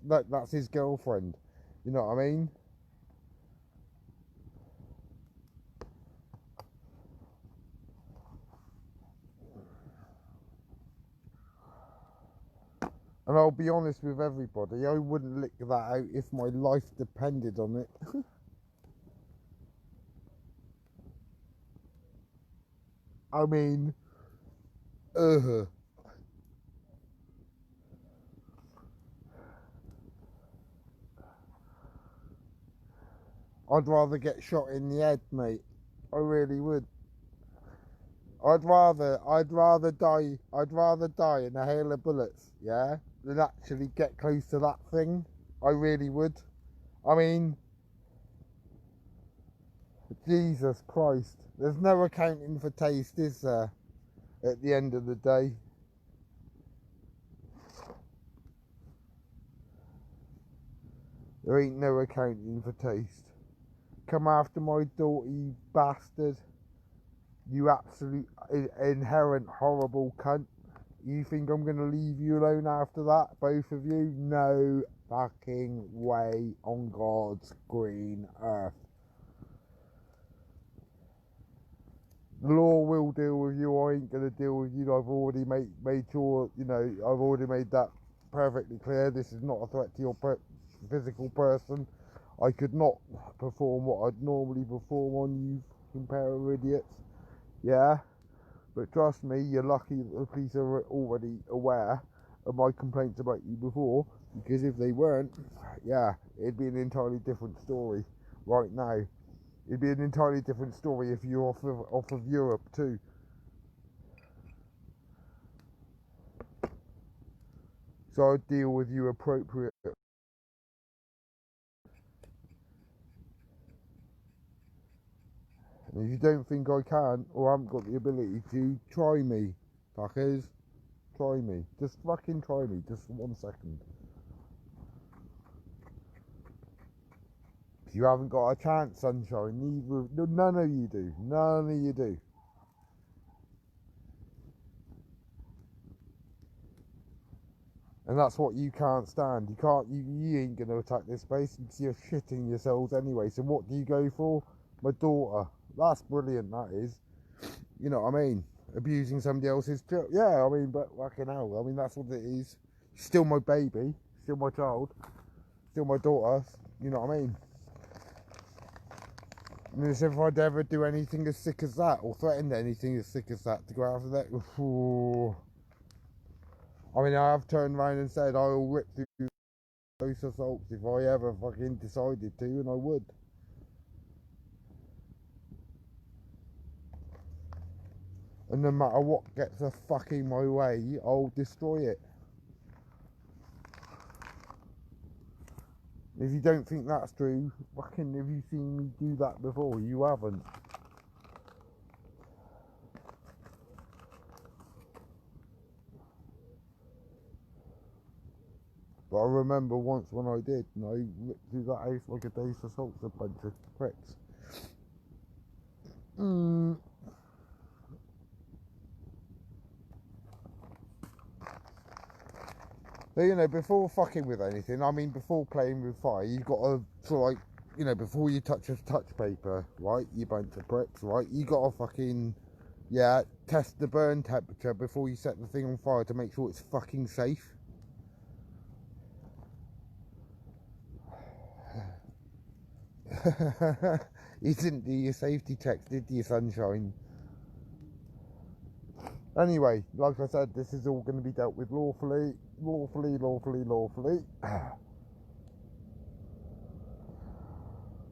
his girlfriend, you know what I mean? And I'll be honest with everybody, I wouldn't lick that out if my life depended on it. I mean, I'd rather get shot in the head, mate. I really would. I'd rather die in a hail of bullets, yeah, than actually get close to that thing. I really would. I mean, Jesus Christ. There's no accounting for taste, is there? At the end of the day. There ain't no accounting for taste. Come after my daughter, you bastard. You absolute inherent horrible cunt. You think I'm going to leave you alone after that, both of you? No fucking way on God's green earth. The law will deal with you. I ain't going to deal with you. I've already made sure, you know, I've already made that perfectly clear. This is not a threat to your physical person. I could not perform what I'd normally perform on you fucking pair of idiots. Yeah? But trust me, you're lucky that the police are already aware of my complaints about you before, because if they weren't, yeah, it'd be an entirely different story right now. It'd be an entirely different story if you're off of Europe too. So I'd deal with you appropriately. And if you don't think I can, or haven't got the ability to, try me, fuckers. Try me. Just fucking try me. Just for 1 second. You haven't got a chance, sunshine. None of you do. None of you do. And that's what you can't stand. You can't. You ain't gonna attack this place. You're shitting yourselves anyway. So what do you go for? My daughter. That's brilliant. That is. You know what I mean? Abusing somebody else's child. Yeah. I mean, but fucking hell. I mean, that's what it is. Still my baby. Still my child. Still my daughter. You know what I mean? I mean, if I'd ever do anything as sick as that, or threaten anything as sick as that, to go after that, ooh. I mean, I have turned around and said I'll rip through those assaults if I ever fucking decided to, and I would. And no matter what gets a fucking my way, I'll destroy it. If you don't think that's true, fucking, have you seen me do that before? You haven't. But I remember once when I did, and I ripped through that house like a day's assault, a bunch of pricks. So, you know, before fucking with anything, I mean, before playing with fire, you've got to, sort of like, you know, before you touch a touch paper, right, you bunch of pricks, right, you got to fucking, yeah, test the burn temperature before you set the thing on fire to make sure it's fucking safe. You didn't do your safety checks, did you, sunshine? Anyway, like I said, this is all going to be dealt with lawfully.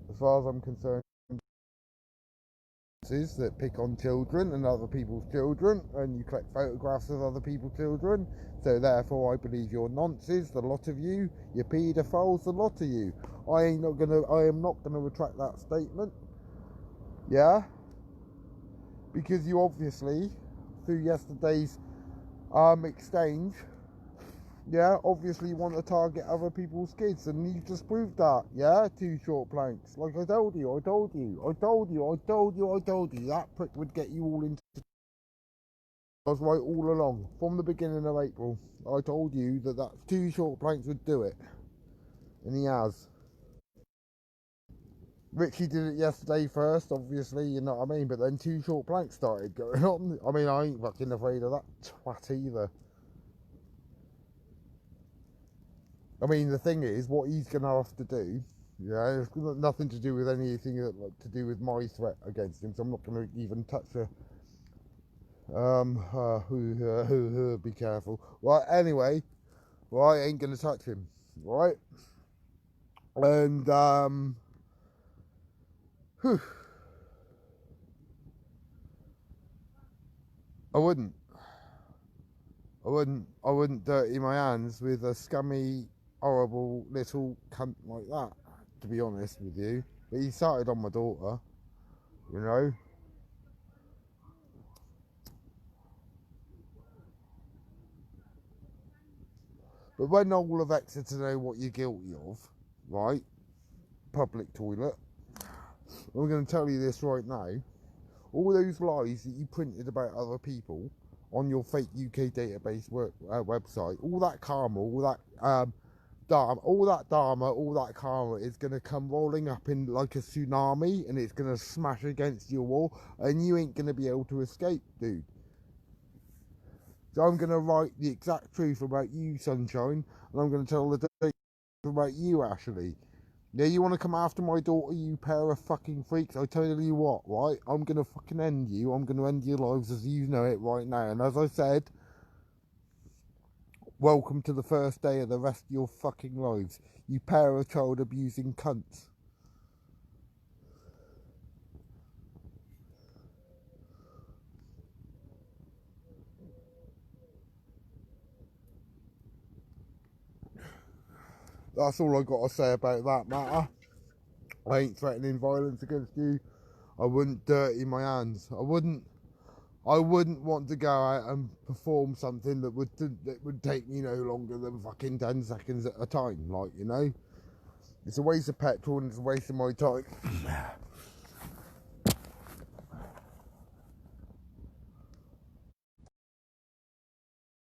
As far as I'm concerned, that pick on children and other people's children, and you collect photographs of other people's children, so therefore I believe you're nonces, the lot of you, you're paedophiles, the lot of you. I am not gonna retract that statement. Yeah? Because you obviously, through yesterday's exchange, yeah, obviously want to target other people's kids, and you've just proved that, yeah? 2 short planks. Like I told you, that prick would get you all into... I was right all along, from the beginning of April. I told you that 2 short planks would do it. And he has. Richie did it yesterday first, obviously, you know what I mean? But then 2 short planks started going on. I mean, I ain't fucking afraid of that twat either. I mean, the thing is, what he's going to have to do, yeah, it's got nothing to do with anything to do with my threat against him, so I'm not going to even touch her. Be careful. Right, anyway, I ain't going to touch him, right? And, Whew. I wouldn't dirty my hands with a scummy, horrible little cunt like that, to be honest with you. But he started on my daughter, you know. But when all of Exeter know what you're guilty of, right? Public toilet. I'm going to tell you this right now. All those lies that you printed about other people on your fake UK database website, all that karma, all that dharma, all that karma is going to come rolling up in like a tsunami, and it's going to smash against your wall, and you ain't going to be able to escape, dude. So I'm going to write the exact truth about you, Sunshine, and I'm going to tell the truth about you, Ashley. Yeah, you want to come after my daughter, you pair of fucking freaks? I tell you what, right? I'm going to fucking end you. I'm going to end your lives as you know it right now. And as I said, welcome to the first day of the rest of your fucking lives, you pair of child abusing cunts. That's all I got to say about that matter. I ain't threatening violence against you. I wouldn't dirty my hands. I wouldn't want to go out and perform something that would take me no longer than fucking 10 seconds at a time. Like, you know, it's a waste of petrol and it's a waste of my time.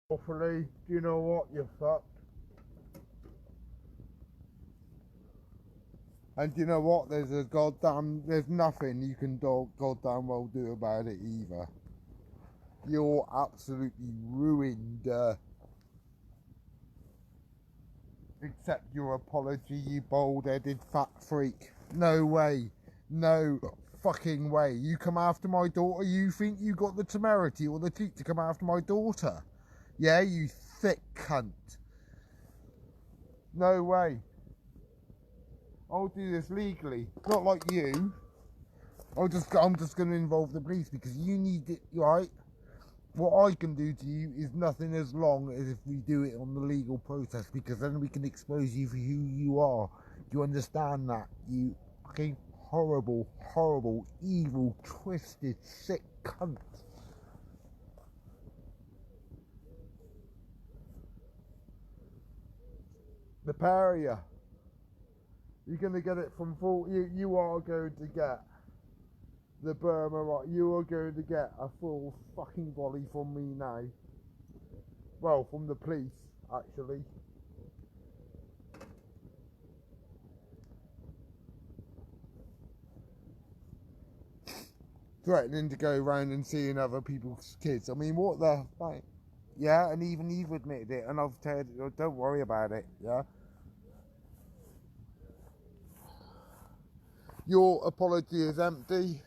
Hopefully, do you know what? You're fucked. And you know what? There's nothing you can goddamn well do about it either. You're absolutely ruined. Accept your apology, you bald-headed fat freak. No way. No fucking way. You come after my daughter, you think you got the temerity or the cheek to come after my daughter? Yeah, you thick cunt. No way. I'll do this legally. Not like you. I'm just going to involve the police because you need it, right? What I can do to you is nothing as long as if we do it on the legal process, because then we can expose you for who you are. Do you understand that? You fucking horrible, horrible, evil, twisted, sick cunt. The pair of you. You're going to get it from full. You are going to get the Burma, right? You are going to get a full fucking volley from me now. Well, from the police, actually. Threatening to go around and seeing other people's kids. I mean, what the fuck? Yeah, and even you've admitted it, and I've said, don't worry about it, yeah? Your apology is empty.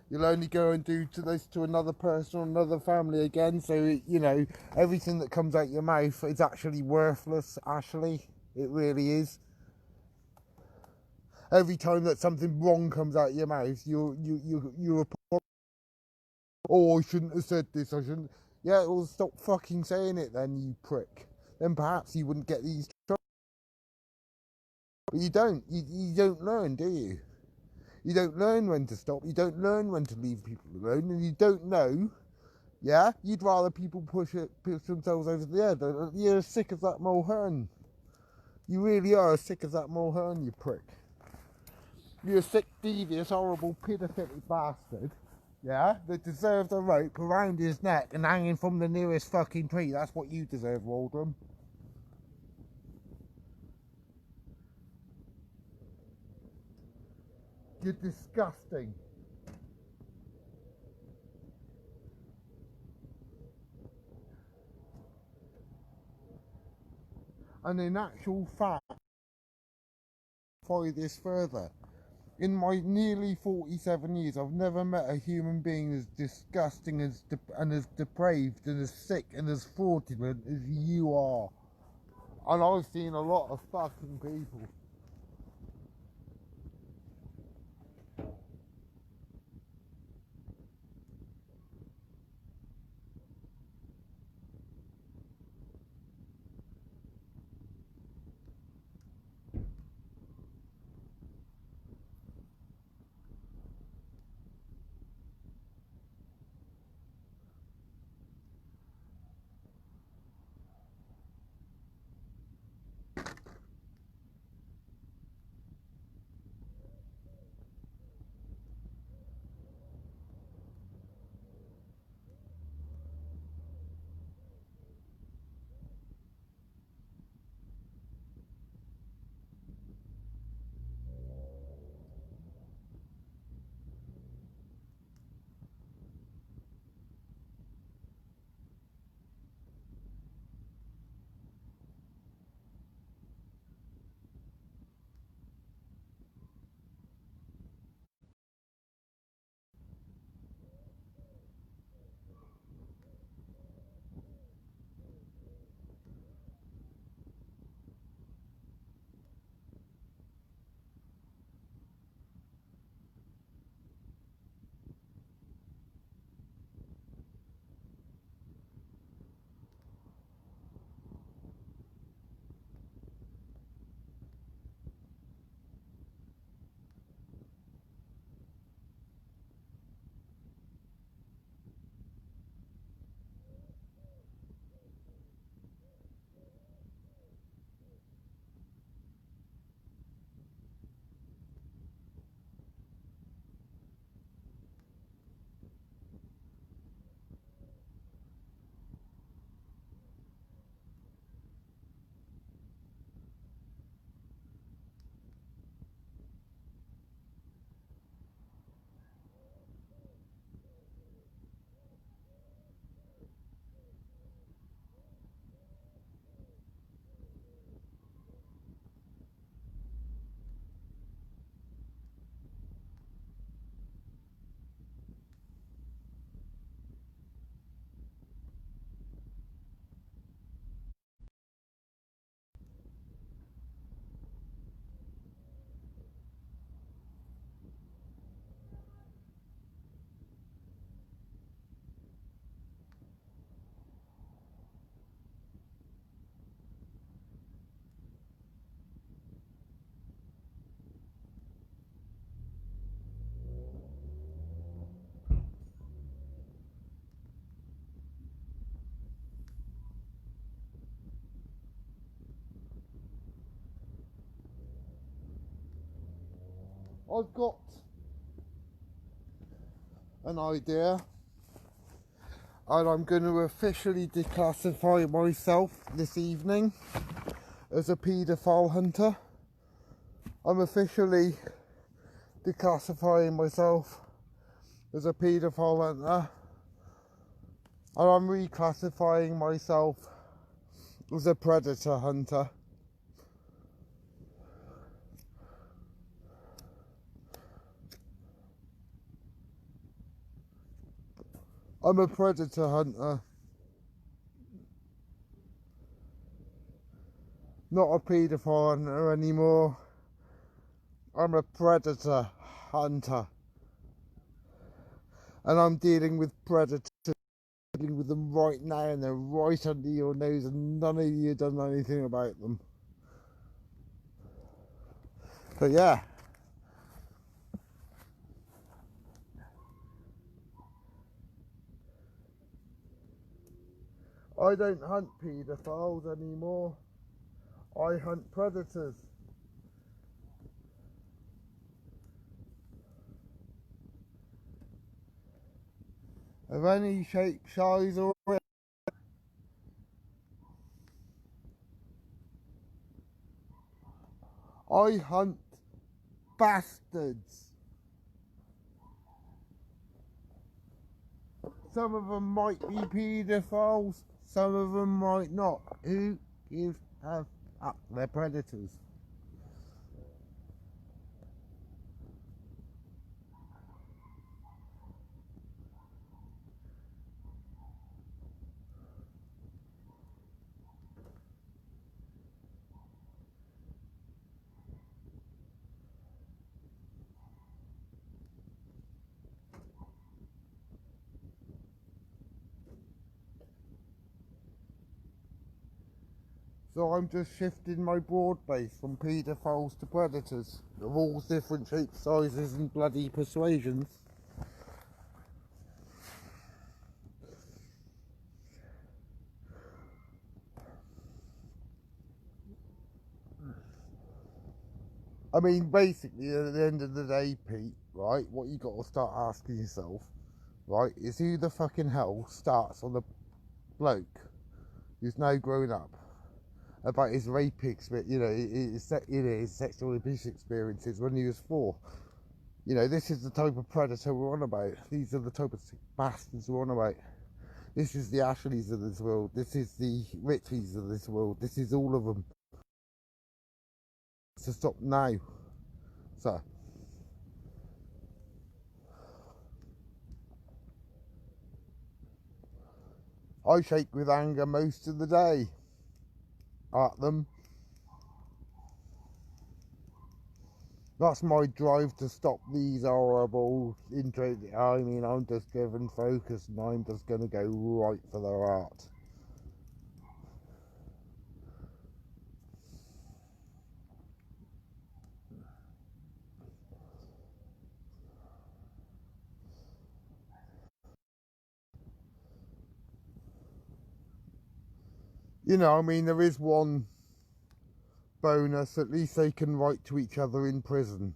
You'll only go and do to this to another person or another family again. So, you know, everything that comes out your mouth is actually worthless, Ashley. It really is. Every time that something wrong comes out your mouth, you're oh, I shouldn't have said this. I shouldn't. Yeah, well, stop fucking saying it then, you prick. Then perhaps you wouldn't get these troubles. But you don't. You don't learn, do you? You don't learn when to stop. You don't learn when to leave people alone, and you don't know. Yeah, you'd rather people push themselves over the edge. You're as sick as that Mulhern. You really are as sick as that Mulhern, you prick. You're a sick, devious, horrible, paedophilic bastard. Yeah, that deserves a rope around his neck and hanging from the nearest fucking tree. That's what you deserve, Waldron. You're disgusting. And in actual fact, follow this further. In my nearly 47 years, I've never met a human being as disgusting and as depraved and as sick and as fraudulent as you are. And I've seen a lot of fucking people. I've got an idea, and I'm going to officially declassify myself this evening as a paedophile hunter. I'm officially declassifying myself as a paedophile hunter, and I'm reclassifying myself as a predator hunter. I'm a predator hunter, not a paedophile hunter anymore. I'm a predator hunter, and I'm dealing with predators, dealing with them right now, and they're right under your nose, and none of you have done anything about them. But yeah, I don't hunt paedophiles anymore. I hunt predators. Of any shape, size, or I hunt bastards. Some of them might be paedophiles, some of them might not. Who gives a fuck? They're predators. So I'm just shifting my broad base from paedophiles to predators of all different shapes, sizes and bloody persuasions. I mean, basically, at the end of the day, Pete, right, what you got to start asking yourself, right, is who the fucking hell starts on the bloke who's now grown up about his rape experience, his sexual abuse experiences when he was 4. You know, this is the type of predator we're on about. These are the type of bastards we're on about. This is the Ashleys of this world. This is the Richies of this world. This is all of them. So stop now, sir. I shake with anger most of the day at them. That's my drive to stop these horrible intros. I mean, I'm just given focus and I'm just going to go right for their art. You know, I mean, there is one bonus. At least they can write to each other in prison.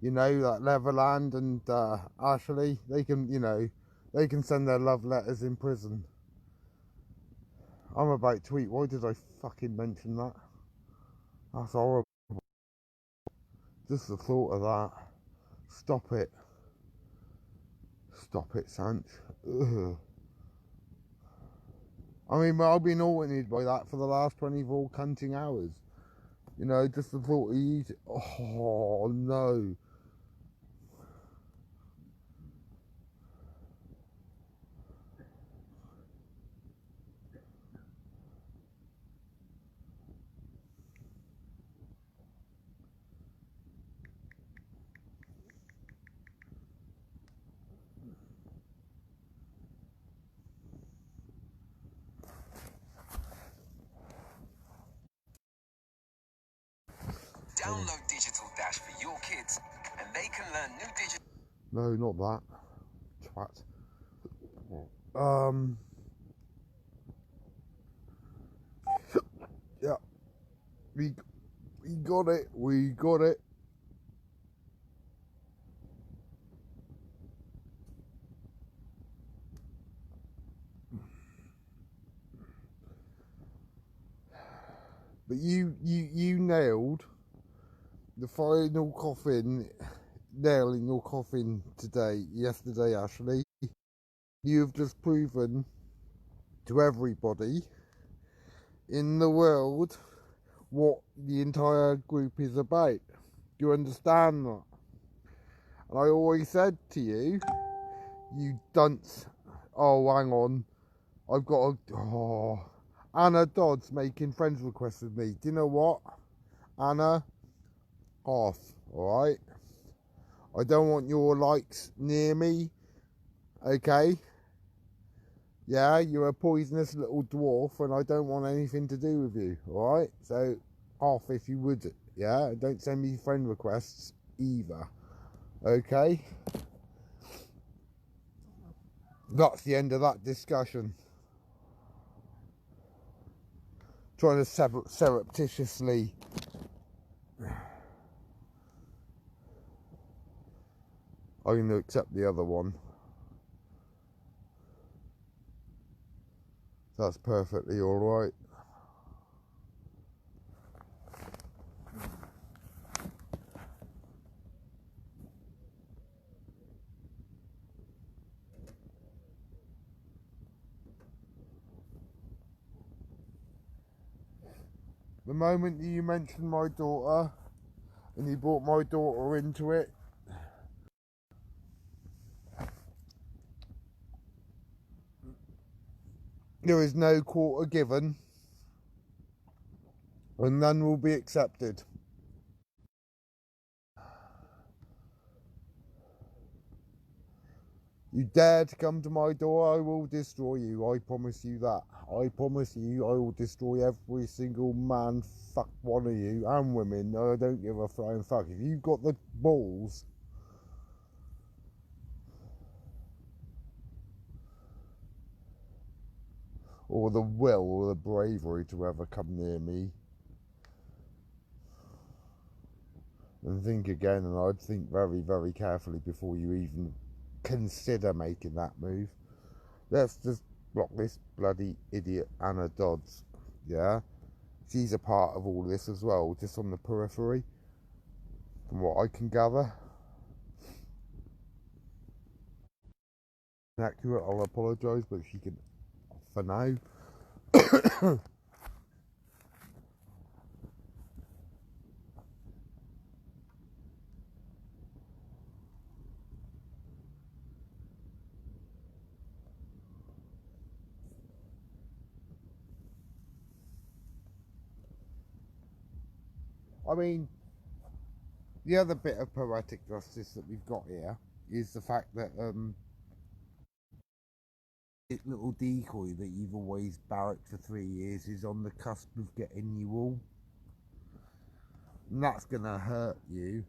You know, like Leverland and Ashley, they can, they can send their love letters in prison. I'm about to eat. Why did I fucking mention that? That's horrible. Just the thought of that. Stop it. Stop it, Sanch. Ugh. I mean, I've been haunted by that for the last 24 cunting hours. You know, just the thought of you. Oh, no. Download Digital Dash for your kids, and they can learn new digital. No, not that. Twat. Yeah. We got it. We got it. But you nailed the final coffin, nail in your coffin yesterday, Ashley. You've just proven to everybody in the world what the entire group is about. Do you understand that? And I always said to you, you dunce. Oh, hang on. I've got a... Oh, Anna Dodd's making friends requests with me. Do you know what? Anna, off, alright? I don't want your likes near me, okay? Yeah, you're a poisonous little dwarf and I don't want anything to do with you, alright? So, off if you would, yeah? Don't send me friend requests either, okay? That's the end of that discussion. Trying to surreptitiously I'm going to accept the other one. That's perfectly alright. The moment that you mentioned my daughter and you brought my daughter into it, there is no quarter given and none will be accepted. You dare to come to my door, I will destroy you. I promise you that. I promise you I will destroy every single man, fuck one of you, and women. I don't give a flying fuck. If you've got the balls or the will or the bravery to ever come near me, and think again, and I'd think very, very carefully before you even consider making that move. Let's just block this bloody idiot Anna Dodds, yeah? She's a part of all this as well, just on the periphery, from what I can gather. Inaccurate, I'll apologise, but she can, for now. I mean, the other bit of poetic justice that we've got here is the fact that this little decoy that you've always barracked for 3 years is on the cusp of getting you all. And that's gonna hurt you.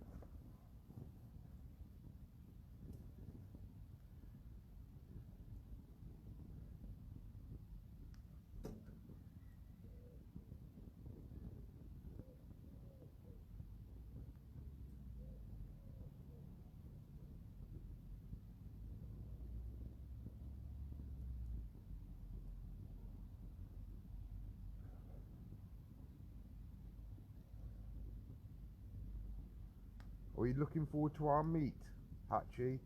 Are you looking forward to our meat, Hatchie?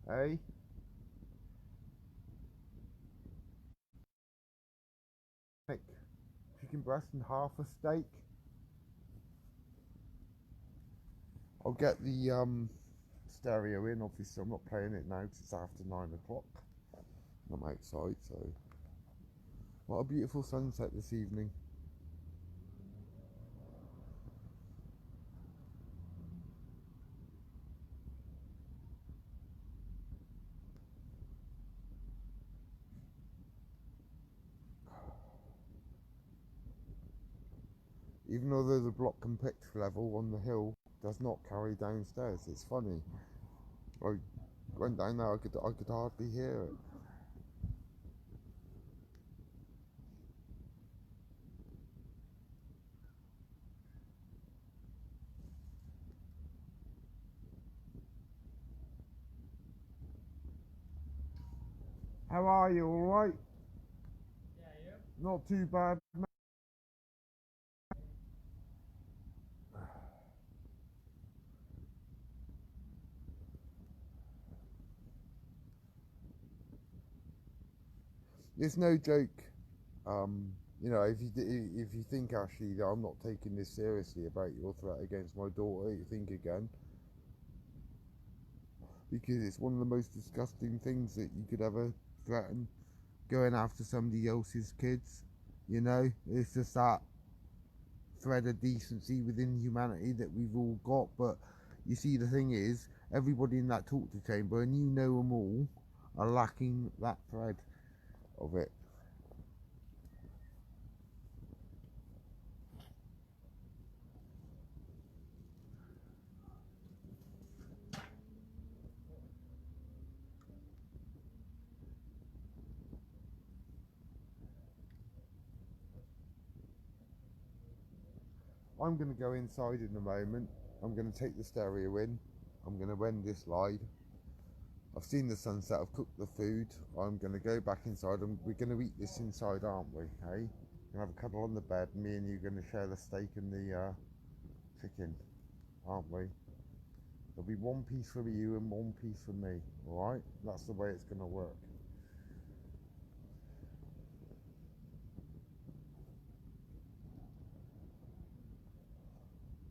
Eh? Chicken breast and half a steak. I'll get the stereo in. Obviously I'm not playing it now because it's after 9 o'clock. I'm outside, so what a beautiful sunset this evening. Even though there's a block and pitch level on the hill, does not carry downstairs. It's funny. I went down there, I could hardly hear it. How are you? All right? Yeah, you? Not too bad. It's no joke. You know, if you think actually that I'm not taking this seriously about your threat against my daughter, you think again, because it's one of the most disgusting things that you could ever threaten, going after somebody else's kids. You know, it's just that thread of decency within humanity that we've all got. But you see, the thing is, everybody in that torture chamber, and you know them all, are lacking that thread of it. I'm going to go inside in a moment. I'm going to take the stereo in. I'm going to end this live. I've seen the sunset. I've cooked the food. I'm going to go back inside and we're going to eat this inside, aren't we? Hey? We're going to have a cuddle on the bed. Me and you are going to share the steak and the chicken, aren't we? There'll be one piece for you and one piece for me. Alright? That's the way it's going to work.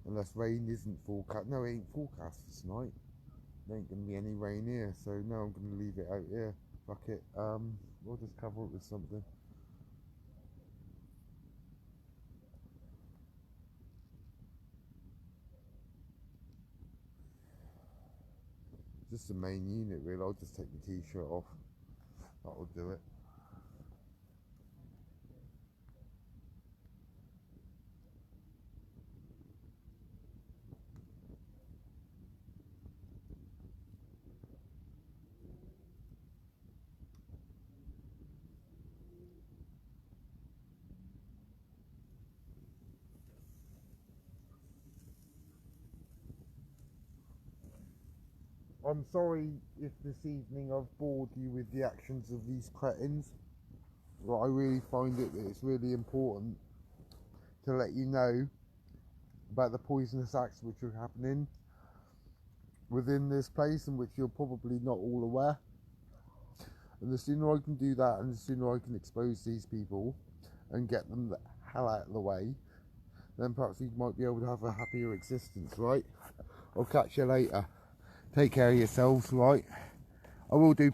Unless rain isn't forecast. No, it ain't forecast for tonight. There ain't going to be any rain here, so no, I'm going to leave it out here. Fuck it. We'll just cover it with something. Just the main unit, really. I'll just take the t-shirt off. That'll do it. I'm sorry if this evening I've bored you with the actions of these cretins. But I really find it that it's really important to let you know about the poisonous acts which are happening within this place and which you're probably not all aware. And the sooner I can do that and the sooner I can expose these people and get them the hell out of the way, then perhaps we might be able to have a happier existence, right? I'll catch you later. Take care of yourselves, right? I will do